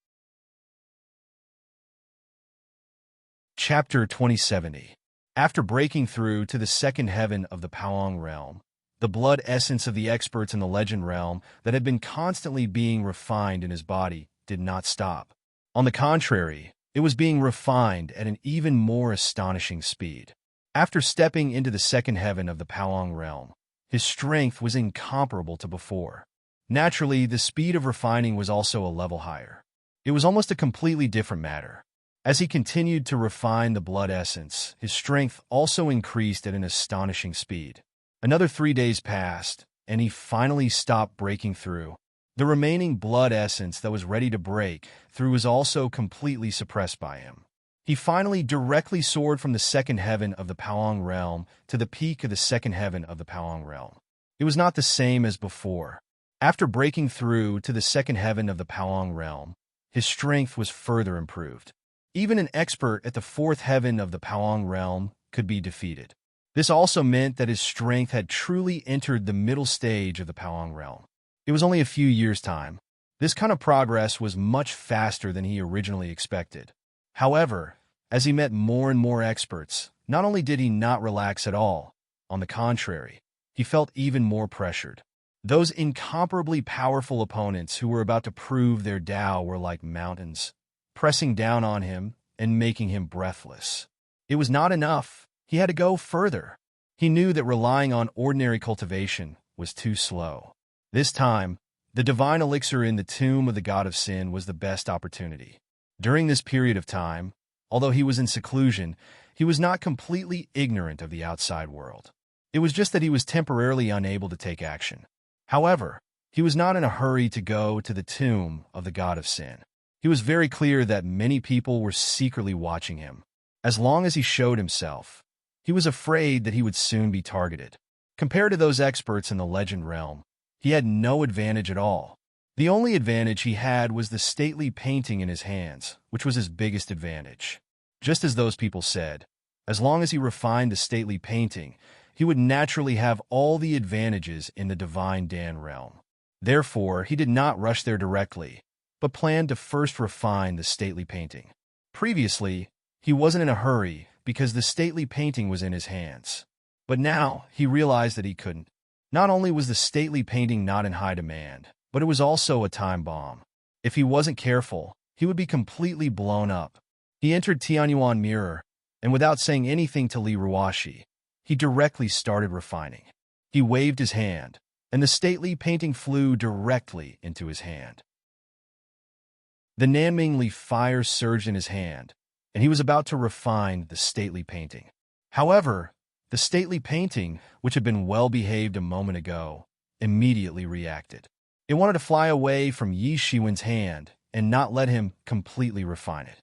Chapter 2070. After breaking through to the second heaven of the Palong realm, the blood essence of the experts in the legend realm that had been constantly being refined in his body did not stop. On the contrary, it was being refined at an even more astonishing speed. After stepping into the second heaven of the Palong realm, his strength was incomparable to before. Naturally, the speed of refining was also a level higher. It was almost a completely different matter. As he continued to refine the blood essence, his strength also increased at an astonishing speed. Another 3 days passed, and he finally stopped breaking through. The remaining blood essence that was ready to break through was also completely suppressed by him. He finally directly soared from the second heaven of the Palong realm to the peak of the second heaven of the Palong realm. It was not the same as before. After breaking through to the second heaven of the Palong realm, his strength was further improved. Even an expert at the fourth heaven of the Palong realm could be defeated. This also meant that his strength had truly entered the middle stage of the Palong realm. It was only a few years' time. This kind of progress was much faster than he originally expected. However, as he met more and more experts, not only did he not relax at all, on the contrary, he felt even more pressured. Those incomparably powerful opponents who were about to prove their Tao were like mountains, pressing down on him and making him breathless. It was not enough. He had to go further. He knew that relying on ordinary cultivation was too slow. This time, the divine elixir in the tomb of the god of sin was the best opportunity. During this period of time, although he was in seclusion, he was not completely ignorant of the outside world. It was just that he was temporarily unable to take action. However, he was not in a hurry to go to the tomb of the god of sin. He was very clear that many people were secretly watching him. As long as he showed himself, he was afraid that he would soon be targeted. Compared to those experts in the legend realm, he had no advantage at all. The only advantage he had was the stately painting in his hands, which was his biggest advantage. Just as those people said, as long as he refined the stately painting, he would naturally have all the advantages in the divine Dan realm. Therefore, he did not rush there directly, but planned to first refine the stately painting. Previously, he wasn't in a hurry because the stately painting was in his hands. But now, he realized that he couldn't. Not only was the stately painting not in high demand, but it was also a time bomb. If he wasn't careful, he would be completely blown up. He entered Tianyuan Mirror, and without saying anything to Li Ruashi, he directly started refining. He waved his hand, and the stately painting flew directly into his hand. The Nanmingli fire surged in his hand, and he was about to refine the stately painting. However, the stately painting, which had been well-behaved a moment ago, immediately reacted. It wanted to fly away from Yi Shiwen's hand and not let him completely refine it.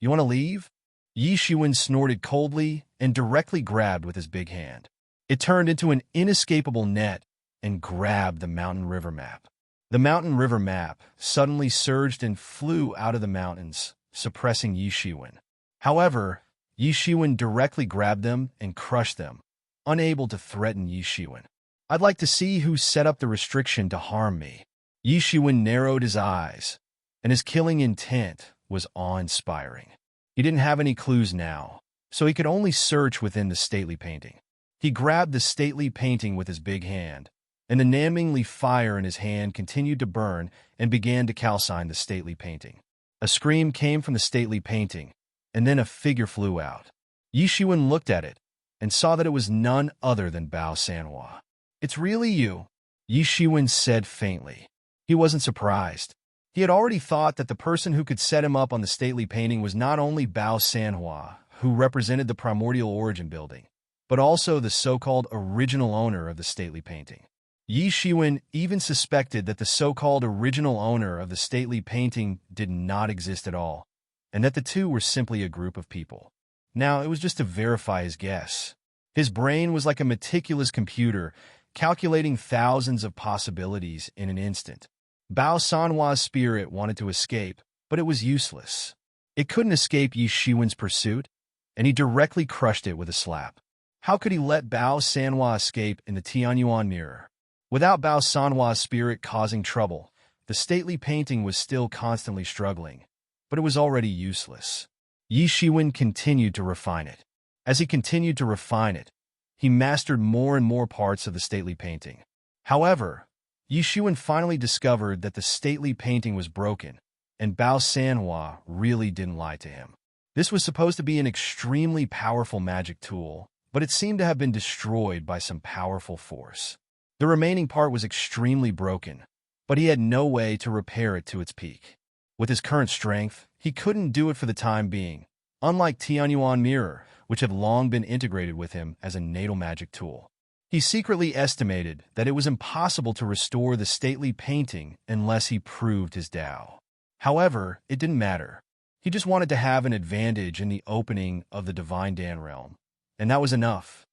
You want to leave? Yi Shiwen snorted coldly and directly grabbed with his big hand. It turned into an inescapable net and grabbed the mountain river map. The mountain river map suddenly surged and flew out of the mountains, suppressing Yi Shiwen. However, Yi Shiwen directly grabbed them and crushed them, unable to threaten Yi Shiwen. I'd like to see who set up the restriction to harm me. Yi Shiwen narrowed his eyes, and his killing intent was awe-inspiring. He didn't have any clues now, so he could only search within the stately painting. He grabbed the stately painting with his big hand, and the Nanmingli fire in his hand continued to burn and began to calcine the stately painting. A scream came from the stately painting, and then a figure flew out. Yi Shiwen looked at it and saw that it was none other than Bao Sanhua. It's really you, Yi Shiwen said faintly. He wasn't surprised. He had already thought that the person who could set him up on the stately painting was not only Bao Sanhua, who represented the primordial origin building, but also the so-called original owner of the stately painting. Yi Shiwen even suspected that the so-called original owner of the stately painting did not exist at all, and that the two were simply a group of people. Now, it was just to verify his guess. His brain was like a meticulous computer, calculating thousands of possibilities in an instant. Bao Sanhua's spirit wanted to escape, but it was useless. It couldn't escape Yi Shiwen's pursuit, and he directly crushed it with a slap. How could he let Bao Sanhua escape in the Tianyuan mirror? Without Bao Sanhua's spirit causing trouble, the stately painting was still constantly struggling, but it was already useless. Yi Shiwen continued to refine it. As he continued to refine it, he mastered more and more parts of the stately painting. However, Yi Shiwen finally discovered that the stately painting was broken, and Bao Sanhua really didn't lie to him. This was supposed to be an extremely powerful magic tool, but it seemed to have been destroyed by some powerful force. The remaining part was extremely broken, but he had no way to repair it to its peak. With his current strength, he couldn't do it for the time being, unlike Tianyuan Mirror, which had long been integrated with him as a natal magic tool. He secretly estimated that it was impossible to restore the stately painting unless he proved his Tao. However, it didn't matter. He just wanted to have an advantage in the opening of the Divine Dan realm, and that was enough.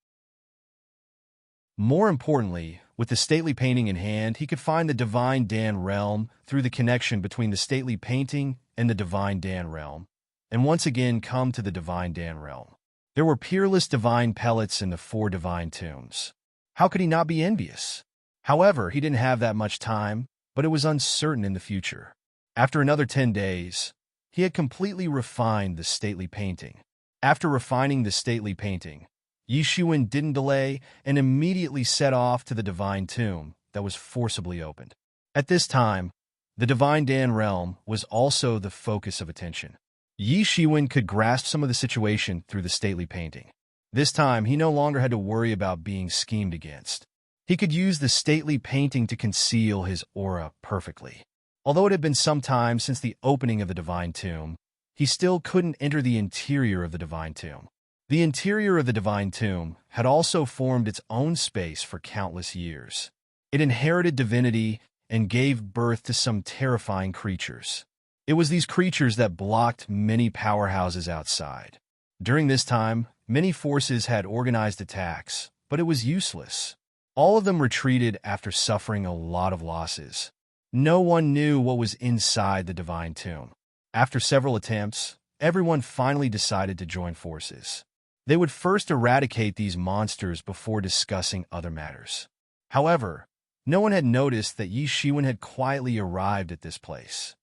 More importantly, with the stately painting in hand, he could find the Divine Dan realm through the connection between the stately painting and the Divine Dan realm, and once again come to the Divine Dan realm. There were peerless divine pellets in the 4 divine tombs. How could he not be envious? However, he didn't have that much time, but it was uncertain in the future. After another 10 days, he had completely refined the stately painting. After refining the stately painting, Yi Shiwen didn't delay and immediately set off to the divine tomb that was forcibly opened. At this time, the Divine Dan realm was also the focus of attention. Yi Shiwen could grasp some of the situation through the stately painting. This time, he no longer had to worry about being schemed against. He could use the stately painting to conceal his aura perfectly. Although it had been some time since the opening of the divine tomb, he still couldn't enter the interior of the divine tomb. The interior of the divine tomb had also formed its own space for countless years. It inherited divinity and gave birth to some terrifying creatures. It was these creatures that blocked many powerhouses outside. During this time, many forces had organized attacks, but it was useless. All of them retreated after suffering a lot of losses. No one knew what was inside the divine tomb. After several attempts, everyone finally decided to join forces. They would first eradicate these monsters before discussing other matters. However, no one had noticed that Yi Shiwen had quietly arrived at this place.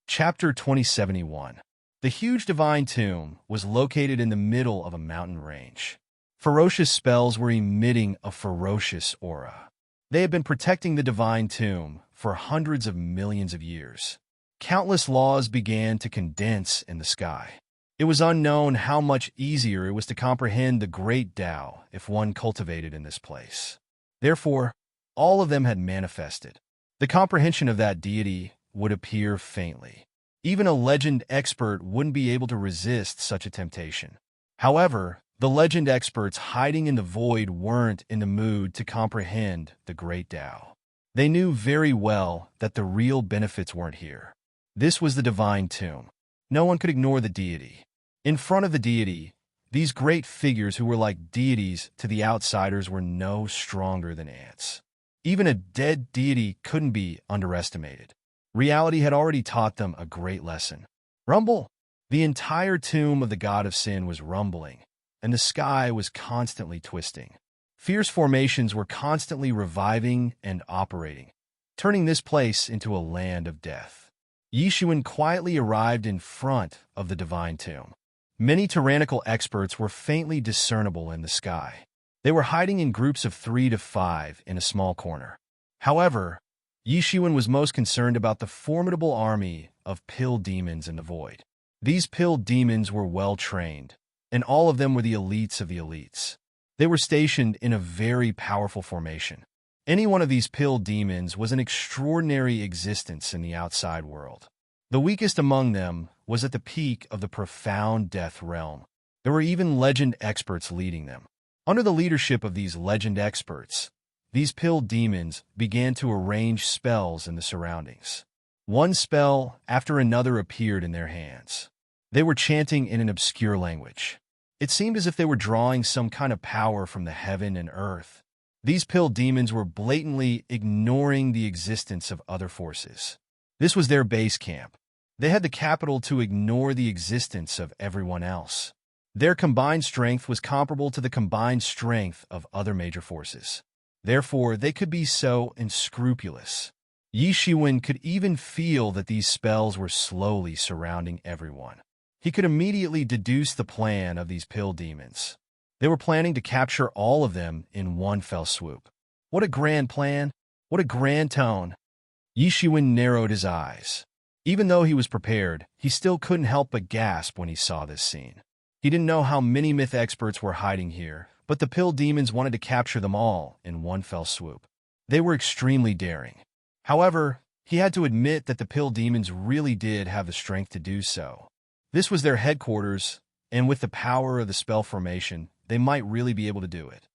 Chapter 2071. The huge divine tomb was located in the middle of a mountain range. Ferocious spells were emitting a ferocious aura. They had been protecting the divine tomb for hundreds of millions of years. Countless laws began to condense in the sky. It was unknown how much easier it was to comprehend the great Tao if one cultivated in this place. Therefore, all of them had manifested. The comprehension of that deity would appear faintly. Even a legend expert wouldn't be able to resist such a temptation. However, the legend experts hiding in the void weren't in the mood to comprehend the great Tao. They knew very well that the real benefits weren't here. This was the divine tomb. No one could ignore the deity. In front of the deity, these great figures who were like deities to the outsiders were no stronger than ants. Even a dead deity couldn't be underestimated. Reality had already taught them a great lesson. Rumble! The entire tomb of the god of sin was rumbling, and the sky was constantly twisting. Fierce formations were constantly reviving and operating, turning this place into a land of death. Yi Shiwen quietly arrived in front of the divine tomb. Many tyrannical experts were faintly discernible in the sky. They were hiding in groups of 3 to 5 in a small corner. However, Yi Shiwen was most concerned about the formidable army of pill demons in the void. These pill demons were well-trained, and all of them were the elites of the elites. They were stationed in a very powerful formation. Any one of these pill demons was an extraordinary existence in the outside world. The weakest among them was at the peak of the profound death realm. There were even legend experts leading them. Under the leadership of these legend experts, these pill demons began to arrange spells in the surroundings. One spell after another appeared in their hands. They were chanting in an obscure language. It seemed as if they were drawing some kind of power from the heaven and earth. These pill demons were blatantly ignoring the existence of other forces. This was their base camp. They had the capital to ignore the existence of everyone else. Their combined strength was comparable to the combined strength of other major forces. Therefore, they could be so unscrupulous. Yi Shiwen could even feel that these spells were slowly surrounding everyone. He could immediately deduce the plan of these pill demons. They were planning to capture all of them in one fell swoop. What a grand plan! What a grand tone! Yi Shiwen narrowed his eyes. Even though he was prepared, he still couldn't help but gasp when he saw this scene. He didn't know how many myth experts were hiding here, but the pill demons wanted to capture them all in one fell swoop. They were extremely daring. However, he had to admit that the pill demons really did have the strength to do so. This was their headquarters, and with the power of the spell formation, they might really be able to do it.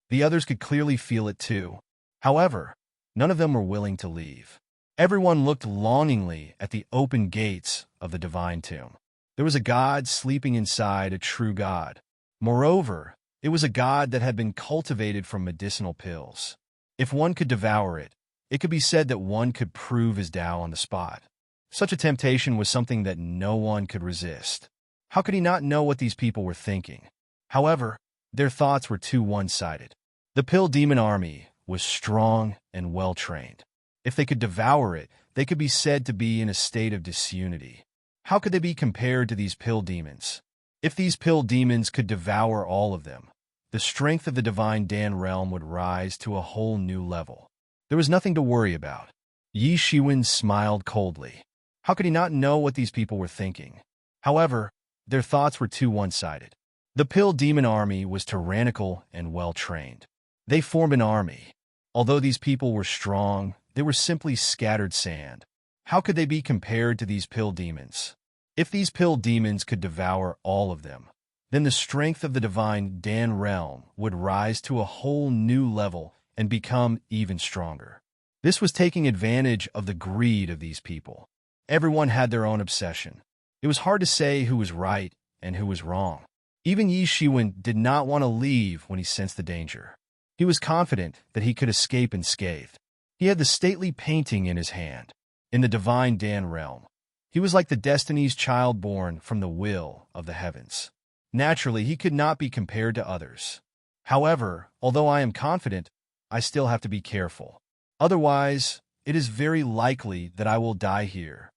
The others could clearly feel it too. However, none of them were willing to leave. Everyone looked longingly at the open gates of the divine tomb. There was a god sleeping inside a true god. Moreover, it was a god that had been cultivated from medicinal pills. If one could devour it, it could be said that one could prove his Tao on the spot. Such a temptation was something that no one could resist. How could he not know what these people were thinking? However, their thoughts were too one-sided. The pill demon army was strong and well-trained. If they could devour it, they could be said to be in a state of disunity. How could they be compared to these pill demons? If these pill demons could devour all of them, the strength of the divine Dan realm would rise to a whole new level. There was nothing to worry about. Yi Shiwen smiled coldly. How could he not know what these people were thinking? However, their thoughts were too one-sided. The pill demon army was tyrannical and well-trained. They formed an army. Although these people were strong, they were simply scattered sand. How could they be compared to these pill demons? If these pill demons could devour all of them, then the strength of the divine Dan realm would rise to a whole new level and become even stronger. This was taking advantage of the greed of these people. Everyone had their own obsession. It was hard to say who was right and who was wrong. Even Yi Shiwen did not want to leave when he sensed the danger. He was confident that he could escape unscathed. He had the stately painting in his hand. In the divine Dan realm, he was like the destiny's child born from the will of the heavens. Naturally, he could not be compared to others. However, although I am confident, I still have to be careful. Otherwise, it is very likely that I will die here.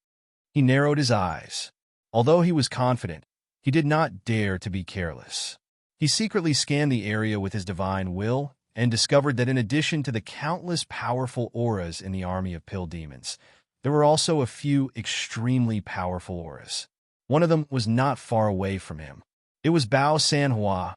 He narrowed his eyes. Although he was confident, he did not dare to be careless. He secretly scanned the area with his divine will and discovered that in addition to the countless powerful auras in the army of pill demons, there were also a few extremely powerful auras. One of them was not far away from him. It was Bao Sanhua,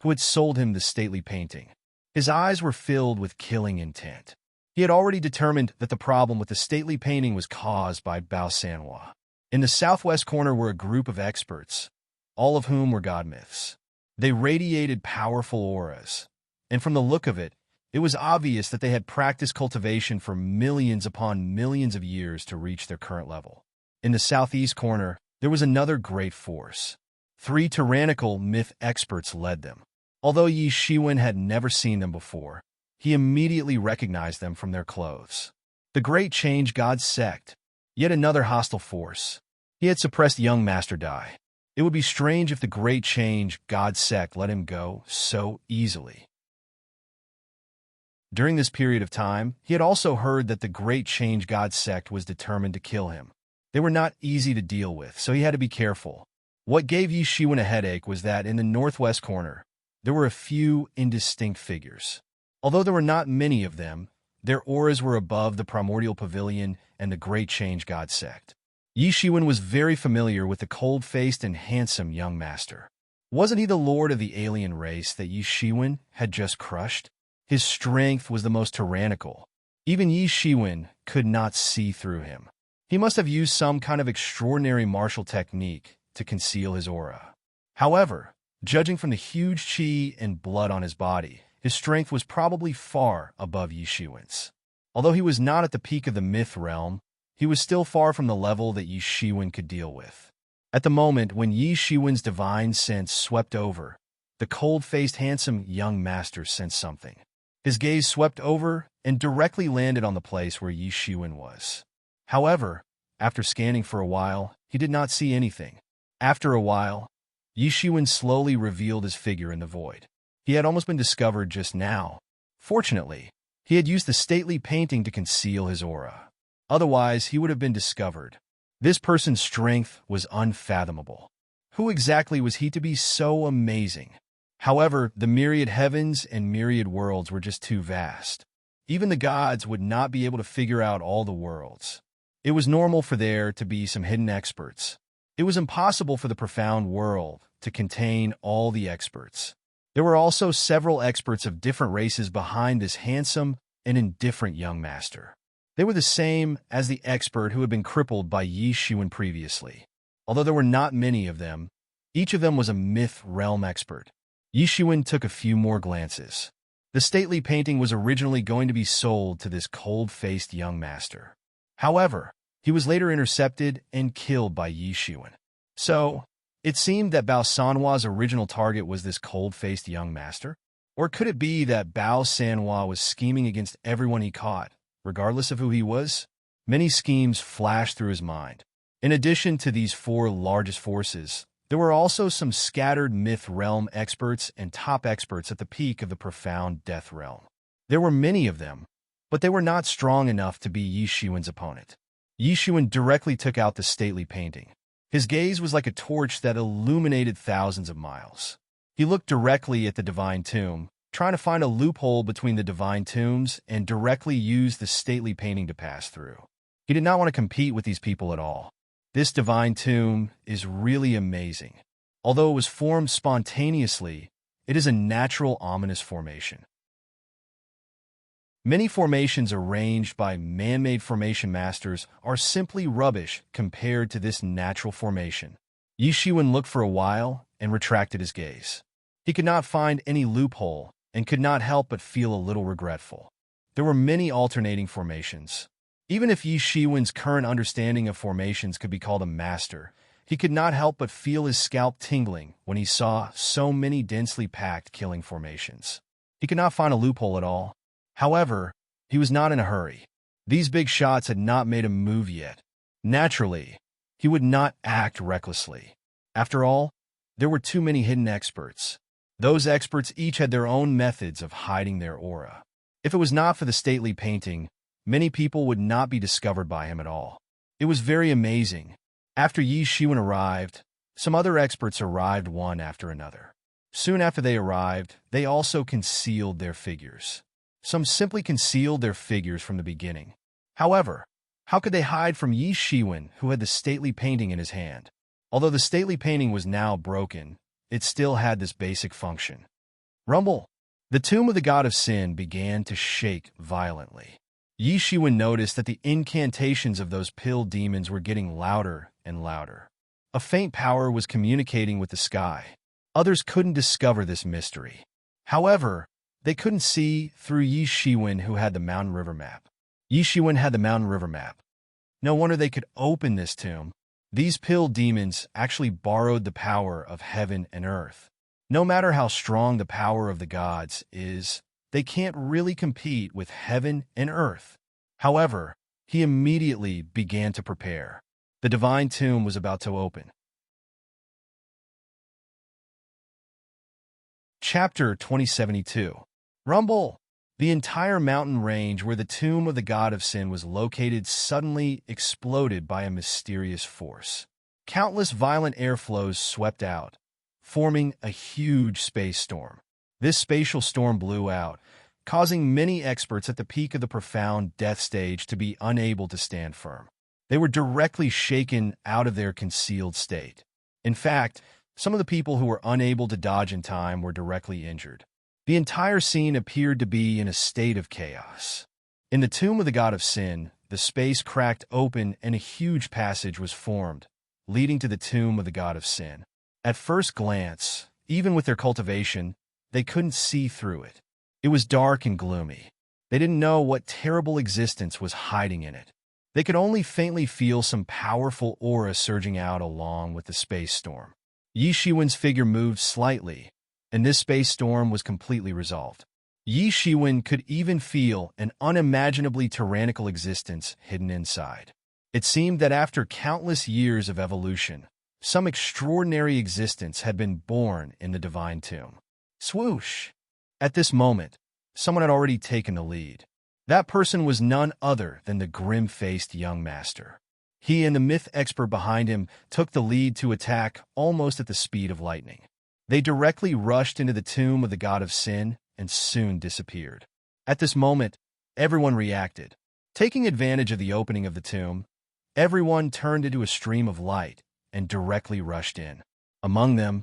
who had sold him the stately painting. His eyes were filled with killing intent. He had already determined that the problem with the stately painting was caused by Bao Sanhua. In the southwest corner were a group of experts, all of whom were god myths. They radiated powerful auras, and from the look of it, it was obvious that they had practiced cultivation for millions upon millions of years to reach their current level. In the southeast corner, there was another great force. 3 tyrannical myth experts led them. Although Yi Shiwen had never seen them before, he immediately recognized them from their clothes. The Great Change God sect, yet another hostile force. He had suppressed young Master Dai. It would be strange if the Great Change God sect let him go so easily. During this period of time, he had also heard that the Great Change God sect was determined to kill him. They were not easy to deal with, so he had to be careful. What gave Yi Shiwen a headache was that in the northwest corner, there were a few indistinct figures. Although there were not many of them, their auras were above the primordial pavilion and the Great Change God sect. Yi Shiwen was very familiar with the cold-faced and handsome young master. Wasn't he the lord of the alien race that Yi Shiwen had just crushed? His strength was the most tyrannical. Even Yi Shiwen could not see through him. He must have used some kind of extraordinary martial technique to conceal his aura. However, judging from the huge qi and blood on his body, his strength was probably far above Yi Shiwen's. Although he was not at the peak of the myth realm, he was still far from the level that Yi Shiwen could deal with. At the moment when Yi Shiwen's divine sense swept over, the cold-faced handsome young master sensed something. His gaze swept over and directly landed on the place where Yi Shiwen was. However, after scanning for a while, he did not see anything. After a while, Yi Shiwen slowly revealed his figure in the void. He had almost been discovered just now. Fortunately, he had used the stately painting to conceal his aura. Otherwise, he would have been discovered. This person's strength was unfathomable. Who exactly was he to be so amazing? However, the myriad heavens and myriad worlds were just too vast. Even the gods would not be able to figure out all the worlds. It was normal for there to be some hidden experts. It was impossible for the profound world to contain all the experts. There were also several experts of different races behind this handsome and indifferent young master. They were the same as the expert who had been crippled by Yi Shiwen previously. Although there were not many of them, each of them was a myth realm expert. Yi Shiwen took a few more glances. The stately painting was originally going to be sold to this cold-faced young master. However, he was later intercepted and killed by Yi Shiwen. So, it seemed that Bao Sanhua's original target was this cold-faced young master? Or could it be that Bao Sanhua was scheming against everyone he caught, regardless of who he was? Many schemes flashed through his mind. In addition to these four largest forces, there were also some scattered myth realm experts and top experts at the peak of the profound death realm. There were many of them, but they were not strong enough to be Yi Shiwen's opponent. Yi Shiwen directly took out the stately painting. His gaze was like a torch that illuminated thousands of miles. He looked directly at the divine tomb, trying to find a loophole between the divine tombs and directly use the stately painting to pass through. He did not want to compete with these people at all. This divine tomb is really amazing. Although it was formed spontaneously, it is a natural ominous formation. Many formations arranged by man-made formation masters are simply rubbish compared to this natural formation. Yi Shiwen looked for a while and retracted his gaze. He could not find any loophole and could not help but feel a little regretful. There were many alternating formations. Even if Yi Shiwen's current understanding of formations could be called a master, he could not help but feel his scalp tingling when he saw so many densely packed killing formations. He could not find a loophole at all. However, he was not in a hurry. These big shots had not made him move yet. Naturally, he would not act recklessly. After all, there were too many hidden experts. Those experts each had their own methods of hiding their aura. If it was not for the stately painting, many people would not be discovered by him at all. It was very amazing. After Yi Shiwen arrived, some other experts arrived one after another. Soon after they arrived, they also concealed their figures. Some simply concealed their figures from the beginning. However, how could they hide from Yi Shiwen, who had the stately painting in his hand? Although the stately painting was now broken, it still had this basic function. Rumble! The tomb of the god of sin began to shake violently. Yi Shiwen noticed that the incantations of those pill demons were getting louder and louder. A faint power was communicating with the sky. Others couldn't discover this mystery. However, they couldn't see through Yi Shiwen, who had the mountain river map. Yi Shiwen had the mountain river map. No wonder they could open this tomb. These pill demons actually borrowed the power of heaven and earth. No matter how strong the power of the gods is, they can't really compete with heaven and earth. However, he immediately began to prepare. The divine tomb was about to open. Chapter 2072. Rumble! The entire mountain range where the tomb of the god of sin was located suddenly exploded by a mysterious force. Countless violent airflows swept out, forming a huge space storm. This spatial storm blew out, causing many experts at the peak of the profound death stage to be unable to stand firm. They were directly shaken out of their concealed state. In fact, some of the people who were unable to dodge in time were directly injured. The entire scene appeared to be in a state of chaos. In the tomb of the god of sin, the space cracked open and a huge passage was formed, leading to the tomb of the god of sin. At first glance, even with their cultivation, they couldn't see through it. It was dark and gloomy. They didn't know what terrible existence was hiding in it. They could only faintly feel some powerful aura surging out along with the space storm. Yi Shiwen's figure moved slightly, and this space storm was completely resolved. Yi Shiwen could even feel an unimaginably tyrannical existence hidden inside. It seemed that after countless years of evolution, some extraordinary existence had been born in the divine tomb. Swoosh! At this moment, someone had already taken the lead. That person was none other than the grim-faced young master. He and the myth expert behind him took the lead to attack almost at the speed of lightning. They directly rushed into the tomb of the god of sin and soon disappeared. At this moment, everyone reacted. Taking advantage of the opening of the tomb, everyone turned into a stream of light and directly rushed in. Among them,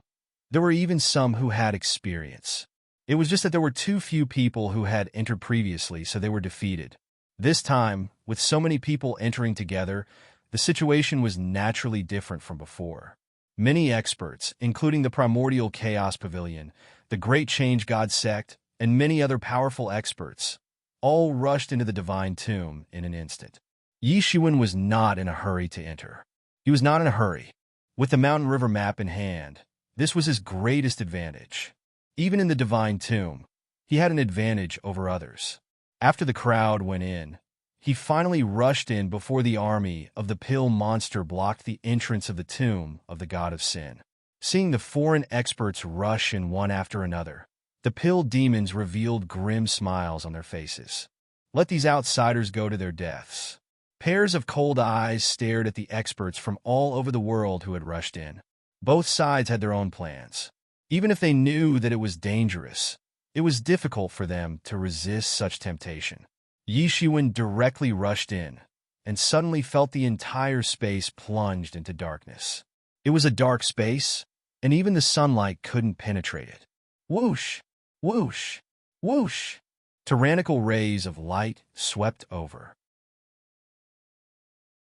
there were even some who had experience. It was just that there were too few people who had entered previously, so they were defeated. This time, with so many people entering together, the situation was naturally different from before. Many experts, including the Primordial Chaos Pavilion, the Great Change God Sect, and many other powerful experts, all rushed into the divine tomb in an instant. Yi Shiwen was not in a hurry to enter. He was not in a hurry. With the Mountain River map in hand, this was his greatest advantage. Even in the divine tomb, he had an advantage over others. After the crowd went in, he finally rushed in before the army of the pill monster blocked the entrance of the tomb of the god of sin. Seeing the foreign experts rush in one after another, the pill demons revealed grim smiles on their faces. Let these outsiders go to their deaths. Pairs of cold eyes stared at the experts from all over the world who had rushed in. Both sides had their own plans. Even if they knew that it was dangerous, it was difficult for them to resist such temptation. Yi Shiwen directly rushed in, and suddenly felt the entire space plunged into darkness. It was a dark space, and even the sunlight couldn't penetrate it. Whoosh! Whoosh! Whoosh! Tyrannical rays of light swept over.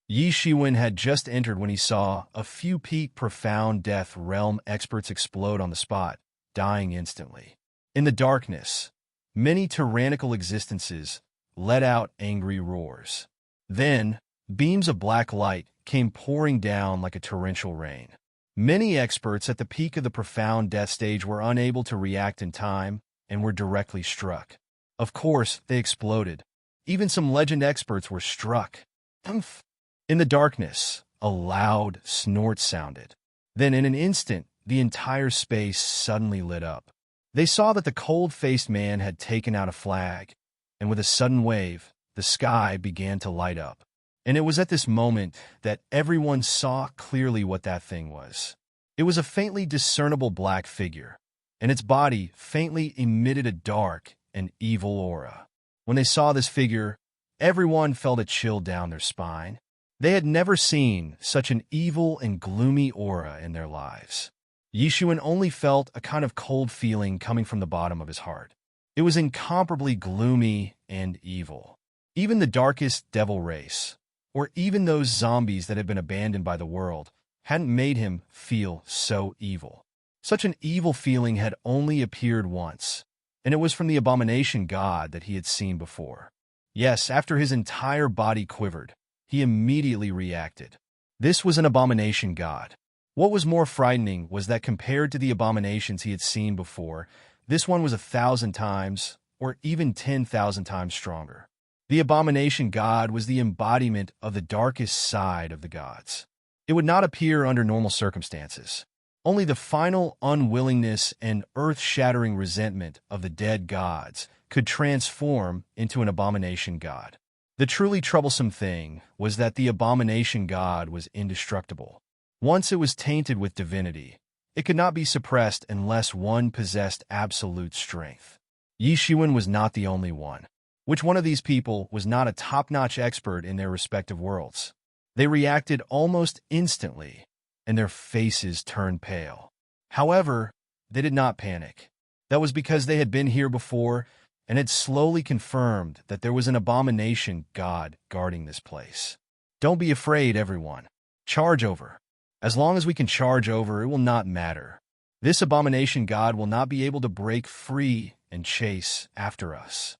Yi Shiwen had just entered when he saw a few peak profound death realm experts explode on the spot, dying instantly. In the darkness, many tyrannical existences let out angry roars. Then, beams of black light came pouring down like a torrential rain. Many experts at the peak of the profound death stage were unable to react in time and were directly struck. Of course, they exploded. Even some legend experts were struck. Humph! In the darkness, a loud snort sounded. Then in an instant, the entire space suddenly lit up. They saw that the cold-faced man had taken out a flag, and with a sudden wave, the sky began to light up. And it was at this moment that everyone saw clearly what that thing was. It was a faintly discernible black figure, and its body faintly emitted a dark and evil aura. When they saw this figure, everyone felt a chill down their spine. They had never seen such an evil and gloomy aura in their lives. Yi Shiwen only felt a kind of cold feeling coming from the bottom of his heart. It was incomparably gloomy and evil. Even the darkest devil race, or even those zombies that had been abandoned by the world, hadn't made him feel so evil. Such an evil feeling had only appeared once, and it was from the abomination god that he had seen before. Yes, after his entire body quivered, he immediately reacted. This was an abomination god. What was more frightening was that compared to the abominations he had seen before, this one was 1,000 times, or even 10,000 times stronger. The abomination god was the embodiment of the darkest side of the gods. It would not appear under normal circumstances. Only the final unwillingness and earth-shattering resentment of the dead gods could transform into an abomination god. The truly troublesome thing was that the abomination god was indestructible. Once it was tainted with divinity, it could not be suppressed unless one possessed absolute strength. Yi Shiwen was not the only one. Which one of these people was not a top-notch expert in their respective worlds? They reacted almost instantly, and their faces turned pale. However, they did not panic. That was because they had been here before, and had slowly confirmed that there was an abomination god guarding this place. Don't be afraid, everyone. Charge over. As long as we can charge over, it will not matter. This abomination god will not be able to break free and chase after us,"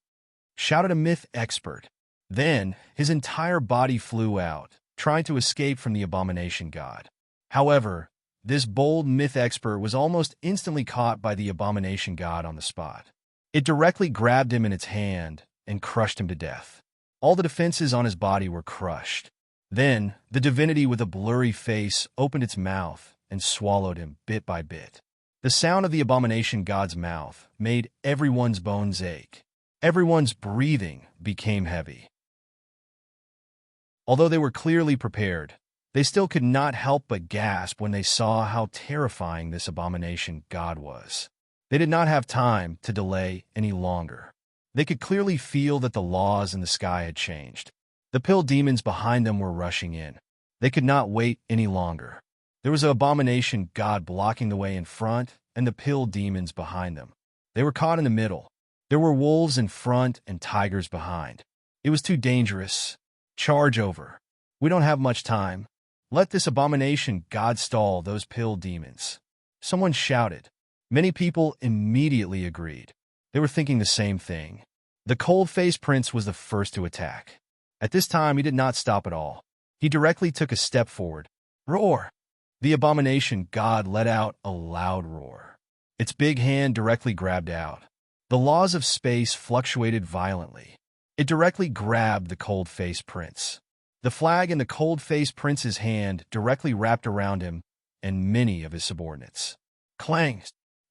shouted a myth expert. Then, his entire body flew out, trying to escape from the abomination god. However, this bold myth expert was almost instantly caught by the abomination god on the spot. It directly grabbed him in its hand and crushed him to death. All the defenses on his body were crushed. Then, the divinity with a blurry face opened its mouth and swallowed him bit by bit. The sound of the abomination god's mouth made everyone's bones ache. Everyone's breathing became heavy. Although they were clearly prepared, they still could not help but gasp when they saw how terrifying this abomination god was. They did not have time to delay any longer. They could clearly feel that the laws in the sky had changed. The pill demons behind them were rushing in. They could not wait any longer. There was an abomination god blocking the way in front and the pill demons behind them. They were caught in the middle. There were wolves in front and tigers behind. It was too dangerous. Charge over. We don't have much time. Let this abomination god stall those pill demons. Someone shouted. Many people immediately agreed. They were thinking the same thing. The cold-faced prince was the first to attack. At this time, he did not stop at all. He directly took a step forward. Roar! The abomination god let out a loud roar. Its big hand directly grabbed out. The laws of space fluctuated violently. It directly grabbed the cold-faced prince. The flag in the cold-faced prince's hand directly wrapped around him and many of his subordinates. Clang!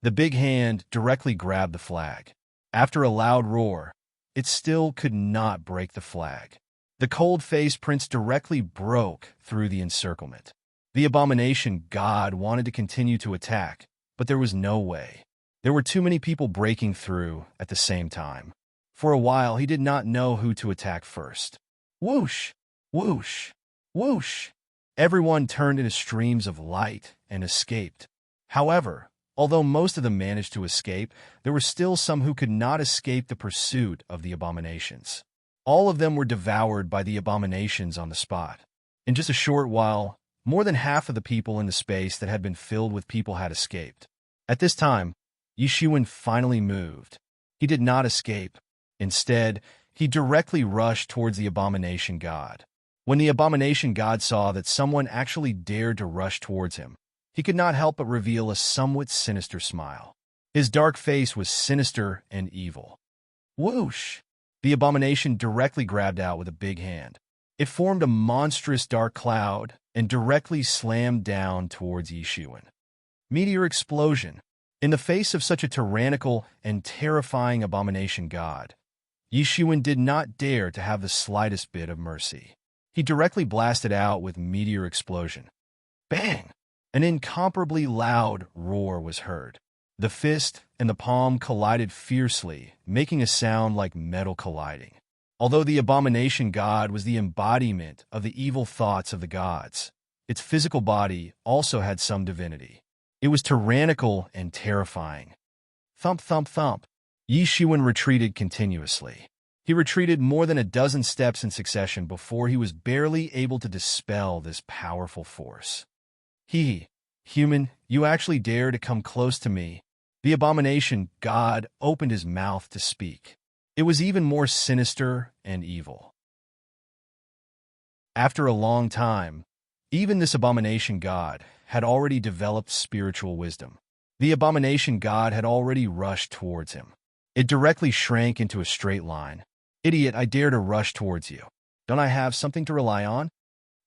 The big hand directly grabbed the flag. After a loud roar, it still could not break the flag. The cold-faced prince directly broke through the encirclement. The abomination god wanted to continue to attack, but there was no way. There were too many people breaking through at the same time. For a while, he did not know who to attack first. Whoosh! Whoosh! Whoosh! Everyone turned into streams of light and escaped. However, although most of them managed to escape, there were still some who could not escape the pursuit of the abominations. All of them were devoured by the abominations on the spot. In just a short while, more than half of the people in the space that had been filled with people had escaped. At this time, Yishuan finally moved. He did not escape. Instead, he directly rushed towards the abomination god. When the abomination god saw that someone actually dared to rush towards him, he could not help but reveal a somewhat sinister smile. His dark face was sinister and evil. Whoosh! The abomination directly grabbed out with a big hand. It formed a monstrous dark cloud and directly slammed down towards Yishuan. Meteor explosion. In the face of such a tyrannical and terrifying abomination god, Yishuan did not dare to have the slightest bit of mercy. He directly blasted out with meteor explosion. Bang! An incomparably loud roar was heard. The fist and the palm collided fiercely, making a sound like metal colliding. Although the abomination god was the embodiment of the evil thoughts of the gods, its physical body also had some divinity. It was tyrannical and terrifying. Thump, thump, thump. Yishuan retreated continuously. He retreated more than a dozen steps in succession before he was barely able to dispel this powerful force. Human, you actually dare to come close to me. The abomination god opened his mouth to speak. It was even more sinister and evil. After a long time, even this abomination god had already developed spiritual wisdom. The abomination god had already rushed towards him. It directly shrank into a straight line. Idiot, I dare to rush towards you. Don't I have something to rely on?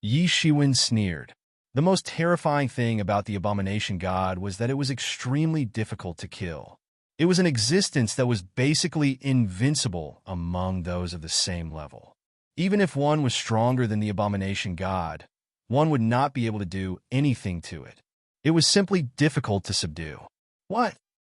Yishuan sneered. The most terrifying thing about the abomination god was that it was extremely difficult to kill. It was an existence that was basically invincible among those of the same level. Even if one was stronger than the abomination god, one would not be able to do anything to it. It was simply difficult to subdue. What?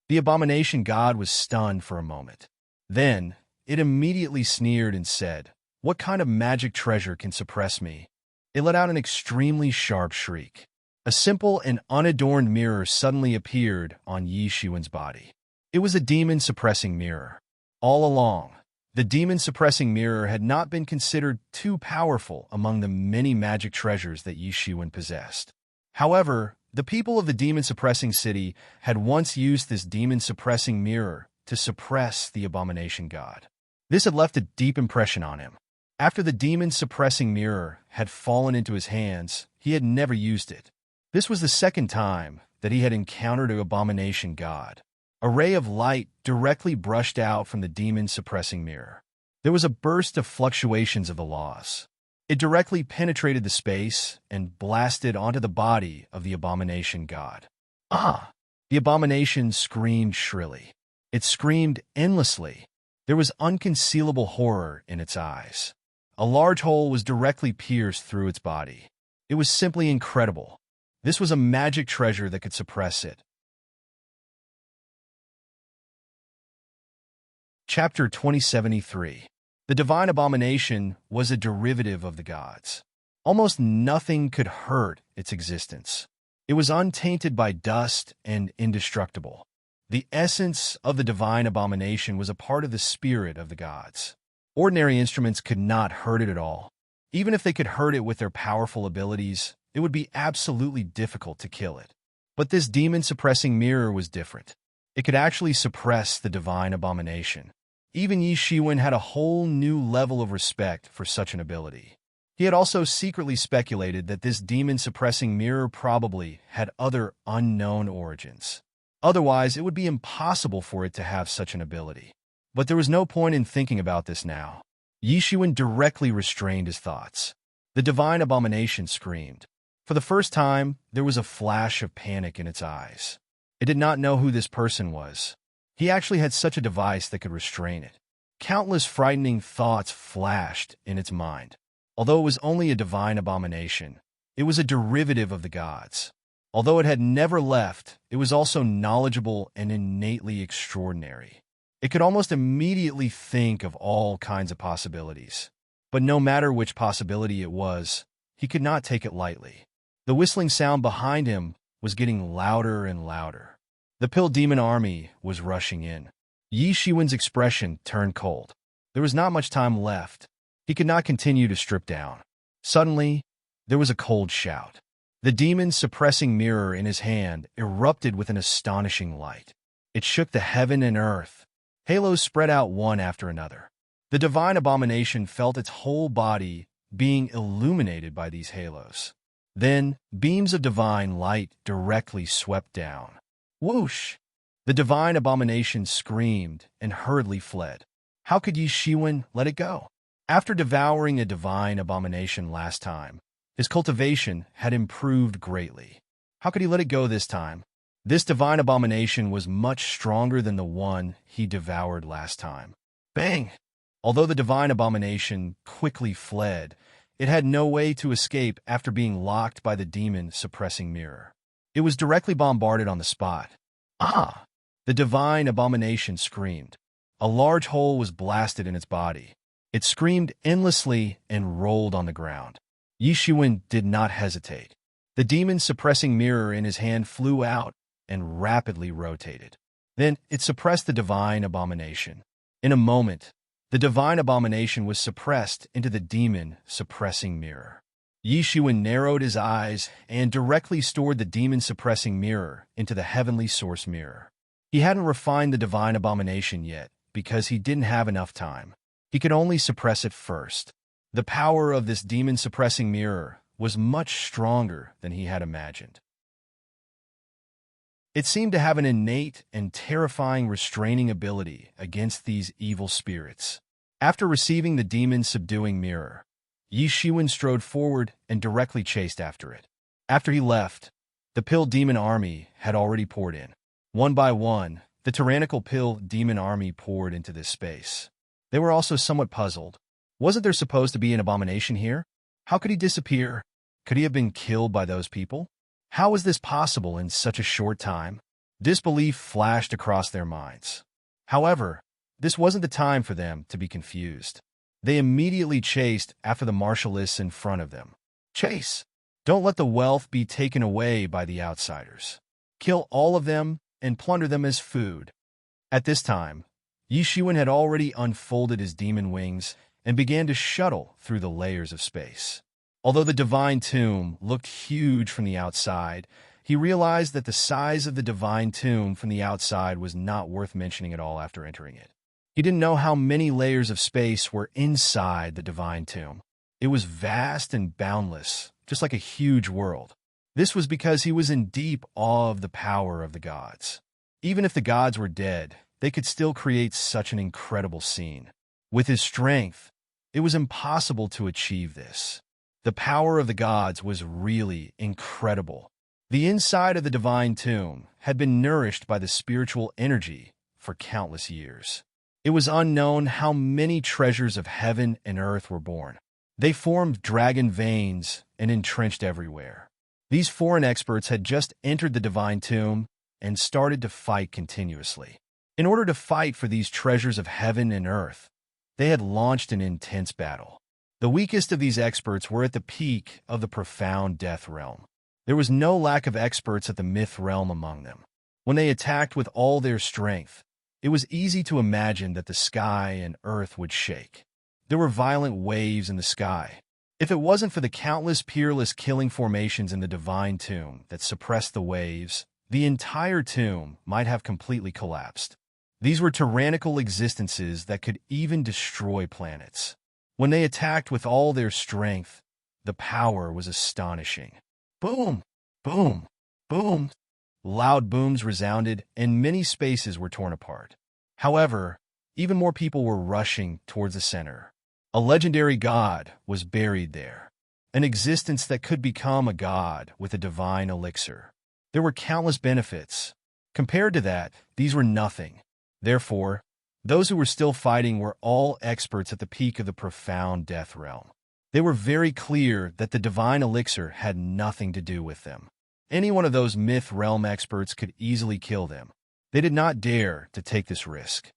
The abomination god was stunned for a moment. Then, it immediately sneered and said, "What kind of magic treasure can suppress me?" It let out an extremely sharp shriek. A simple and unadorned mirror suddenly appeared on Yishuan's body. It was a demon-suppressing mirror. All along, the demon-suppressing mirror had not been considered too powerful among the many magic treasures that Yi Shiwen possessed. However, the people of the demon-suppressing city had once used this demon-suppressing mirror to suppress the abomination god. This had left a deep impression on him. After the demon-suppressing mirror had fallen into his hands, he had never used it. This was the second time that he had encountered an abomination god. A ray of light directly brushed out from the demon-suppressing mirror. There was a burst of fluctuations of the laws. It directly penetrated the space and blasted onto the body of the abomination god. Ah! The abomination screamed shrilly. It screamed endlessly. There was unconcealable horror in its eyes. A large hole was directly pierced through its body. It was simply incredible. This was a magic treasure that could suppress it. Chapter 2073. The divine abomination was a derivative of the gods. Almost nothing could hurt its existence. It was untainted by dust and indestructible. The essence of the divine abomination was a part of the spirit of the gods. Ordinary instruments could not hurt it at all. Even if they could hurt it with their powerful abilities, it would be absolutely difficult to kill it. But this demon-suppressing mirror was different. It could actually suppress the divine abomination. Even Yi Shiwen had a whole new level of respect for such an ability. He had also secretly speculated that this demon-suppressing mirror probably had other unknown origins. Otherwise, it would be impossible for it to have such an ability. But there was no point in thinking about this now. Yi Shiwen directly restrained his thoughts. The divine abomination screamed. For the first time, there was a flash of panic in its eyes. It did not know who this person was. He actually had such a device that could restrain it. Countless frightening thoughts flashed in its mind. Although it was only a divine abomination, it was a derivative of the gods. Although it had never left, it was also knowledgeable and innately extraordinary. It could almost immediately think of all kinds of possibilities. But no matter which possibility it was, he could not take it lightly. The whistling sound behind him was getting louder and louder. The pill demon army was rushing in. Yi Shiwen's expression turned cold. There was not much time left. He could not continue to strip down. Suddenly, there was a cold shout. The demon-suppressing mirror in his hand erupted with an astonishing light. It shook the heaven and earth. Halos spread out one after another. The divine abomination felt its whole body being illuminated by these halos. Then, beams of divine light directly swept down. Whoosh! The divine abomination screamed and hurriedly fled. How could Yi Shiwen let it go? After devouring a divine abomination last time, his cultivation had improved greatly. How could he let it go this time? This divine abomination was much stronger than the one he devoured last time. Bang! Although the divine abomination quickly fled, it had no way to escape after being locked by the demon-suppressing mirror. It was directly bombarded on the spot. Ah! The divine abomination screamed. A large hole was blasted in its body. It screamed endlessly and rolled on the ground. Yi Shiwen did not hesitate. The demon-suppressing mirror in his hand flew out and rapidly rotated. Then it suppressed the divine abomination. In a moment, the divine abomination was suppressed into the demon-suppressing mirror. Yi Shiwen narrowed his eyes and directly stored the demon-suppressing mirror into the heavenly source mirror. He hadn't refined the divine abomination yet because he didn't have enough time. He could only suppress it first. The power of this demon-suppressing mirror was much stronger than he had imagined. It seemed to have an innate and terrifying restraining ability against these evil spirits. After receiving the demon-subduing mirror, Yi Shiwen strode forward and directly chased after it. After he left, the pill demon army had already poured in. One by one, the tyrannical pill demon army poured into this space. They were also somewhat puzzled. Wasn't there supposed to be an abomination here? How could he disappear? Could he have been killed by those people? How was this possible in such a short time? Disbelief flashed across their minds. However, this wasn't the time for them to be confused. They immediately chased after the marshalists in front of them. Chase! Don't let the wealth be taken away by the outsiders. Kill all of them and plunder them as food. At this time, Yi Shiwen had already unfolded his demon wings and began to shuttle through the layers of space. Although the divine tomb looked huge from the outside, he realized that the size of the divine tomb from the outside was not worth mentioning at all after entering it. He didn't know how many layers of space were inside the divine tomb. It was vast and boundless, just like a huge world. This was because he was in deep awe of the power of the gods. Even if the gods were dead, they could still create such an incredible scene. With his strength, it was impossible to achieve this. The power of the gods was really incredible. The inside of the divine tomb had been nourished by the spiritual energy for countless years. It was unknown how many treasures of heaven and earth were born. They formed dragon veins and entrenched everywhere. These foreign experts had just entered the divine tomb and started to fight continuously. In order to fight for these treasures of heaven and earth, they had launched an intense battle. The weakest of these experts were at the peak of the profound death realm. There was no lack of experts at the myth realm among them. When they attacked with all their strength, it was easy to imagine that the sky and earth would shake. There were violent waves in the sky. If it wasn't for the countless peerless killing formations in the divine tomb that suppressed the waves, the entire tomb might have completely collapsed. These were tyrannical existences that could even destroy planets. When they attacked with all their strength, the power was astonishing. Boom! Boom! Boom! Loud booms resounded, and many spaces were torn apart. However, even more people were rushing towards the center. A legendary god was buried there, an existence that could become a god with a divine elixir. There were countless benefits. Compared to that, these were nothing. Therefore, those who were still fighting were all experts at the peak of the profound death realm. They were very clear that the divine elixir had nothing to do with them. Any one of those myth realm experts could easily kill them. They did not dare to take this risk.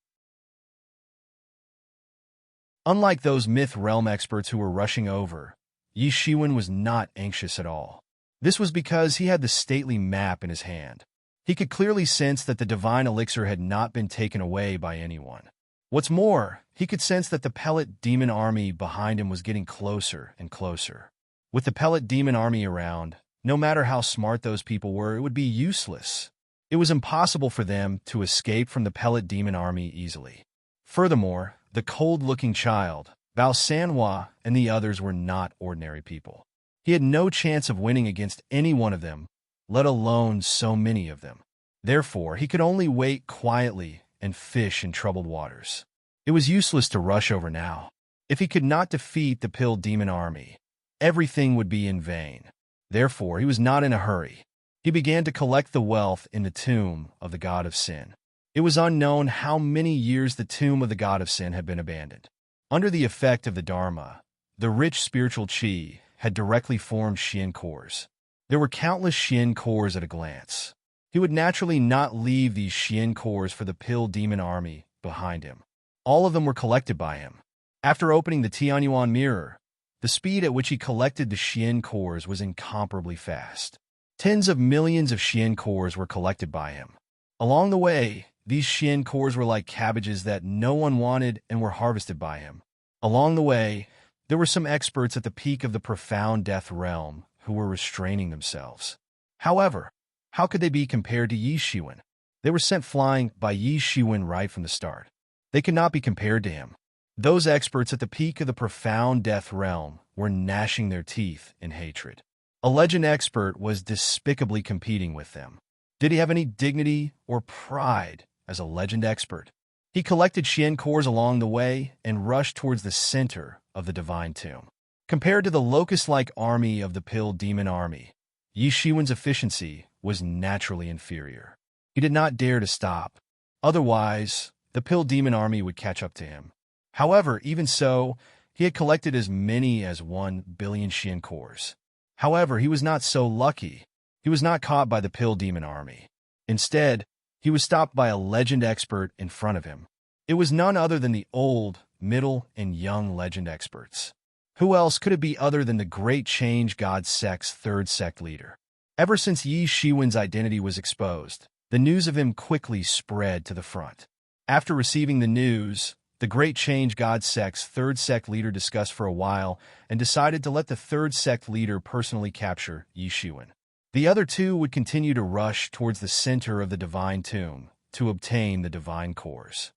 Unlike those myth realm experts who were rushing over, Yi Shiwen was not anxious at all. This was because he had the stately map in his hand. He could clearly sense that the divine elixir had not been taken away by anyone. What's more, he could sense that the pellet demon army behind him was getting closer and closer. With the pellet demon army around, no matter how smart those people were, it would be useless. It was impossible for them to escape from the pellet demon army easily. Furthermore, the cold-looking child, Bao Sanhua, and the others were not ordinary people. He had no chance of winning against any one of them, let alone so many of them. Therefore, he could only wait quietly and fish in troubled waters. It was useless to rush over now. If he could not defeat the Pill Demon army, everything would be in vain. Therefore, he was not in a hurry. He began to collect the wealth in the tomb of the god of sin. It was unknown how many years the tomb of the god of sin had been abandoned. Under the effect of the Dharma, the rich spiritual chi had directly formed Xian cores. There were countless Xian cores at a glance. He would naturally not leave these Xian cores for the Pill Demon army behind him. All of them were collected by him. After opening the Tianyuan mirror, the speed at which he collected the Xian cores was incomparably fast. Tens of millions of Xian cores were collected by him. Along the way, these Xian cores were like cabbages that no one wanted and were harvested by him. Along the way, there were some experts at the peak of the profound death realm who were restraining themselves. However, how could they be compared to Yi Shiwen? They were sent flying by Yi Shiwen right from the start. They could not be compared to him. Those experts at the peak of the profound death realm were gnashing their teeth in hatred. A legend expert was despicably competing with them. Did he have any dignity or pride as a legend expert? He collected Xian cores along the way and rushed towards the center of the divine tomb. Compared to the locust-like army of the Pill Demon army, Yi Shiwen's efficiency was naturally inferior. He did not dare to stop. Otherwise, the Pill Demon army would catch up to him. However, even so, he had collected as many as 1 billion Xian cores. However, he was not so lucky. He was not caught by the Pill Demon army. Instead, he was stopped by a legend expert in front of him. It was none other than the old, middle, and young legend experts. Who else could it be other than the Great Change God sect's third sect leader? Ever since Yi Shiwen's identity was exposed, the news of him quickly spread to the front. After receiving the news, the Great Change God sect's third sect leader discussed for a while and decided to let the third sect leader personally capture Yi Shiwen. The other two would continue to rush towards the center of the divine tomb to obtain the divine cores.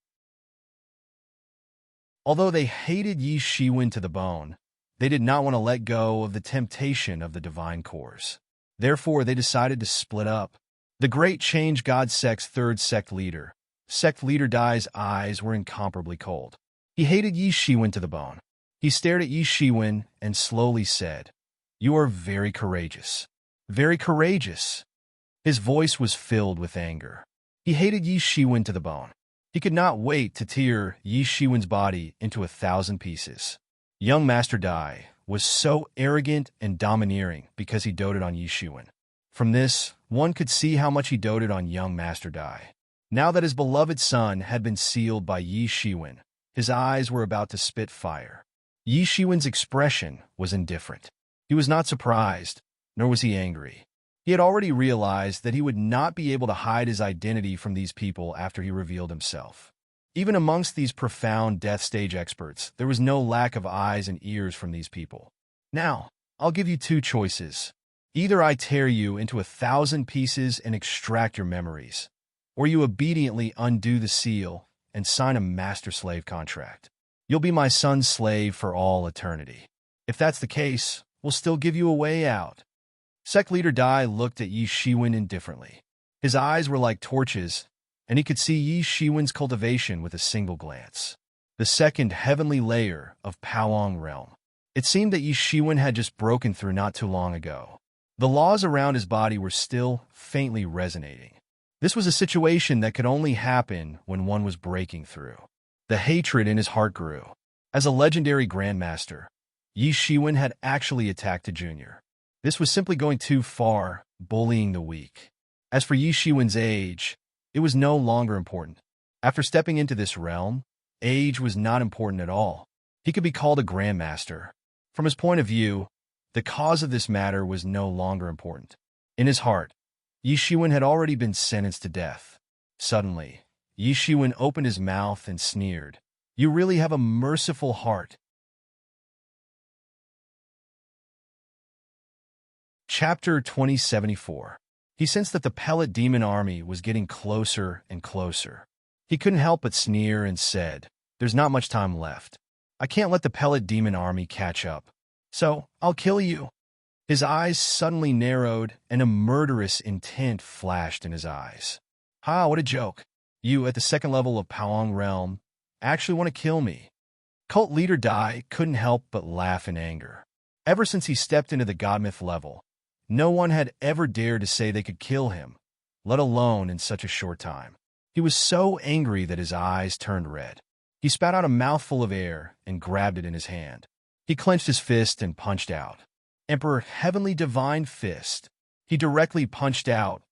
Although they hated Yi Shiwen to the bone, they did not want to let go of the temptation of the divine cores. Therefore, they decided to split up. The Great Change God sect's third sect leader, Sect Leader Dai's eyes were incomparably cold. He hated Yi Shiwen to the bone. He stared at Yi Shiwen and slowly said, "You are very courageous. Very courageous." His voice was filled with anger. He hated Yi Shiwen to the bone. He could not wait to tear Yi Shiwen's body into 1,000 pieces. Young Master Dai was so arrogant and domineering because he doted on Yi Shiwen. From this, one could see how much he doted on young Master Dai. Now that his beloved son had been sealed by Yi Shiwen, his eyes were about to spit fire. Yi Shiwen's expression was indifferent. He was not surprised, nor was he angry. He had already realized that he would not be able to hide his identity from these people after he revealed himself. Even amongst these profound death stage experts, there was no lack of eyes and ears from these people. Now, I'll give you two choices. Either I tear you into 1,000 pieces and extract your memories, or you obediently undo the seal and sign a master-slave contract. You'll be my son's slave for all eternity. If that's the case, we'll still give you a way out. Sect Leader Dai looked at Yi Shiwen indifferently. His eyes were like torches, and he could see Yi Shiwen's cultivation with a single glance. The second heavenly layer of Powong realm. It seemed that Yi Shiwen had just broken through not too long ago. The laws around his body were still faintly resonating. This was a situation that could only happen when one was breaking through. The hatred in his heart grew. As a legendary grandmaster, Yi Shiwen had actually attacked a junior. This was simply going too far, bullying the weak. As for Yi Shiwen's age, it was no longer important. After stepping into this realm, age was not important at all. He could be called a grandmaster. From his point of view, the cause of this matter was no longer important. In his heart, Yi Shiwen had already been sentenced to death. Suddenly, Yi Shiwen opened his mouth and sneered. "You really have a merciful heart." Chapter 2074. He sensed that the pellet demon army was getting closer and closer. He couldn't help but sneer and said, "There's not much time left. I can't let the pellet demon army catch up. So, I'll kill you." His eyes suddenly narrowed, and a murderous intent flashed in his eyes. "Ha, what a joke. You, at the second level of Powong Realm, actually want to kill me." Cult Leader Dai couldn't help but laugh in anger. Ever since he stepped into the Godmyth level, no one had ever dared to say they could kill him, let alone in such a short time. He was so angry that his eyes turned red. He spat out a mouthful of air and grabbed it in his hand. He clenched his fist and punched out. Emperor Heavenly Divine Fist. He directly punched out,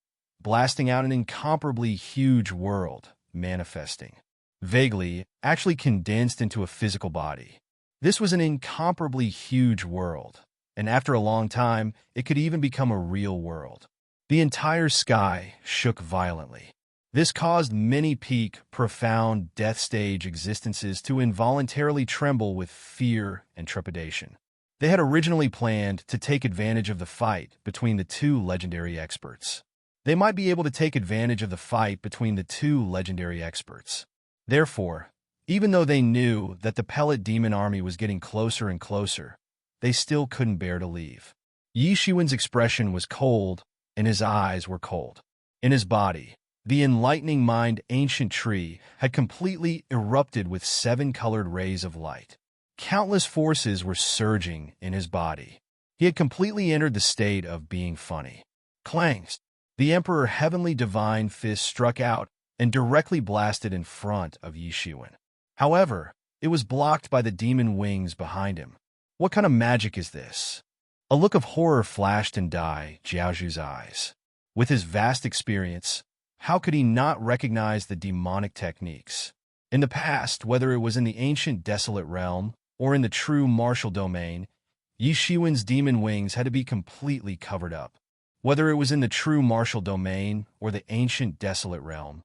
blasting out an incomparably huge world, manifesting. Vaguely, actually condensed into a physical body. This was an incomparably huge world, and after a long time, it could even become a real world. The entire sky shook violently. This caused many peak, profound, death stage existences to involuntarily tremble with fear and trepidation. They had originally planned to take advantage of the fight between the two legendary experts. They might be able to take advantage of the fight between the two legendary experts. Therefore, even though they knew that the pellet demon army was getting closer and closer, they still couldn't bear to leave. Yi Shiwen's expression was cold, and his eyes were cold. In his body, the enlightening mind ancient tree had completely erupted with 7-colored rays of light. Countless forces were surging in his body. He had completely entered the state of being funny. Clangs! The Emperor Heavenly Divine Fist struck out and directly blasted in front of Yi Shiwen. However, it was blocked by the demon wings behind him. What kind of magic is this? A look of horror flashed in Dai Jiaozhu's eyes. With his vast experience, how could he not recognize the demonic techniques? In the past, whether it was in the ancient desolate realm or in the true martial domain, Yi Shiwen's demon wings had to be completely covered up. Whether it was in the true martial domain or the ancient desolate realm,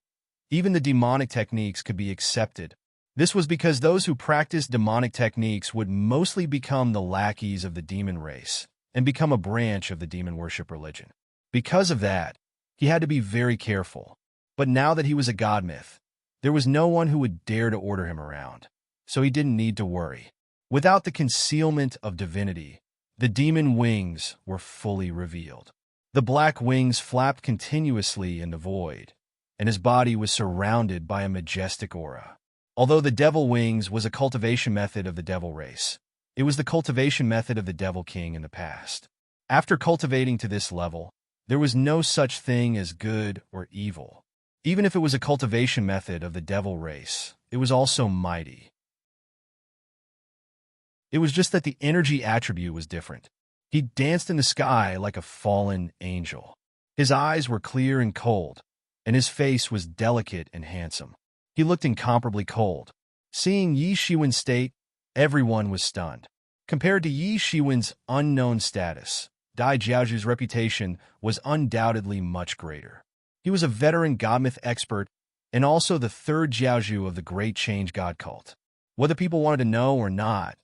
Even the demonic techniques could be accepted. This was because those who practiced demonic techniques would mostly become the lackeys of the demon race and become a branch of the demon worship religion. Because of that, he had to be very careful. But now that he was a god myth, there was no one who would dare to order him around, so he didn't need to worry. Without the concealment of divinity, the demon wings were fully revealed. The black wings flapped continuously in the void, and his body was surrounded by a majestic aura. Although the devil wings was a cultivation method of the devil race, it was the cultivation method of the devil king in the past. After cultivating to this level, there was no such thing as good or evil. Even if it was a cultivation method of the devil race, it was also mighty. It was just that the energy attribute was different. He danced in the sky like a fallen angel. His eyes were clear and cold, and his face was delicate and handsome. He looked incomparably cold. Seeing Yi Shiwen's state, everyone was stunned. Compared to Yi Shiwen's unknown status, Dai Jiaozhu's reputation was undoubtedly much greater. He was a veteran godmyth expert and also the third Jiaozhu of the Great Change God cult. Whether people wanted to know or not,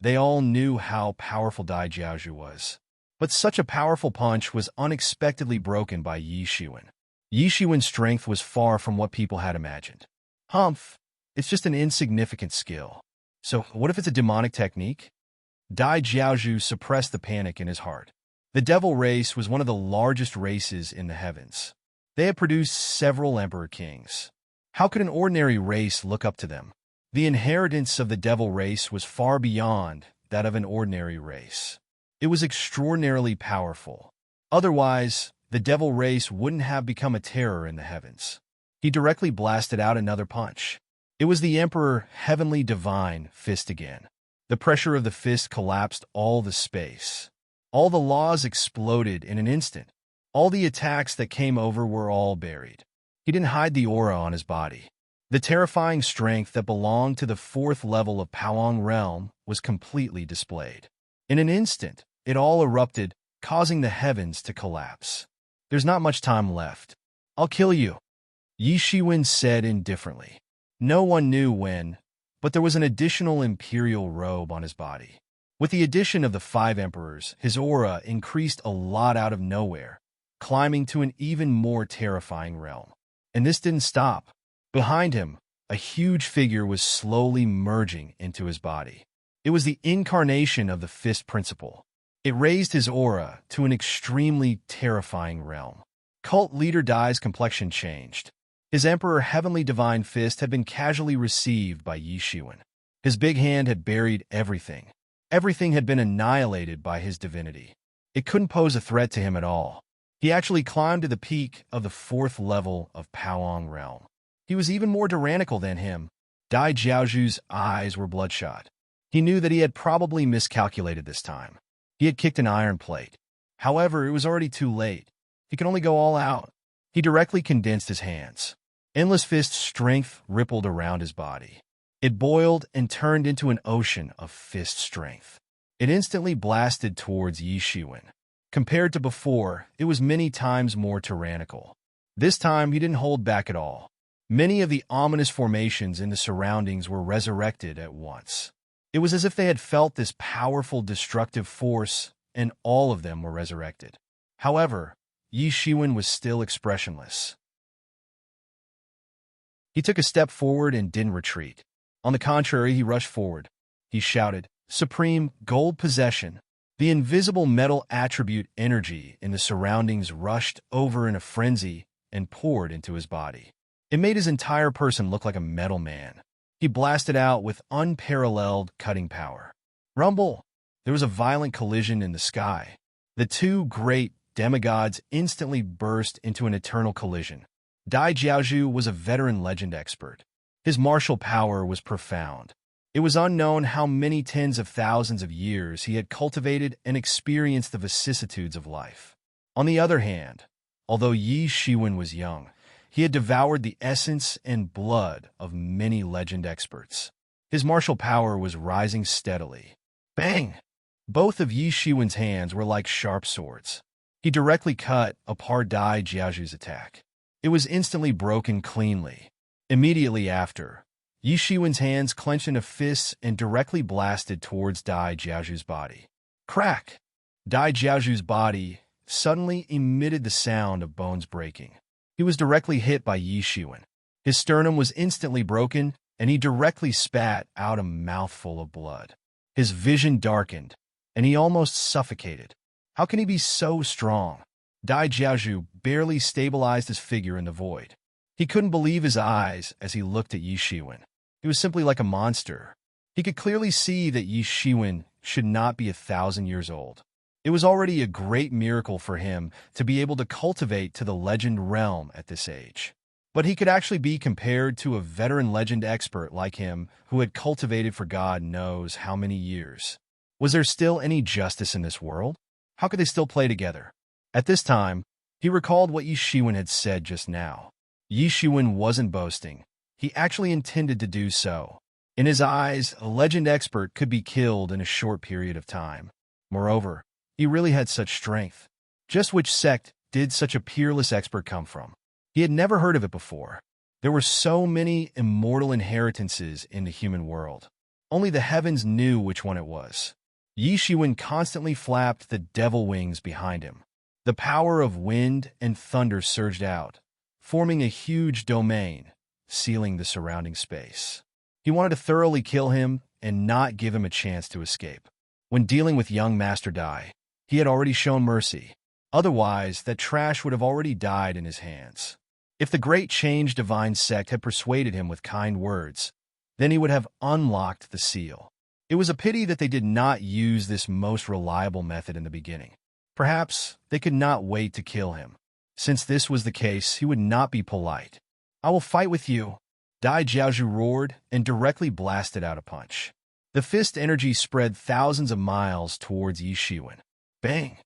they all knew how powerful Dai Jiaozhu was. But such a powerful punch was unexpectedly broken by Yi Shiwen. Yi Shiwen's strength was far from what people had imagined. Humph, it's just an insignificant skill. So what if it's a demonic technique? Dai Jiaozhu suppressed the panic in his heart. The devil race was one of the largest races in the heavens. They had produced several emperor kings. How could an ordinary race look up to them? The inheritance of the devil race was far beyond that of an ordinary race. It was extraordinarily powerful. Otherwise, the devil race wouldn't have become a terror in the heavens. He directly blasted out another punch. It was the Emperor Heavenly Divine Fist again. The pressure of the fist collapsed all the space. All the laws exploded in an instant. All the attacks that came over were all buried. He didn't hide the aura on his body. The terrifying strength that belonged to the fourth level of Powong realm was completely displayed. In an instant, it all erupted, causing the heavens to collapse. There's not much time left. I'll kill you, Yi Shiwen said indifferently. No one knew when, but there was an additional imperial robe on his body. With the addition of the 5 emperors, his aura increased a lot out of nowhere, climbing to an even more terrifying realm. And this didn't stop. Behind him, a huge figure was slowly merging into his body. It was the incarnation of the Fist Principle. It raised his aura to an extremely terrifying realm. Cult leader Dai's complexion changed. His Emperor Heavenly Divine Fist had been casually received by Yi Shiwen. His big hand had buried everything. Everything had been annihilated by his divinity. It couldn't pose a threat to him at all. He actually climbed to the peak of the 4th level of Powong realm. He was even more tyrannical than him. Dai Jiaozhu's eyes were bloodshot. He knew that he had probably miscalculated this time. He had kicked an iron plate. However, it was already too late. He could only go all out. He directly condensed his hands. Endless Fist strength rippled around his body. It boiled and turned into an ocean of fist strength. It instantly blasted towards Yi Shiwen. Compared to before, it was many times more tyrannical. This time, he didn't hold back at all. Many of the ominous formations in the surroundings were resurrected at once. It was as if they had felt this powerful destructive force, and all of them were resurrected. However, Yi Shiwen was still expressionless. He took a step forward and didn't retreat. On the contrary, he rushed forward. He shouted, "Supreme Gold Possession!" The invisible metal attribute energy in the surroundings rushed over in a frenzy and poured into his body. It made his entire person look like a metal man. He blasted out with unparalleled cutting power. Rumble! There was a violent collision in the sky. The 2 great demigods instantly burst into an eternal collision. Dai Jiaozhu was a veteran legend expert. His martial power was profound. It was unknown how many tens of thousands of years he had cultivated and experienced the vicissitudes of life. On the other hand, although Yi Shiwen was young, he had devoured the essence and blood of many legend experts. His martial power was rising steadily. Bang! Both of Yi Shiwen's hands were like sharp swords. He directly cut apart Dai Jiaozhu's attack. It was instantly broken cleanly. Immediately after, Yi Shiwen's hands clenched into fists and directly blasted towards Dai Jiaoju's body. Crack! Dai Jiaoju's body suddenly emitted the sound of bones breaking. He was directly hit by Yi Shiwen. His sternum was instantly broken, and he directly spat out a mouthful of blood. His vision darkened, and he almost suffocated. How can he be so strong? Dai Jiaoju barely stabilized his figure in the void. He couldn't believe his eyes as he looked at Yi Shiwen. He was simply like a monster. He could clearly see that Yi Shiwen should not be 1,000 years old. It was already a great miracle for him to be able to cultivate to the legend realm at this age. But he could actually be compared to a veteran legend expert like him who had cultivated for God knows how many years. Was there still any justice in this world? How could they still play together? At this time, he recalled what Yi Shiwen had said just now. Yi Shiwen wasn't boasting. He actually intended to do so. In his eyes, a legend expert could be killed in a short period of time. Moreover, he really had such strength. Just which sect did such a peerless expert come from? He had never heard of it before. There were so many immortal inheritances in the human world. Only the heavens knew which one it was. Yi Shiwen constantly flapped the devil wings behind him. The power of wind and thunder surged out, forming a huge domain, sealing the surrounding space. He wanted to thoroughly kill him and not give him a chance to escape. When dealing with young Master Dai, he had already shown mercy. Otherwise, that trash would have already died in his hands. If the Great Change Divine Sect had persuaded him with kind words, then he would have unlocked the seal. It was a pity that they did not use this most reliable method in the beginning. Perhaps they could not wait to kill him. Since this was the case, he would not be polite. "I will fight with you," Dai Jiaoju roared and directly blasted out a punch. The fist energy spread thousands of miles towards Yi Shiwen. Bang!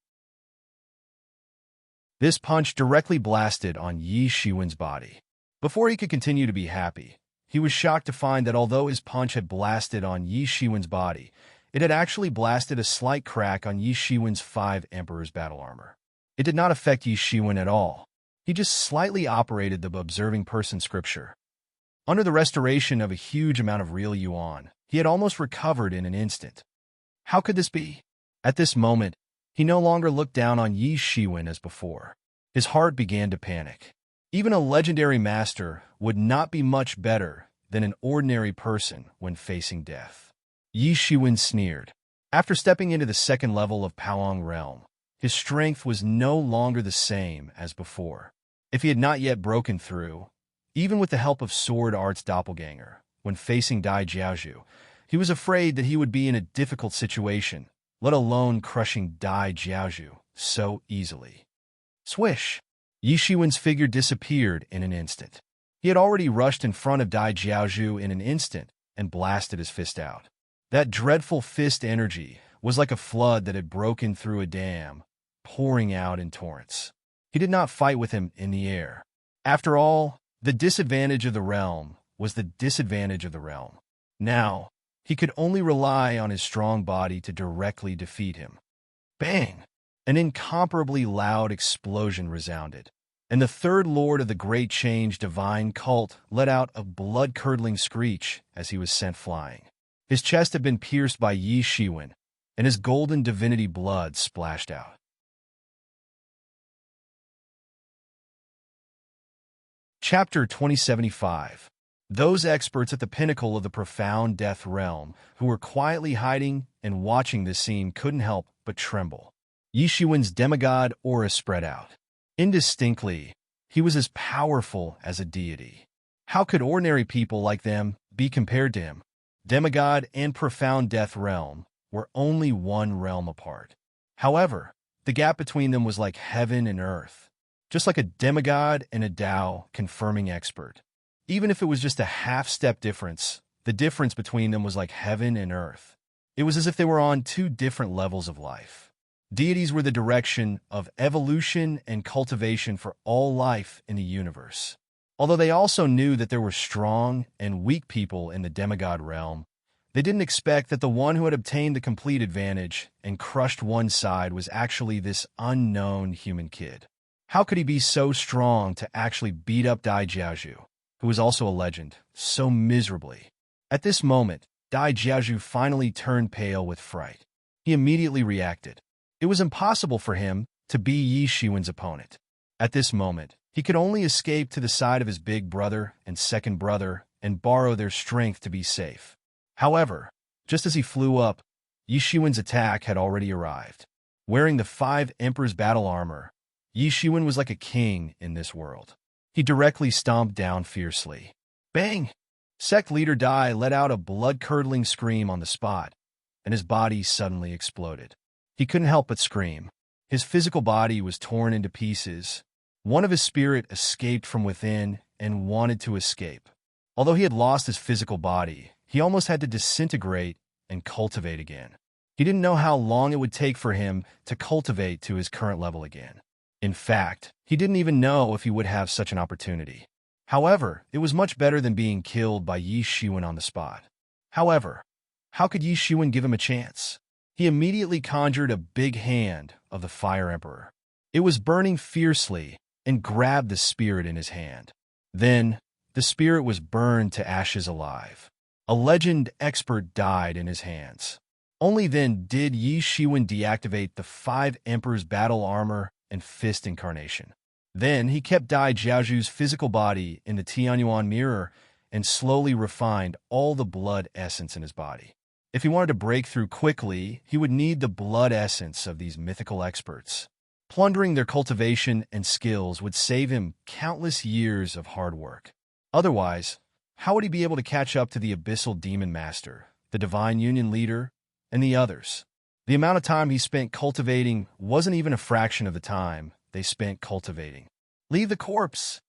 This punch directly blasted on Yi Shiwen's body. Before he could continue to be happy, he was shocked to find that although his punch had blasted on Yi Shiwen's body, it had actually blasted a slight crack on Yi Shiwen's 5 Emperor's battle armor. It did not affect Yi Shiwen at all. He just slightly operated the observing person scripture. Under the restoration of a huge amount of real yuan, he had almost recovered in an instant. How could this be? At this moment, he no longer looked down on Yi Shiwen as before. His heart began to panic. Even a legendary master would not be much better than an ordinary person when facing death. Yi Shiwen sneered. After stepping into the second level of Paoang realm, his strength was no longer the same as before. If he had not yet broken through, even with the help of Sword Art's doppelganger, when facing Dai Jiaoju, he was afraid that he would be in a difficult situation, let alone crushing Dai Jiaoju so easily. Swish! Yi Shiwen's figure disappeared in an instant. He had already rushed in front of Dai Jiaoju in an instant and blasted his fist out. That dreadful fist energy was like a flood that had broken through a dam, pouring out in torrents. He did not fight with him in the air. After all, the disadvantage of the realm was the disadvantage of the realm. Now, he could only rely on his strong body to directly defeat him. Bang! An incomparably loud explosion resounded, and the third lord of the Great Change Divine Cult let out a blood-curdling screech as he was sent flying. His chest had been pierced by Yi Shiwen, and his golden divinity blood splashed out. Chapter 2075. Those experts at the pinnacle of the profound death realm who were quietly hiding and watching this scene couldn't help but tremble. Yi Shiwen's demigod aura spread out. Indistinctly, he was as powerful as a deity. How could ordinary people like them be compared to him? Demigod and profound death realm were only one realm apart. However, the gap between them was like heaven and earth, just like a demigod and a Tao confirming expert. Even if it was just a half-step difference, the difference between them was like heaven and earth. It was as if they were on two different levels of life. Deities were the direction of evolution and cultivation for all life in the universe. Although they also knew that there were strong and weak people in the demigod realm, they didn't expect that the one who had obtained the complete advantage and crushed one side was actually this unknown human kid. How could he be so strong to actually beat up Dai Jiaoju? who was also a legend, so miserably. At this moment, Dai Jiazhu finally turned pale with fright. He immediately reacted. It was impossible for him to be Yi Shiwen's opponent. At this moment, he could only escape to the side of his big brother and second brother and borrow their strength to be safe. However, just as he flew up, Yi Shiwen's attack had already arrived. Wearing the 5 Emperor's battle armor, Yi Shiwen was like a king in this world. He directly stomped down fiercely. Bang! Sect leader Dai let out a blood-curdling scream on the spot, and his body suddenly exploded. He couldn't help but scream. His physical body was torn into pieces. One of his spirit escaped from within and wanted to escape. Although he had lost his physical body, he almost had to disintegrate and cultivate again. He didn't know how long it would take for him to cultivate to his current level again. In fact, he didn't even know if he would have such an opportunity. However, it was much better than being killed by Yi Shiwen on the spot. However, how could Yi Shiwen give him a chance? He immediately conjured a big hand of the Fire Emperor. It was burning fiercely and grabbed the spirit in his hand. Then, the spirit was burned to ashes alive. A legend expert died in his hands. Only then did Yi Shiwen deactivate the 5 Emperor's battle armor and fist incarnation. Then he kept Dai Jiazhu's physical body in the Tianyuan mirror and slowly refined all the blood essence in his body. If he wanted to break through quickly, he would need the blood essence of these mythical experts. Plundering their cultivation and skills would save him countless years of hard work. Otherwise, how would he be able to catch up to the Abyssal Demon Master, the Divine Union leader, and the others? The amount of time he spent cultivating wasn't even a fraction of the time they spent cultivating. Leave the corpse!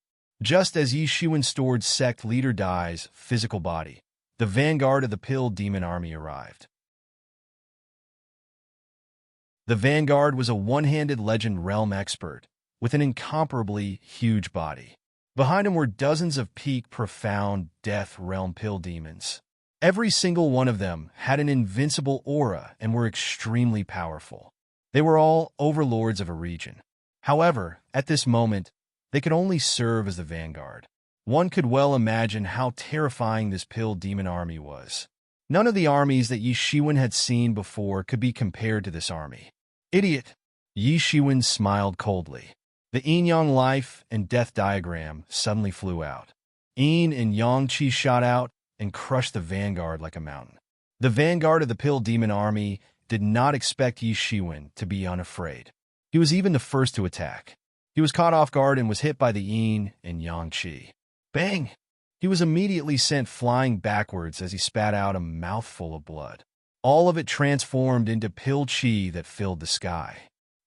Just as Yi Shiwen stored sect leader Dai's physical body, the vanguard of the Pill Demon Army arrived. The vanguard was a one-handed legend realm expert with an incomparably huge body. Behind him were dozens of peak profound death realm pill demons. Every single one of them had an invincible aura and were extremely powerful. They were all overlords of a region. However, at this moment, they could only serve as the vanguard. One could well imagine how terrifying this pill demon army was. None of the armies that Yi Shiwen had seen before could be compared to this army. Idiot! Yi Shiwen smiled coldly. The yin-yang life and death diagram suddenly flew out. Yin and yang qi shot out and crushed the vanguard like a mountain. The vanguard of the pill demon army did not expect Yi Shiwen to be unafraid. He was even the first to attack. He was caught off guard and was hit by the yin and yang qi. Bang! He was immediately sent flying backwards as he spat out a mouthful of blood. All of it transformed into pill qi that filled the sky.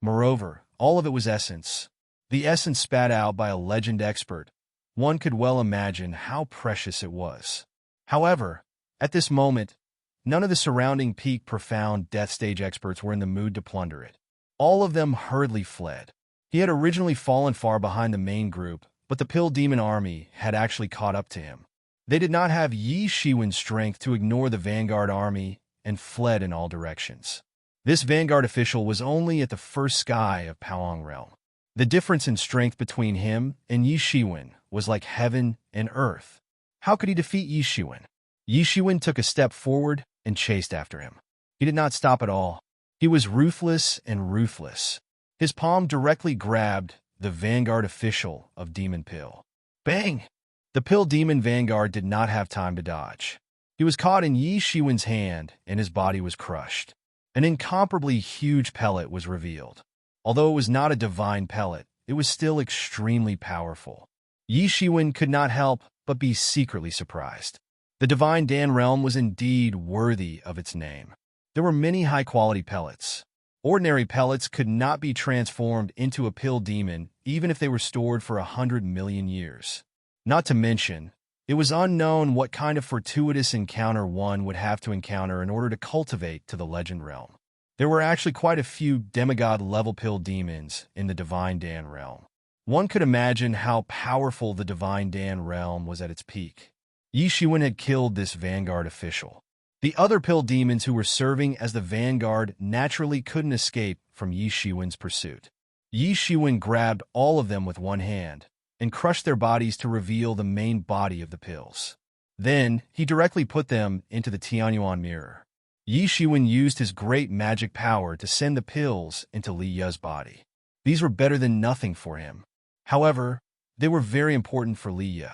Moreover, all of it was essence. The essence spat out by a legend expert. One could well imagine how precious it was. However, at this moment, none of the surrounding peak profound death stage experts were in the mood to plunder it. All of them hurriedly fled. He had originally fallen far behind the main group, but the Pill Demon Army had actually caught up to him. They did not have Yi Shiwen's strength to ignore the Vanguard Army and fled in all directions. This Vanguard official was only at the first sky of Paoang Realm. The difference in strength between him and Yi Shiwen was like heaven and earth. How could he defeat Yi Shiwen? Yi Shiwen took a step forward and chased after him. He did not stop at all. He was ruthless and ruthless. His palm directly grabbed the Vanguard official of Demon Pill. Bang! The Pill Demon Vanguard did not have time to dodge. He was caught in Yi Shiwen's hand and his body was crushed. An incomparably huge pellet was revealed. Although it was not a divine pellet, it was still extremely powerful. Yi Shiwen could not help but be secretly surprised. The Divine Dan Realm was indeed worthy of its name. There were many high-quality pellets. Ordinary pellets could not be transformed into a pill demon even if they were stored for 100 million years. Not to mention, it was unknown what kind of fortuitous encounter one would have to encounter in order to cultivate to the Legend Realm. There were actually quite a few demigod-level pill demons in the Divine Dan Realm. One could imagine how powerful the Divine Dan Realm was at its peak. Yi Shiwen had killed this Vanguard official. The other pill demons who were serving as the Vanguard naturally couldn't escape from Yi Shiwen's pursuit. Yi Shiwen grabbed all of them with one hand and crushed their bodies to reveal the main body of the pills. Then, he directly put them into the Tianyuan mirror. Yi Shiwen used his great magic power to send the pills into Li Ye's body. These were better than nothing for him. However, they were very important for Li Ye.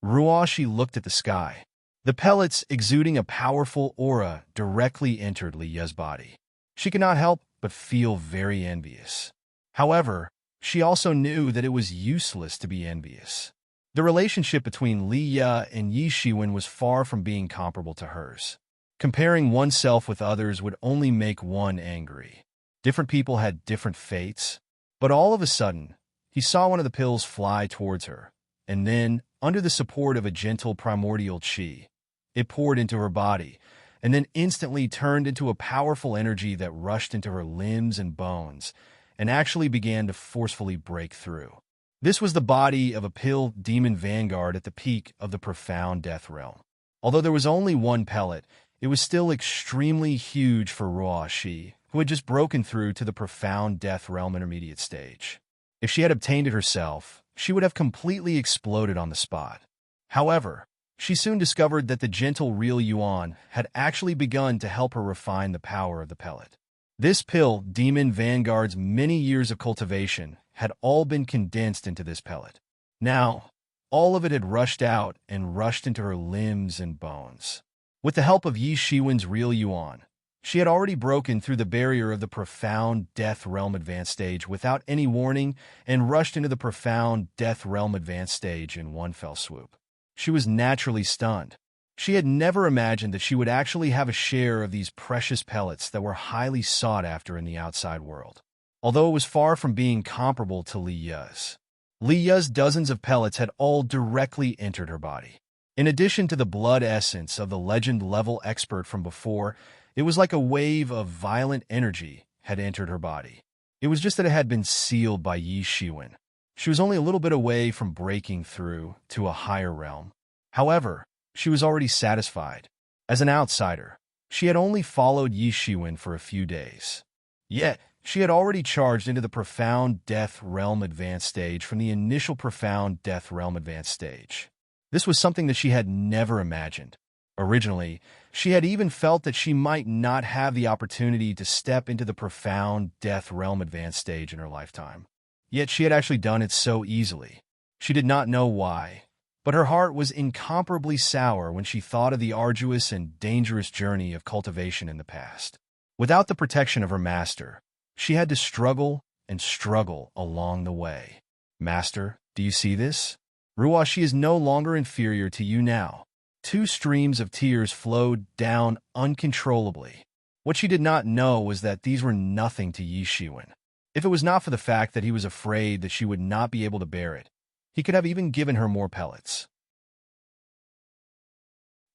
Ruoshi looked at the sky. The pellets, exuding a powerful aura, directly entered Li Ye's body. She could not help but feel very envious. However, she also knew that it was useless to be envious. The relationship between Li Ye and Yi Shiwen was far from being comparable to hers. Comparing oneself with others would only make one angry. Different people had different fates, but all of a sudden, he saw one of the pills fly towards her, and then, under the support of a gentle primordial qi, it poured into her body, and then instantly turned into a powerful energy that rushed into her limbs and bones, and actually began to forcefully break through. This was the body of a pill demon vanguard at the peak of the profound death realm. Although there was only one pellet, it was still extremely huge for Ruoshi, who had just broken through to the profound death realm intermediate stage. If she had obtained it herself, she would have completely exploded on the spot. However, she soon discovered that the gentle real Yuan had actually begun to help her refine the power of the pellet. This pill demon vanguard's many years of cultivation had all been condensed into this pellet. Now, all of it had rushed out and rushed into her limbs and bones. With the help of Yi Shiwen's real Yuan, she had already broken through the barrier of the profound death realm advanced stage without any warning and rushed into the profound death realm advanced stage in one fell swoop. She was naturally stunned. She had never imagined that she would actually have a share of these precious pellets that were highly sought after in the outside world. Although it was far from being comparable to Li Ye's. Li Ye's dozens of pellets had all directly entered her body. In addition to the blood essence of the legend-level expert from before, it was like a wave of violent energy had entered her body. It was just that it had been sealed by Yi Shiwen. She was only a little bit away from breaking through to a higher realm. However, she was already satisfied. As an outsider, she had only followed Yi Shiwen for a few days. Yet, she had already charged into the profound death realm advanced stage from the initial profound death realm advanced stage. This was something that she had never imagined. Originally, she had even felt that she might not have the opportunity to step into the profound death realm advanced stage in her lifetime. Yet she had actually done it so easily. She did not know why, but her heart was incomparably sour when she thought of the arduous and dangerous journey of cultivation in the past. Without the protection of her master, she had to struggle and struggle along the way. Master, do you see this? Ruoshi is no longer inferior to you now. 2 streams of tears flowed down uncontrollably. What she did not know was that these were nothing to Yi Shiwen. If it was not for the fact that he was afraid that she would not be able to bear it, he could have even given her more pellets.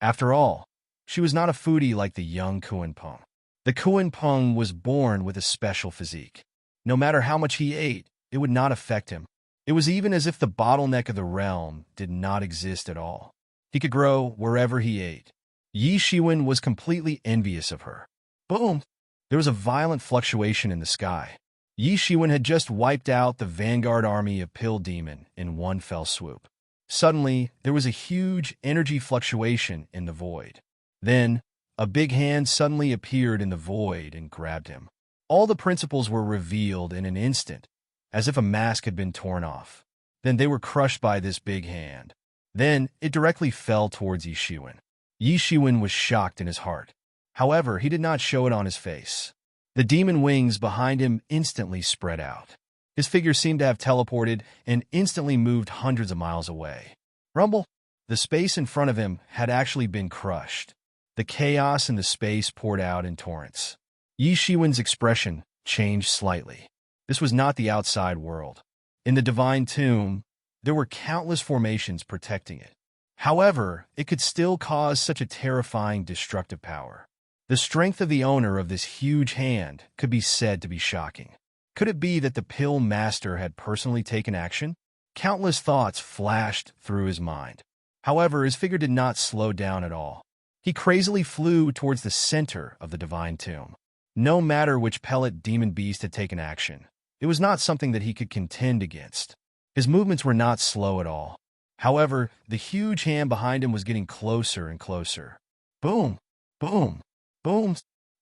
After all, she was not a foodie like the young Kuan-Peng. The Kuan-Peng was born with a special physique. No matter how much he ate, it would not affect him. It was even as if the bottleneck of the realm did not exist at all. He could grow wherever he ate. Yi Shiwen was completely envious of her. Boom! There was a violent fluctuation in the sky. Yi Shiwen had just wiped out the vanguard army of Pill Demon in one fell swoop. Suddenly, there was a huge energy fluctuation in the void. Then, a big hand suddenly appeared in the void and grabbed him. All the principles were revealed in an instant, as if a mask had been torn off. Then they were crushed by this big hand. Then it directly fell towards Yi Shiwen. Yi Shiwen was shocked in his heart. However, he did not show it on his face. The demon wings behind him instantly spread out. His figure seemed to have teleported and instantly moved hundreds of miles away. Rumble! The space in front of him had actually been crushed. The chaos in the space poured out in torrents. Yi Shiwen's expression changed slightly. This was not the outside world. In the divine tomb, there were countless formations protecting it. However, it could still cause such a terrifying destructive power. The strength of the owner of this huge hand could be said to be shocking. Could it be that the pill master had personally taken action? Countless thoughts flashed through his mind. However, his figure did not slow down at all. He crazily flew towards the center of the divine tomb. No matter which pellet demon beast had taken action, It was not something that he could contend against. His movements were not slow at all. However, the huge hand behind him was getting closer and closer. Boom! Boom! Boom!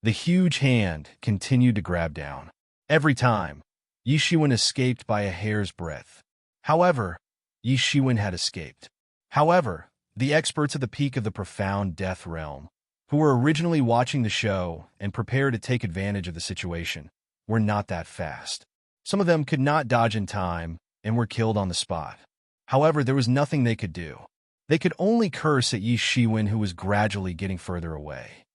The huge hand continued to grab down. Every time, Yi Shiwen escaped by a hair's breadth. However, Yi Shiwen had escaped. However, the experts at the peak of the profound death realm, who were originally watching the show and prepared to take advantage of the situation, were not that fast. Some of them could not dodge in time and were killed on the spot. However, there was nothing they could do. They could only curse at Yi Shiwen, who was gradually getting further away.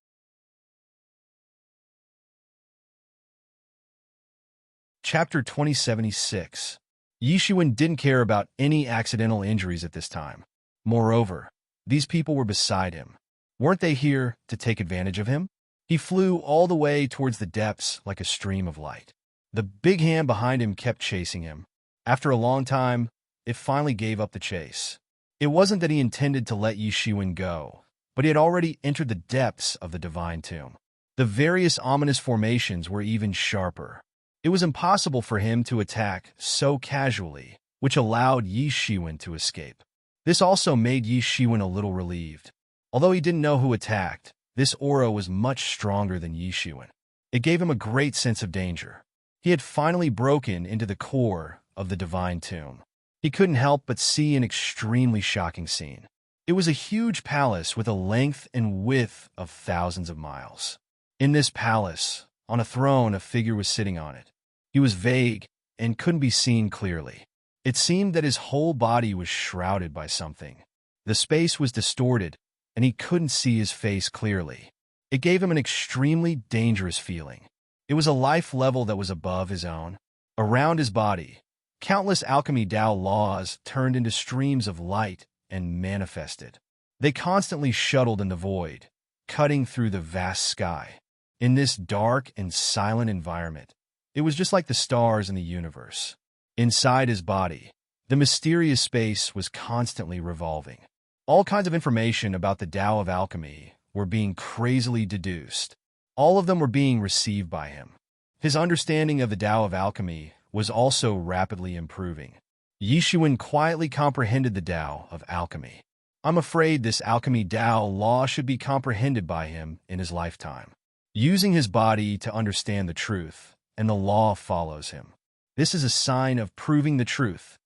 Chapter 2076. Yi Shiwen didn't care about any accidental injuries at this time. Moreover, these people were beside him. Weren't they here to take advantage of him? He flew all the way towards the depths like a stream of light. The big hand behind him kept chasing him. After a long time, it finally gave up the chase. It wasn't that he intended to let Yi Shiwen go, but he had already entered the depths of the divine tomb. The various ominous formations were even sharper. It was impossible for him to attack so casually, which allowed Yi Shiwen to escape. This also made Yi Shiwen a little relieved. Although he didn't know who attacked, this aura was much stronger than Yi Shiwen. It gave him a great sense of danger. He had finally broken into the core of the divine tomb. He couldn't help but see an extremely shocking scene. It was a huge palace with a length and width of thousands of miles. In this palace, on a throne, a figure was sitting on it. He was vague and couldn't be seen clearly. It seemed that his whole body was shrouded by something. The space was distorted, and he couldn't see his face clearly. It gave him an extremely dangerous feeling. It was a life level that was above his own. Around his body, countless alchemy Tao laws turned into streams of light and manifested. They constantly shuttled in the void, cutting through the vast sky. In this dark and silent environment, it was just like the stars in the universe. Inside his body, the mysterious space was constantly revolving. All kinds of information about the Tao of alchemy were being crazily deduced. All of them were being received by him. His understanding of the Tao of alchemy was also rapidly improving. Yi Shiwen quietly comprehended the Tao of alchemy. I'm afraid this alchemy Tao law should be comprehended by him in his lifetime. Using his body to understand the truth, and the law follows him. This is a sign of proving the truth.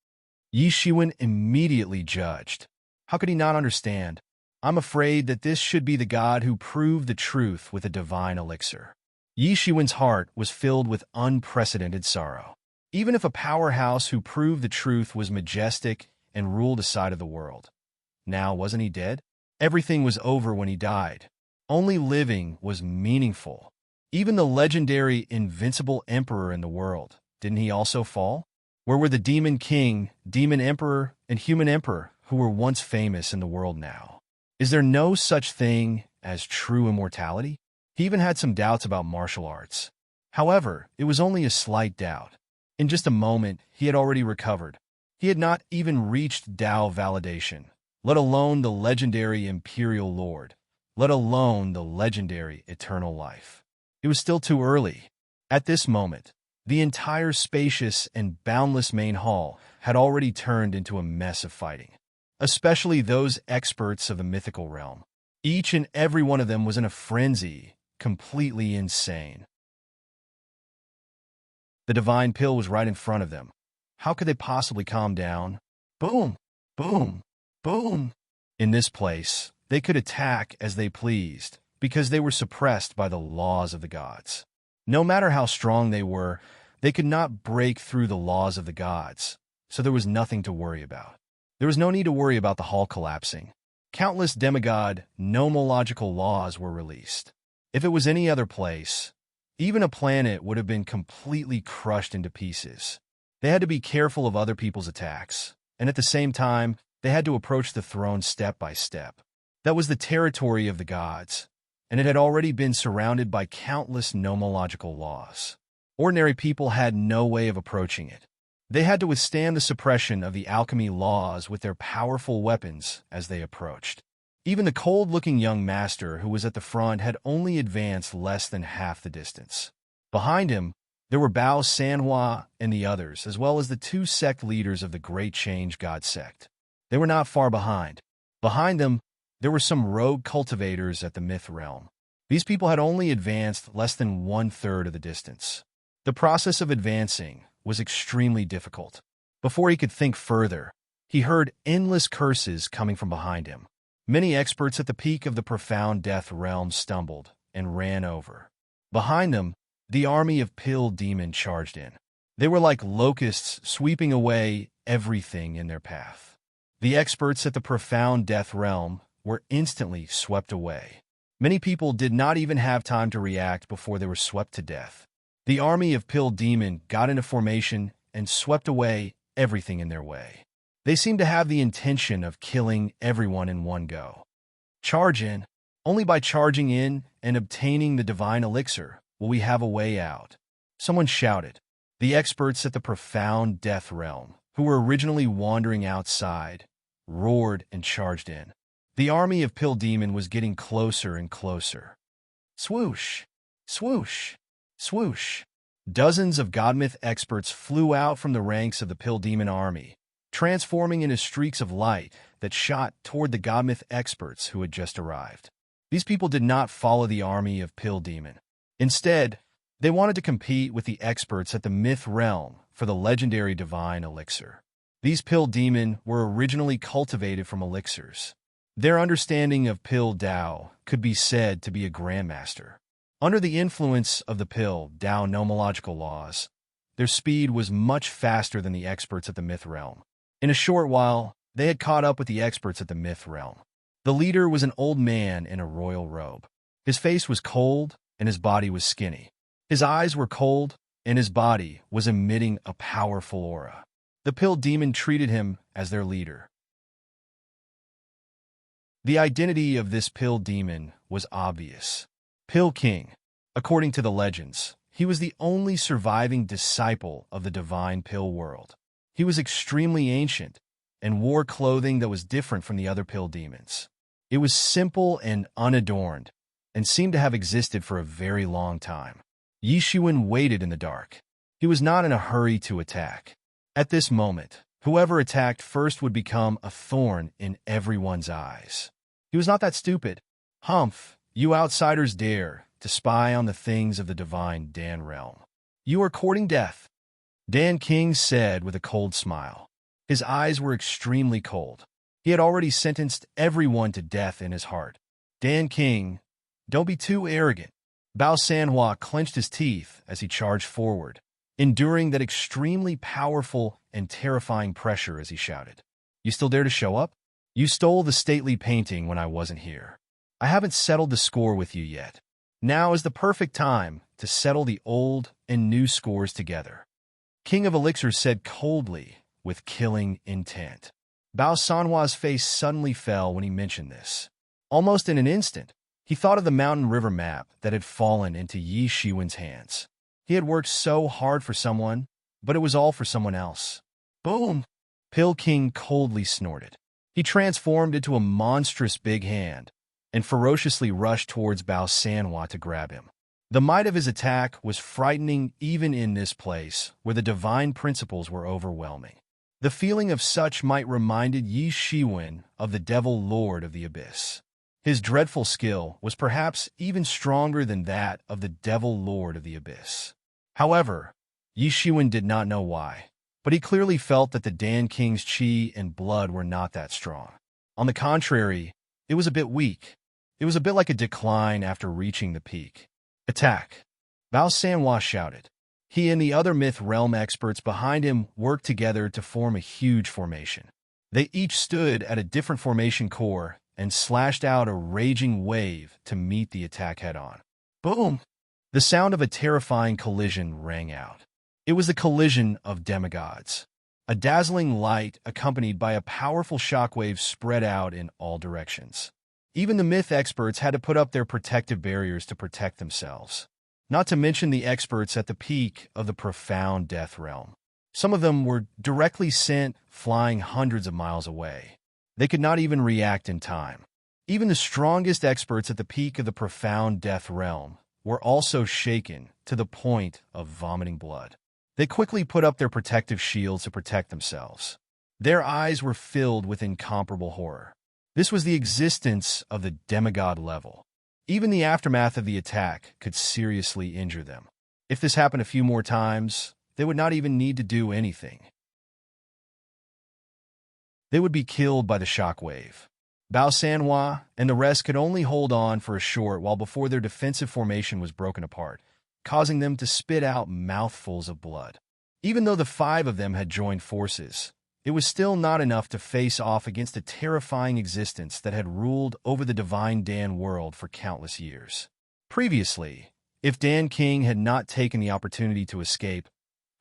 Yi Shiwen immediately judged. How could he not understand? I'm afraid that this should be the God who proved the truth with a divine elixir. Yi Shiwen's heart was filled with unprecedented sorrow. Even if a powerhouse who proved the truth was majestic and ruled a side of the world. Now, wasn't he dead? Everything was over when he died. Only living was meaningful. Even the legendary invincible emperor in the world, didn't he also fall? Where were the demon king, demon emperor, and human emperor who were once famous in the world now? Is there no such thing as true immortality? He even had some doubts about martial arts. However, it was only a slight doubt. In just a moment, he had already recovered. He had not even reached Tao validation, let alone the legendary Imperial Lord, let alone the legendary eternal life. It was still too early. At this moment, the entire spacious and boundless main hall had already turned into a mess of fighting, especially those experts of the mythical realm. Each and every one of them was in a frenzy, completely insane. The divine pill was right in front of them. How could they possibly calm down? Boom! Boom! Boom! In this place, they could attack as they pleased, because they were suppressed by the laws of the gods. No matter how strong they could not break through the laws of the gods, so there was nothing to worry about. There was no need to worry about the hall collapsing. Countless demigod, nomological laws were released. If it was any other place, even a planet would have been completely crushed into pieces. They had to be careful of other people's attacks, and at the same time, they had to approach the throne step by step. That was the territory of the gods, and it had already been surrounded by countless nomological laws. Ordinary people had no way of approaching it. They had to withstand the suppression of the alchemy laws with their powerful weapons as they approached. Even the cold-looking young master who was at the front had only advanced less than half the distance. Behind him, There were Bao Sanhua and the others, as well as the two sect leaders of the Great Change God sect. They were not far behind. Behind them, there were some rogue cultivators at the myth realm. These people had only advanced less than one-third of the distance. The process of advancing was extremely difficult. Before he could think further, he heard endless curses coming from behind him. Many experts at the peak of the profound death realm stumbled and ran over. Behind them, the army of Pill Demon charged in. They were like locusts sweeping away everything in their path. The experts at the profound death realm were instantly swept away. Many people did not even have time to react before they were swept to death. The army of Pill Demon got into formation and swept away everything in their way. They seemed to have the intention of killing everyone in one go. Charge in. Only by charging in and obtaining the divine elixir will we have a way out. Someone shouted. The experts at the profound death realm, who were originally wandering outside, roared and charged in. The army of Pill Demon was getting closer and closer. Swoosh! Swoosh! Swoosh! Dozens of Godmyth experts flew out from the ranks of the Pill Demon army, transforming into streaks of light that shot toward the Godmyth experts who had just arrived. These people did not follow the army of Pill Demon. Instead, they wanted to compete with the experts at the myth realm for the legendary divine elixir. These Pill Demon were originally cultivated from elixirs. Their understanding of Pill Dao could be said to be a grandmaster. Under the influence of the Pill Dao nomological laws, their speed was much faster than the experts at the myth realm. In a short while, they had caught up with the experts at the myth realm. The leader was an old man in a royal robe. His face was cold and his body was skinny. His eyes were cold and his body was emitting a powerful aura. The Pill Demon treated him as their leader. The identity of this Pill Demon was obvious. Pill King. According to the legends, he was the only surviving disciple of the divine Pill world. He was extremely ancient and wore clothing that was different from the other Pill Demons. It was simple and unadorned and seemed to have existed for a very long time. Yi Shiwen waited in the dark. He was not in a hurry to attack. At this moment, whoever attacked first would become a thorn in everyone's eyes. He was not that stupid. Humph, you outsiders dare to spy on the things of the divine Dan realm. You are courting death, Dan King said with a cold smile. His eyes were extremely cold. He had already sentenced everyone to death in his heart. Dan King, don't be too arrogant. Bao Sanhua clenched his teeth as he charged forward, enduring that extremely powerful and terrifying pressure as he shouted. You still dare to show up? You stole the stately painting when I wasn't here. I haven't settled the score with you yet. Now is the perfect time to settle the old and new scores together. King of Elixir said coldly, with killing intent. Bao Sanhua's face suddenly fell when he mentioned this. Almost in an instant, he thought of the mountain river map that had fallen into Yi Shiwen's hands. He had worked so hard for someone, but it was all for someone else. Boom! Pill King coldly snorted. He transformed into a monstrous big hand and ferociously rushed towards Bao Sanhua to grab him. The might of his attack was frightening even in this place where the divine principles were overwhelming. The feeling of such might reminded Yi Shiwen of the Devil Lord of the Abyss. His dreadful skill was perhaps even stronger than that of the Devil Lord of the Abyss. However, Yi Shiwen did not know why, but he clearly felt that the Dan King's chi and blood were not that strong. On the contrary, it was a bit weak. It was a bit like a decline after reaching the peak. Attack! Bao Sanhua shouted. He and the other myth realm experts behind him worked together to form a huge formation. They each stood at a different formation core and slashed out a raging wave to meet the attack head-on. Boom! The sound of a terrifying collision rang out. It was the collision of demigods. A dazzling light accompanied by a powerful shockwave spread out in all directions. Even the myth experts had to put up their protective barriers to protect themselves. Not to mention the experts at the peak of the profound death realm. Some of them were directly sent flying hundreds of miles away. They could not even react in time. Even the strongest experts at the peak of the profound death realm were also shaken to the point of vomiting blood. They quickly put up their protective shields to protect themselves. Their eyes were filled with incomparable horror. This was the existence of the demigod level. Even the aftermath of the attack could seriously injure them. If this happened a few more times, they would not even need to do anything. They would be killed by the shockwave. Bao Sanhua and the rest could only hold on for a short while before their defensive formation was broken apart, causing them to spit out mouthfuls of blood. Even though the 5 of them had joined forces, it was still not enough to face off against a terrifying existence that had ruled over the divine Dan world for countless years. Previously, if Dan King had not taken the opportunity to escape,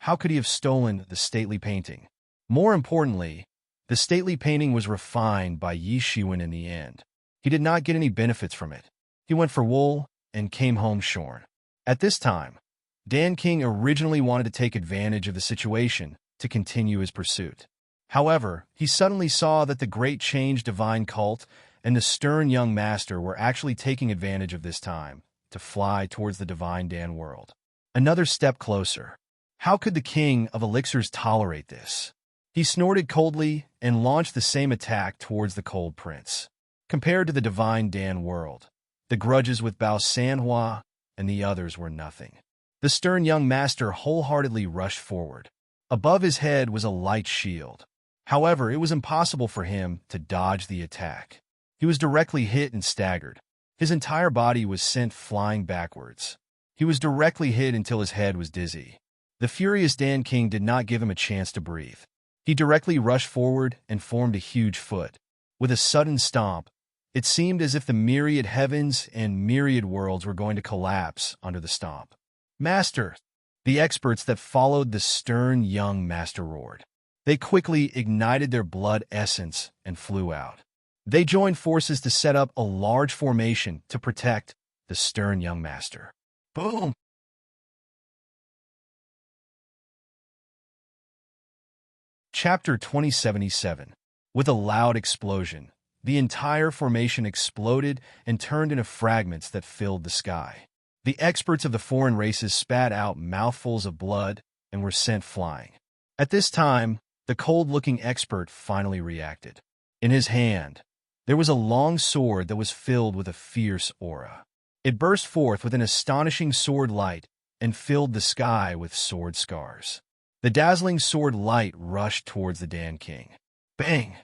how could he have stolen the stately painting? More importantly, the stately painting was refined by Yi Shiwen in the end. He did not get any benefits from it. He went for wool and came home shorn. At this time, Dan King originally wanted to take advantage of the situation to continue his pursuit. However, he suddenly saw that the Great Change Divine Cult and the stern young master were actually taking advantage of this time to fly towards the divine Dan world. Another step closer. How could the King of Elixirs tolerate this? He snorted coldly and launched the same attack towards the Cold Prince. Compared to the divine Dan world, the grudges with Bao Sanhua and the others were nothing. The stern young master wholeheartedly rushed forward. Above his head was a light shield. However, it was impossible for him to dodge the attack. He was directly hit and staggered. His entire body was sent flying backwards. He was directly hit until his head was dizzy. The furious Dan King did not give him a chance to breathe. He directly rushed forward and formed a huge foot. With a sudden stomp, it seemed as if the myriad heavens and myriad worlds were going to collapse under the stomp. Master! The experts that followed the stern young master roared. They quickly ignited their blood essence and flew out. They joined forces to set up a large formation to protect the stern young master. Boom! Chapter 2077. With a loud explosion, the entire formation exploded and turned into fragments that filled the sky. The experts of the foreign races spat out mouthfuls of blood and were sent flying. At this time, the cold-looking expert finally reacted. In his hand, there was a long sword that was filled with a fierce aura. It burst forth with an astonishing sword light and filled the sky with sword scars. The dazzling sword light rushed towards the Dan King. Bang!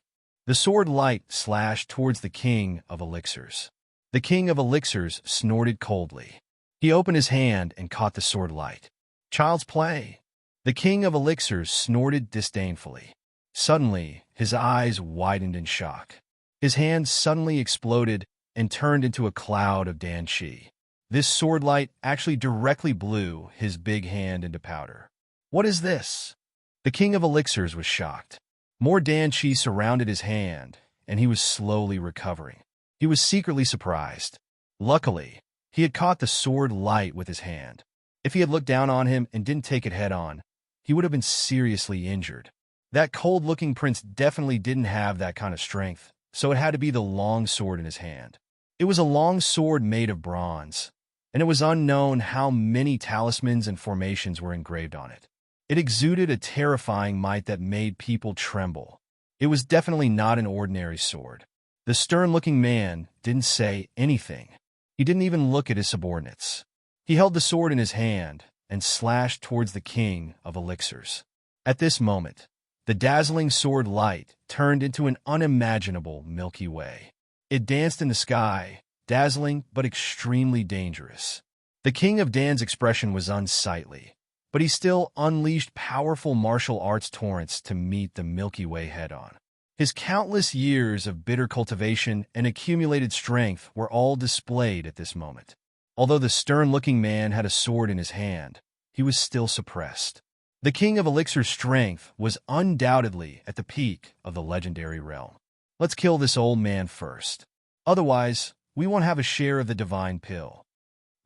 The sword light slashed towards the King of Elixirs. The King of Elixirs snorted coldly. He opened his hand and caught the sword light. Child's play! The King of Elixirs snorted disdainfully. Suddenly, his eyes widened in shock. His hand suddenly exploded and turned into a cloud of Dan Qi. This sword light actually directly blew his big hand into powder. What is this? The King of Elixirs was shocked. More Dan Qi surrounded his hand, and he was slowly recovering. He was secretly surprised. Luckily, he had caught the sword light with his hand. If he had looked down on him and didn't take it head-on, he would have been seriously injured. That cold-looking prince definitely didn't have that kind of strength, so it had to be the long sword in his hand. It was a long sword made of bronze, and it was unknown how many talismans and formations were engraved on it. It exuded a terrifying might that made people tremble. It was definitely not an ordinary sword. The stern-looking man didn't say anything. He didn't even look at his subordinates. He held the sword in his hand and slashed towards the King of Elixirs. At this moment, the dazzling sword light turned into an unimaginable Milky Way. It danced in the sky, dazzling but extremely dangerous. The King of Dan's expression was unsightly, but he still unleashed powerful martial arts torrents to meet the Milky Way head-on. His countless years of bitter cultivation and accumulated strength were all displayed at this moment. Although the stern-looking man had a sword in his hand, he was still suppressed. The King of Elixir's strength was undoubtedly at the peak of the legendary realm. Let's kill this old man first. Otherwise, we won't have a share of the divine pill.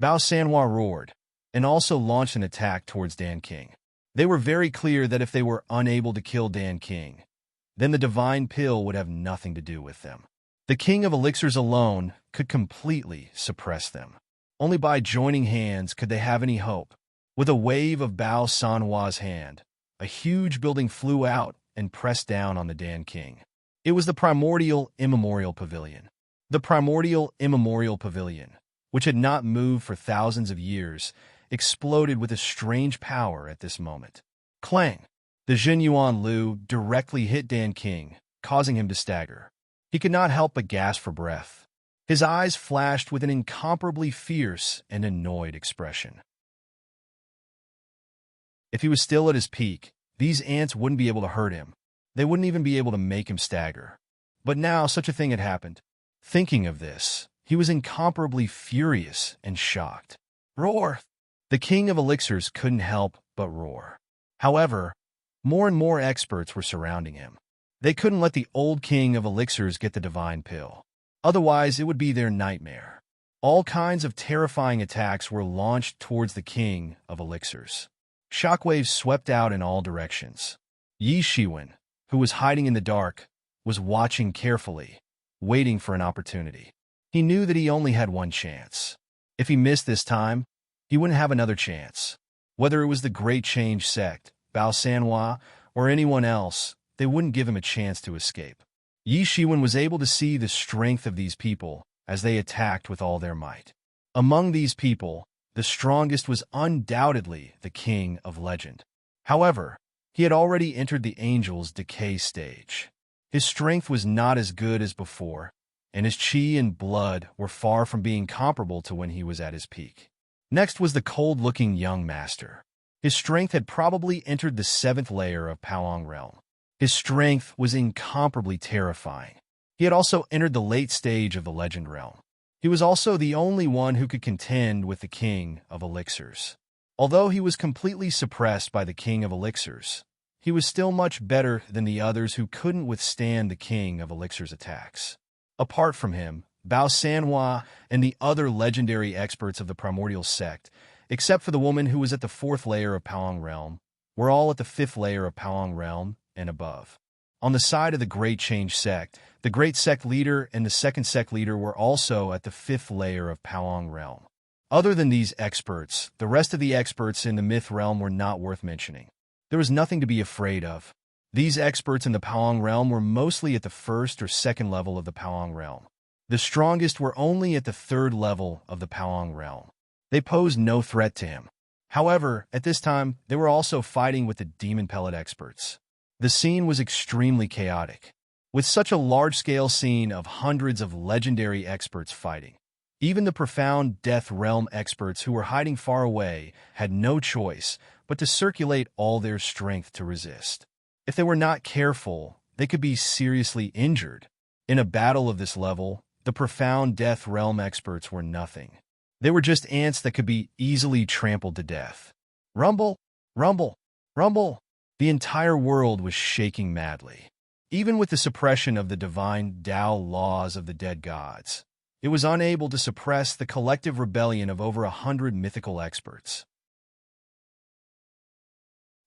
Bao Sanhua roared, and also launched an attack towards Dan King. They were very clear that if they were unable to kill Dan King, then the divine pill would have nothing to do with them. The King of Elixirs alone could completely suppress them. Only by joining hands could they have any hope. With a wave of Bao Sanhua's hand, a huge building flew out and pressed down on the Dan King. It was the primordial immemorial pavilion. The primordial immemorial pavilion, which had not moved for thousands of years, exploded with a strange power at this moment. Clang! The Jinyuan Lu directly hit Dan King, causing him to stagger. He could not help but gasp for breath. His eyes flashed with an incomparably fierce and annoyed expression. If he was still at his peak, these ants wouldn't be able to hurt him. They wouldn't even be able to make him stagger. But now such a thing had happened. Thinking of this, he was incomparably furious and shocked. Roar! The king of elixirs couldn't help but roar. However, more and more experts were surrounding him. They couldn't let the old king of elixirs get the divine pill. Otherwise, it would be their nightmare. All kinds of terrifying attacks were launched towards the king of elixirs. Shockwaves swept out in all directions. Yi Shiwen, who was hiding in the dark, was watching carefully, waiting for an opportunity. He knew that he only had one chance. If he missed this time, he wouldn't have another chance. Whether it was the Great Change sect, Bao Sanhua, or anyone else, they wouldn't give him a chance to escape. Yi Shiwen was able to see the strength of these people as they attacked with all their might. Among these people, the strongest was undoubtedly the King of Legend. However, he had already entered the Angel's decay stage. His strength was not as good as before, and his chi and blood were far from being comparable to when he was at his peak. Next was the cold-looking young master. His strength had probably entered the 7th layer of Paoang realm. His strength was incomparably terrifying. He had also entered the late stage of the Legend realm. He was also the only one who could contend with the King of Elixirs. Although he was completely suppressed by the King of Elixirs, he was still much better than the others who couldn't withstand the King of Elixirs' attacks. Apart from him, Bao Sanhua and the other legendary experts of the primordial sect, except for the woman who was at the 4th layer of Paoang realm, were all at the 5th layer of Paoang realm and above. On the side of the Great Change sect, the Great Sect leader and the 2nd sect leader were also at the 5th layer of Paoang realm. Other than these experts, the rest of the experts in the Myth realm were not worth mentioning. There was nothing to be afraid of. These experts in the Paoang realm were mostly at the 1st or 2nd level of the Paoang realm. The strongest were only at the 3rd level of the Paoang realm. They posed no threat to him. However, at this time, they were also fighting with the Demon Pellet experts. The scene was extremely chaotic. With such a large-scale scene of hundreds of legendary experts fighting, even the profound Death Realm experts who were hiding far away had no choice but to circulate all their strength to resist. If they were not careful, they could be seriously injured. In a battle of this level, the profound Death Realm experts were nothing. They were just ants that could be easily trampled to death. Rumble! Rumble! Rumble! The entire world was shaking madly. Even with the suppression of the divine Tao laws of the dead gods, it was unable to suppress the collective rebellion of over 100 mythical experts.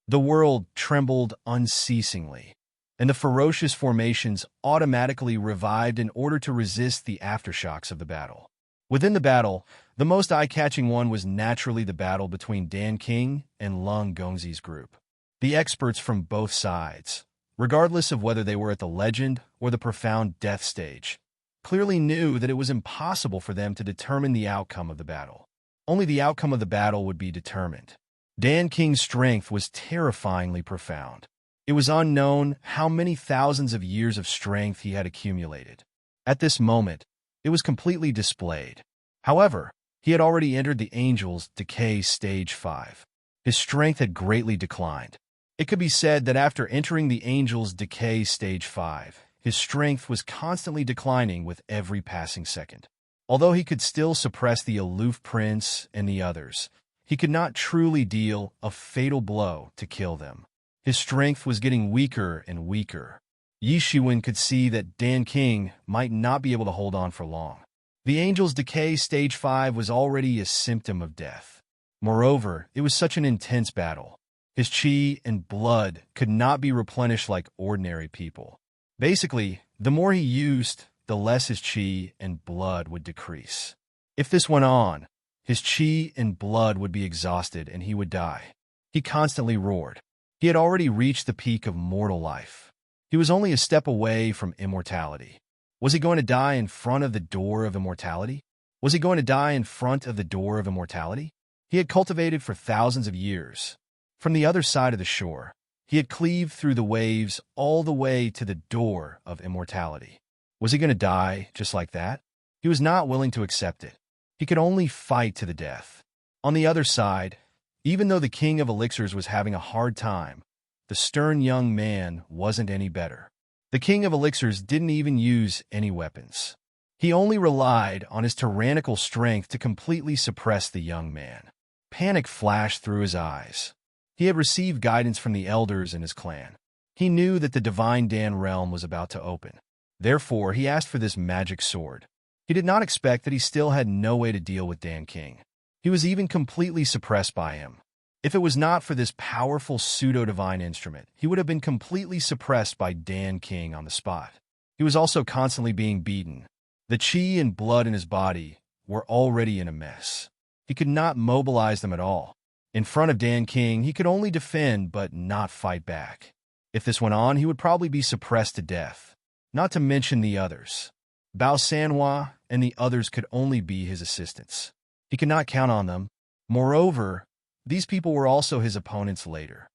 The world trembled unceasingly, and the ferocious formations automatically revived in order to resist the aftershocks of the battle. Within the battle, the most eye-catching one was naturally the battle between Dan King and Lung Gongzi's group. The experts from both sides, regardless of whether they were at the Legend or the Profound Death stage, clearly knew that it was impossible for them to determine the outcome of the battle. Only the outcome of the battle would be determined. Dan King's strength was terrifyingly profound. It was unknown how many thousands of years of strength he had accumulated. At this moment, it was completely displayed. However, he had already entered the Angel's Decay Stage 5. His strength had greatly declined. It could be said that after entering the Angel's Decay Stage 5, his strength was constantly declining with every passing second. Although he could still suppress the aloof prince and the others, he could not truly deal a fatal blow to kill them. His strength was getting weaker and weaker. Yi Shiwen could see that Dan King might not be able to hold on for long. The Angel's Decay Stage 5 was already a symptom of death. Moreover, it was such an intense battle. His chi and blood could not be replenished like ordinary people. Basically, the more he used, the less his chi and blood would decrease. If this went on, His chi and blood would be exhausted and he would die. He constantly roared. He had already reached the peak of mortal life. He was only a step away from immortality. Was he going to die in front of the door of immortality? Was he going to die in front of the door of immortality? He had cultivated for thousands of years. From the other side of the shore, he had cleaved through the waves all the way to the door of immortality. Was he going to die just like that? He was not willing to accept it. He could only fight to the death. On the other side, even though the king of elixirs was having a hard time, the stern young man wasn't any better. The king of elixirs didn't even use any weapons. He only relied on his tyrannical strength to completely suppress the young man. Panic flashed through his eyes. He had received guidance from the elders in his clan. He knew that the divine Dan realm was about to open. Therefore, he asked for this magic sword. He did not expect that he still had no way to deal with Dan King. He was even completely suppressed by him. If it was not for this powerful pseudo-divine instrument, he would have been completely suppressed by Dan King on the spot. He was also constantly being beaten. The chi and blood in his body were already in a mess. He could not mobilize them at all. In front of Dan King, he could only defend but not fight back. If this went on, he would probably be suppressed to death. Not to mention the others. Bao Sanhua and the others could only be his assistants. He could not count on them. Moreover, these people were also his opponents later.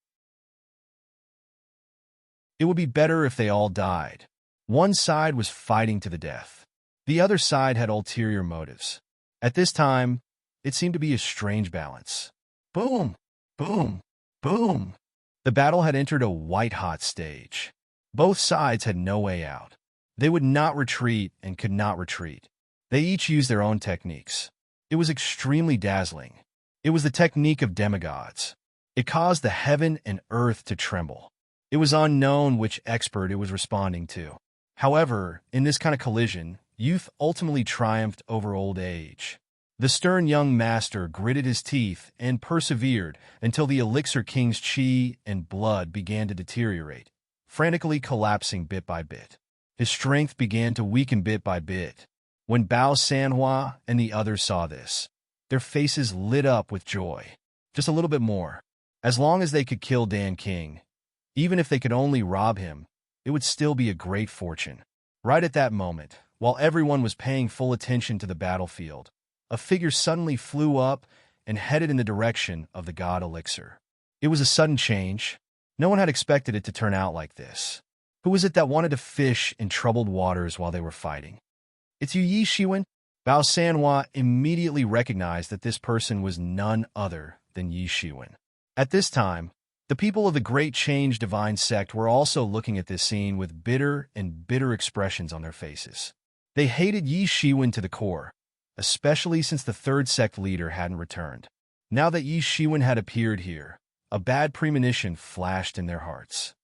It would be better if they all died. One side was fighting to the death. The other side had ulterior motives. At this time, it seemed to be a strange balance. Boom! Boom! Boom! The battle had entered a white-hot stage. Both sides had no way out. They would not retreat and could not retreat. They each used their own techniques. It was extremely dazzling. It was the technique of demigods. It caused the heaven and earth to tremble. It was unknown which expert it was responding to. However, in this kind of collision, youth ultimately triumphed over old age. The stern young master gritted his teeth and persevered until the elixir king's chi and blood began to deteriorate, frantically collapsing bit by bit. His strength began to weaken bit by bit. When Bao Sanhua and the others saw this, their faces lit up with joy. Just a little bit more. As long as they could kill Dan King, even if they could only rob him, it would still be a great fortune. Right at that moment, while everyone was paying full attention to the battlefield, a figure suddenly flew up and headed in the direction of the god elixir. It was a sudden change. No one had expected it to turn out like this. Who was it that wanted to fish in troubled waters while they were fighting? It's Yi Shiwen. Bao Sanhua immediately recognized that this person was none other than Yi Shiwen. At this time, the people of the Great Change Divine Sect were also looking at this scene with bitter expressions on their faces. They hated Yi Shiwen to the core, especially since the third sect leader hadn't returned. Now that Yi Shiwen had appeared here, a bad premonition flashed in their hearts.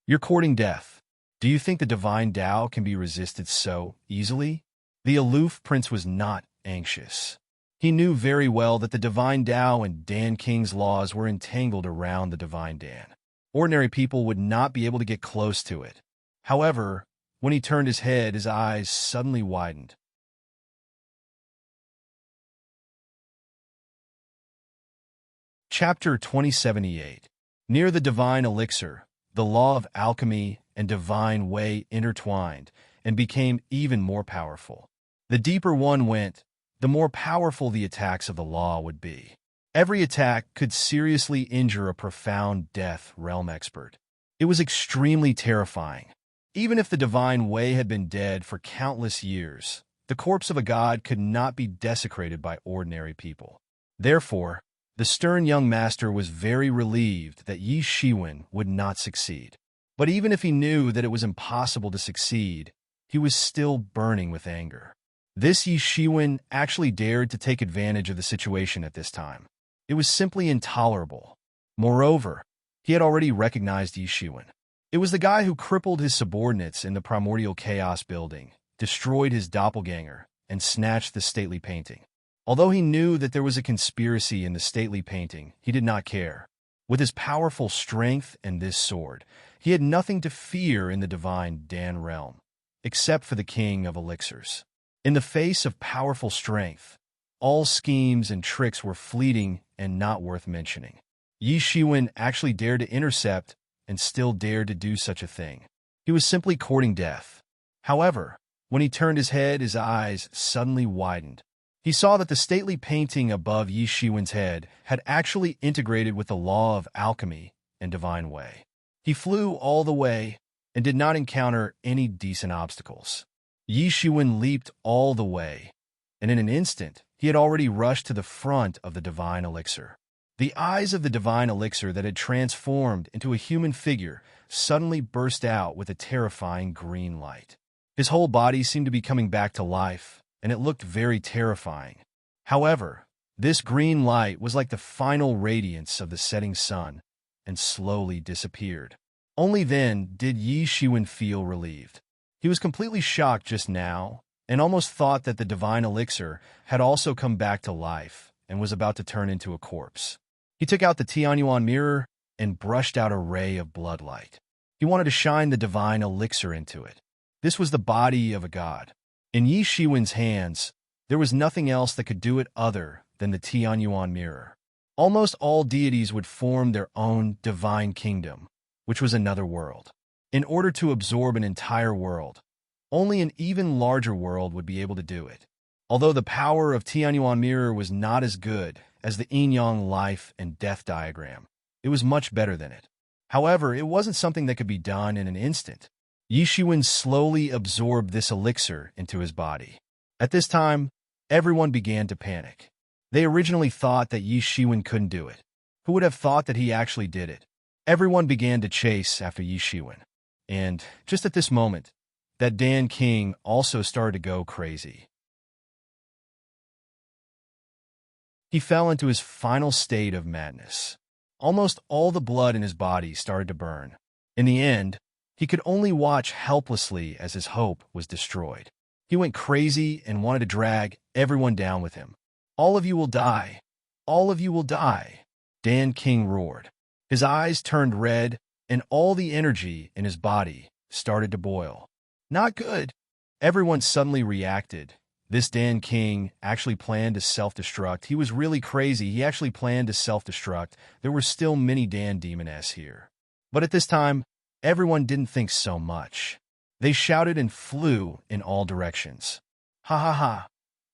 You're courting death. Do you think the divine Tao can be resisted so easily? The aloof prince was not anxious. He knew very well that the divine Tao and Dan King's laws were entangled around the divine Dan. Ordinary people would not be able to get close to it. However, when he turned his head, his eyes suddenly widened. Chapter 2078. Near the divine elixir, the law of alchemy and divine way intertwined and became even more powerful. The deeper one went, the more powerful the attacks of the law would be. Every attack could seriously injure a profound death realm expert. It was extremely terrifying. Even if the divine way had been dead for countless years, the corpse of a god could not be desecrated by ordinary people. Therefore, the stern young master was very relieved that Yi Shiwen would not succeed. But even if he knew that it was impossible to succeed, he was still burning with anger. This Yi Shiwen actually dared to take advantage of the situation at this time. It was simply intolerable. Moreover, he had already recognized Yi Shiwen. It was the guy who crippled his subordinates in the primordial chaos building, destroyed his doppelganger, and snatched the stately painting. Although he knew that there was a conspiracy in the stately painting, he did not care. With his powerful strength and this sword, he had nothing to fear in the divine Dan realm, except for the king of elixirs. In the face of powerful strength, all schemes and tricks were fleeting and not worth mentioning. Yi Shiwen actually dared to intercept and still dared to do such a thing. He was simply courting death. However, when he turned his head, his eyes suddenly widened. He saw that the stately painting above Yi Shiwen's head had actually integrated with the law of alchemy and divine way. He flew all the way and did not encounter any decent obstacles. Yi Shiwen leaped all the way, and in an instant, he had already rushed to the front of the divine elixir. The eyes of the divine elixir that had transformed into a human figure suddenly burst out with a terrifying green light. His whole body seemed to be coming back to life, and it looked very terrifying. However, this green light was like the final radiance of the setting sun and slowly disappeared. Only then did Yi Shiwen feel relieved. He was completely shocked just now and almost thought that the divine elixir had also come back to life and was about to turn into a corpse. He took out the Tianyuan mirror and brushed out a ray of bloodlight. He wanted to shine the divine elixir into it. This was the body of a god. In Yi Shiwen's hands, there was nothing else that could do it other than the Tianyuan mirror. Almost all deities would form their own divine kingdom, which was another world. In order to absorb an entire world, only an even larger world would be able to do it. Although the power of Tianyuan mirror was not as good as the yin-yang life and death diagram, it was much better than it. However, it wasn't something that could be done in an instant. Yi Shiwen slowly absorbed this elixir into his body. At this time, everyone began to panic. They originally thought that Yi Shiwen couldn't do it. Who would have thought that he actually did it? Everyone began to chase after Yi Shiwen. And just at this moment, that Dan King also started to go crazy. He fell into his final state of madness. Almost all the blood in his body started to burn. In the end, he could only watch helplessly as his hope was destroyed. He went crazy and wanted to drag everyone down with him. "All of you will die. All of you will die," Dan King roared. His eyes turned red, and all the energy in his body started to boil. Not good. Everyone suddenly reacted. This Dan King actually planned to self-destruct. He was really crazy. He actually planned to self-destruct. There were still many Dan Demon-S here. But at this time, everyone didn't think so much. They shouted and flew in all directions. "Ha ha ha.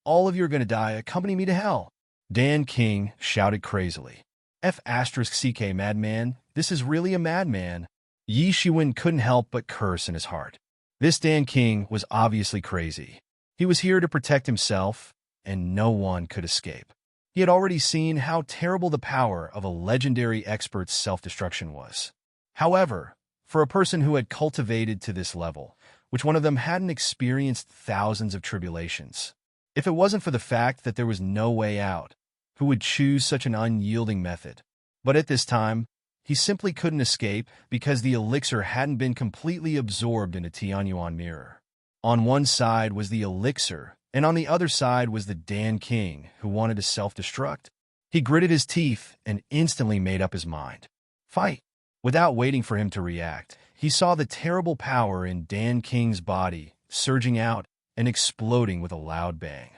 All of you are going to die. Accompany me to hell." Dan King shouted crazily. F***CK madman. This is really a madman. Yi Shiwen couldn't help but curse in his heart. This Dan King was obviously crazy. He was here to protect himself, and no one could escape. He had already seen how terrible the power of a legendary expert's self-destruction was. However, for a person who had cultivated to this level, which one of them hadn't experienced thousands of tribulations, if it wasn't for the fact that there was no way out, who would choose such an unyielding method? But at this time, he simply couldn't escape because the elixir hadn't been completely absorbed in a Tianyuan mirror. On one side was the elixir, and on the other side was the Dan King, who wanted to self-destruct. He gritted his teeth and instantly made up his mind. Fight! Without waiting for him to react, he saw the terrible power in Dan King's body surging out and exploding with a loud bang.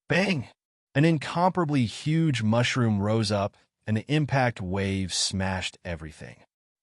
Bang! An incomparably huge mushroom rose up, and the impact wave smashed everything.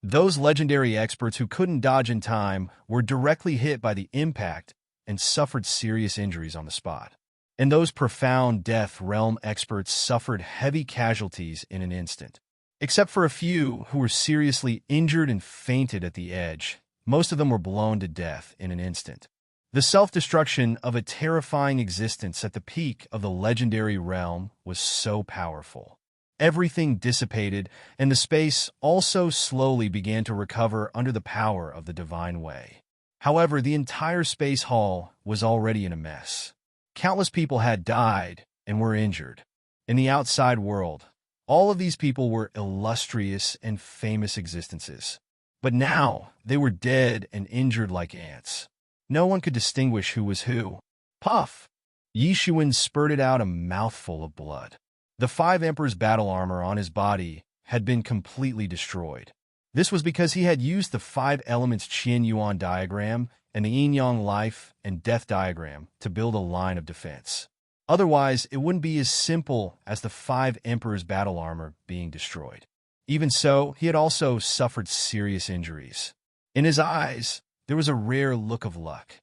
Those legendary experts who couldn't dodge in time were directly hit by the impact and suffered serious injuries on the spot. And those profound Death Realm experts suffered heavy casualties in an instant. Except for a few who were seriously injured and fainted at the edge, most of them were blown to death in an instant. The self-destruction of a terrifying existence at the peak of the legendary realm was so powerful. Everything dissipated, and the space also slowly began to recover under the power of the divine way. However, the entire space hall was already in a mess. Countless people had died and were injured. In the outside world, all of these people were illustrious and famous existences. But now, they were dead and injured like ants. No one could distinguish who was who. Puff! Yi Shiwen spurted out a mouthful of blood. The 5 Emperor's battle armor on his body had been completely destroyed. This was because he had used the 5 elements Qian Yuan diagram and the yin-yang life and death diagram to build a line of defense. Otherwise, it wouldn't be as simple as the 5 emperors' battle armor being destroyed. Even so, he had also suffered serious injuries. In his eyes, there was a rare look of luck.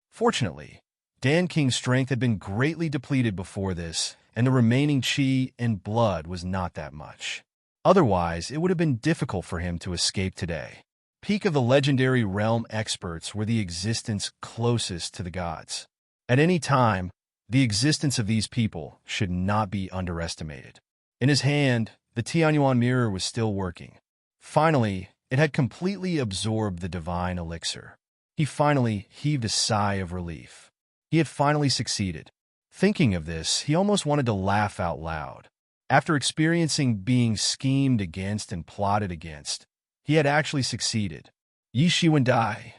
Fortunately, Dan King's strength had been greatly depleted before this, and the remaining chi and blood was not that much. Otherwise, it would have been difficult for him to escape today. Peak of the legendary realm experts were the existence closest to the gods. At any time, the existence of these people should not be underestimated. In his hand, the Tianyuan mirror was still working. Finally, it had completely absorbed the divine elixir. He finally heaved a sigh of relief. He had finally succeeded. Thinking of this, he almost wanted to laugh out loud. After experiencing being schemed against and plotted against, he had actually succeeded. Yi Shiwen die.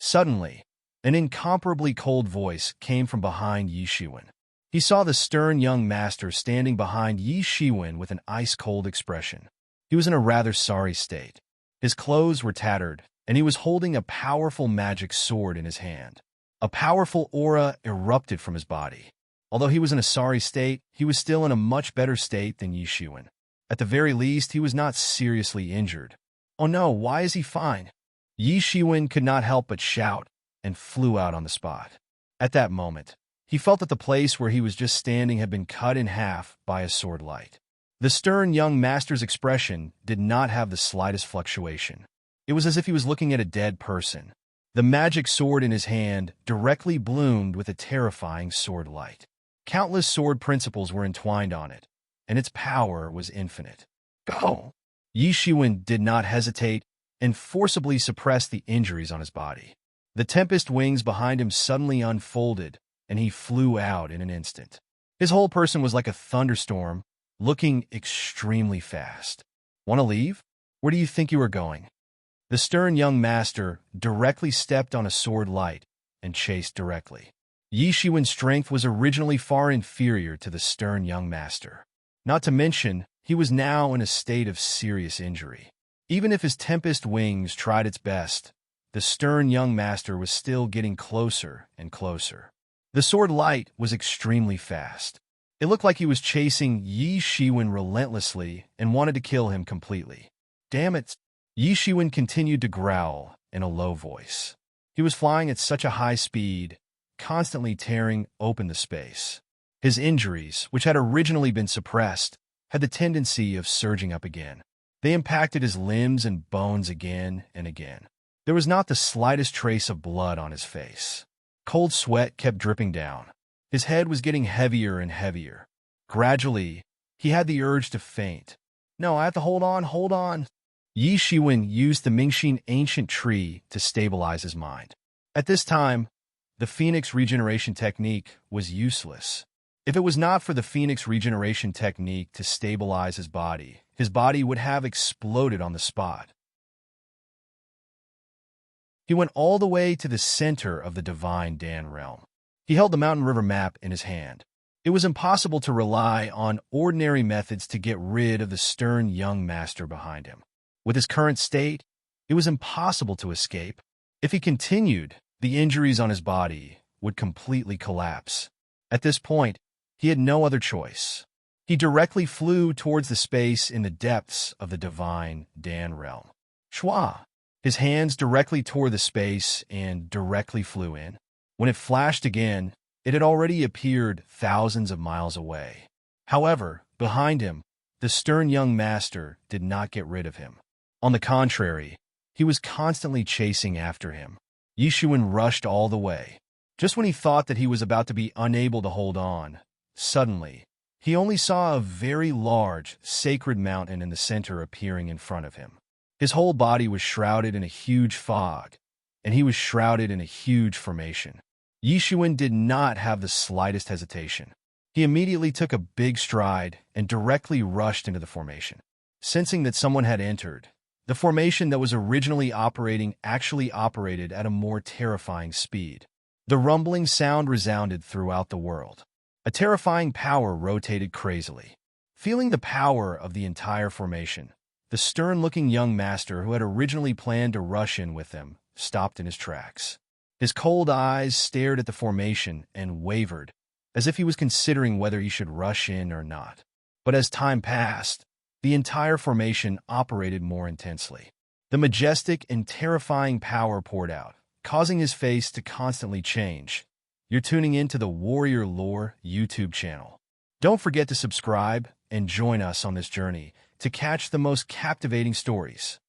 Suddenly, an incomparably cold voice came from behind Yi Shiwen. He saw the stern young master standing behind Yi Shiwen with an ice-cold expression. He was in a rather sorry state. His clothes were tattered, and he was holding a powerful magic sword in his hand. A powerful aura erupted from his body. Although he was in a sorry state, he was still in a much better state than Yi Shiwen. At the very least, he was not seriously injured. Oh no, why is he fine? Yi Shiwen could not help but shout and flew out on the spot. At that moment, he felt that the place where he was just standing had been cut in half by a sword light. The stern young master's expression did not have the slightest fluctuation. It was as if he was looking at a dead person. The magic sword in his hand directly bloomed with a terrifying sword light. Countless sword principles were entwined on it, and its power was infinite. Go! Yi Shiwen did not hesitate and forcibly suppressed the injuries on his body. The tempest wings behind him suddenly unfolded, and he flew out in an instant. His whole person was like a thunderstorm, looking extremely fast. Want to leave? Where do you think you are going? The stern young master directly stepped on a sword light and chased directly. Yi Shiwen's strength was originally far inferior to the stern young master. Not to mention, he was now in a state of serious injury. Even if his tempest wings tried its best, the stern young master was still getting closer and closer. The sword light was extremely fast. It looked like he was chasing Yi Shiwen relentlessly and wanted to kill him completely. Damn it! Yi Shiwen continued to growl in a low voice. He was flying at such a high speed, constantly tearing open the space. His injuries, which had originally been suppressed, had the tendency of surging up again. They impacted his limbs and bones again and again. There was not the slightest trace of blood on his face. Cold sweat kept dripping down. His head was getting heavier and heavier. Gradually, he had the urge to faint. No, I have to hold on. Yi Shiwen used the Mingxin ancient tree to stabilize his mind. At this time, the Phoenix regeneration technique was useless. If it was not for the Phoenix regeneration technique to stabilize his body would have exploded on the spot. He went all the way to the center of the divine Dan realm. He held the mountain river map in his hand. It was impossible to rely on ordinary methods to get rid of the stern young master behind him. With his current state, it was impossible to escape. If he continued, the injuries on his body would completely collapse. At this point, he had no other choice. He directly flew towards the space in the depths of the divine Dan realm. Shwa! His hands directly tore the space and directly flew in. When it flashed again, it had already appeared thousands of miles away. However, behind him, the stern young master did not get rid of him. On the contrary, he was constantly chasing after him. Yi Shiwen rushed all the way. Just when he thought that he was about to be unable to hold on, suddenly, he only saw a very large, sacred mountain in the center appearing in front of him. His whole body was shrouded in a huge fog, and he was shrouded in a huge formation. Yi Shiwen did not have the slightest hesitation. He immediately took a big stride and directly rushed into the formation. Sensing that someone had entered, the formation that was originally operating actually operated at a more terrifying speed. The rumbling sound resounded throughout the world. A terrifying power rotated crazily. Feeling the power of the entire formation, the stern-looking young master who had originally planned to rush in with them stopped in his tracks. His cold eyes stared at the formation and wavered, as if he was considering whether he should rush in or not. But as time passed, the entire formation operated more intensely. The majestic and terrifying power poured out, causing his face to constantly change. You're tuning into the Warrior Lore YouTube channel. Don't forget to subscribe and join us on this journey to catch the most captivating stories.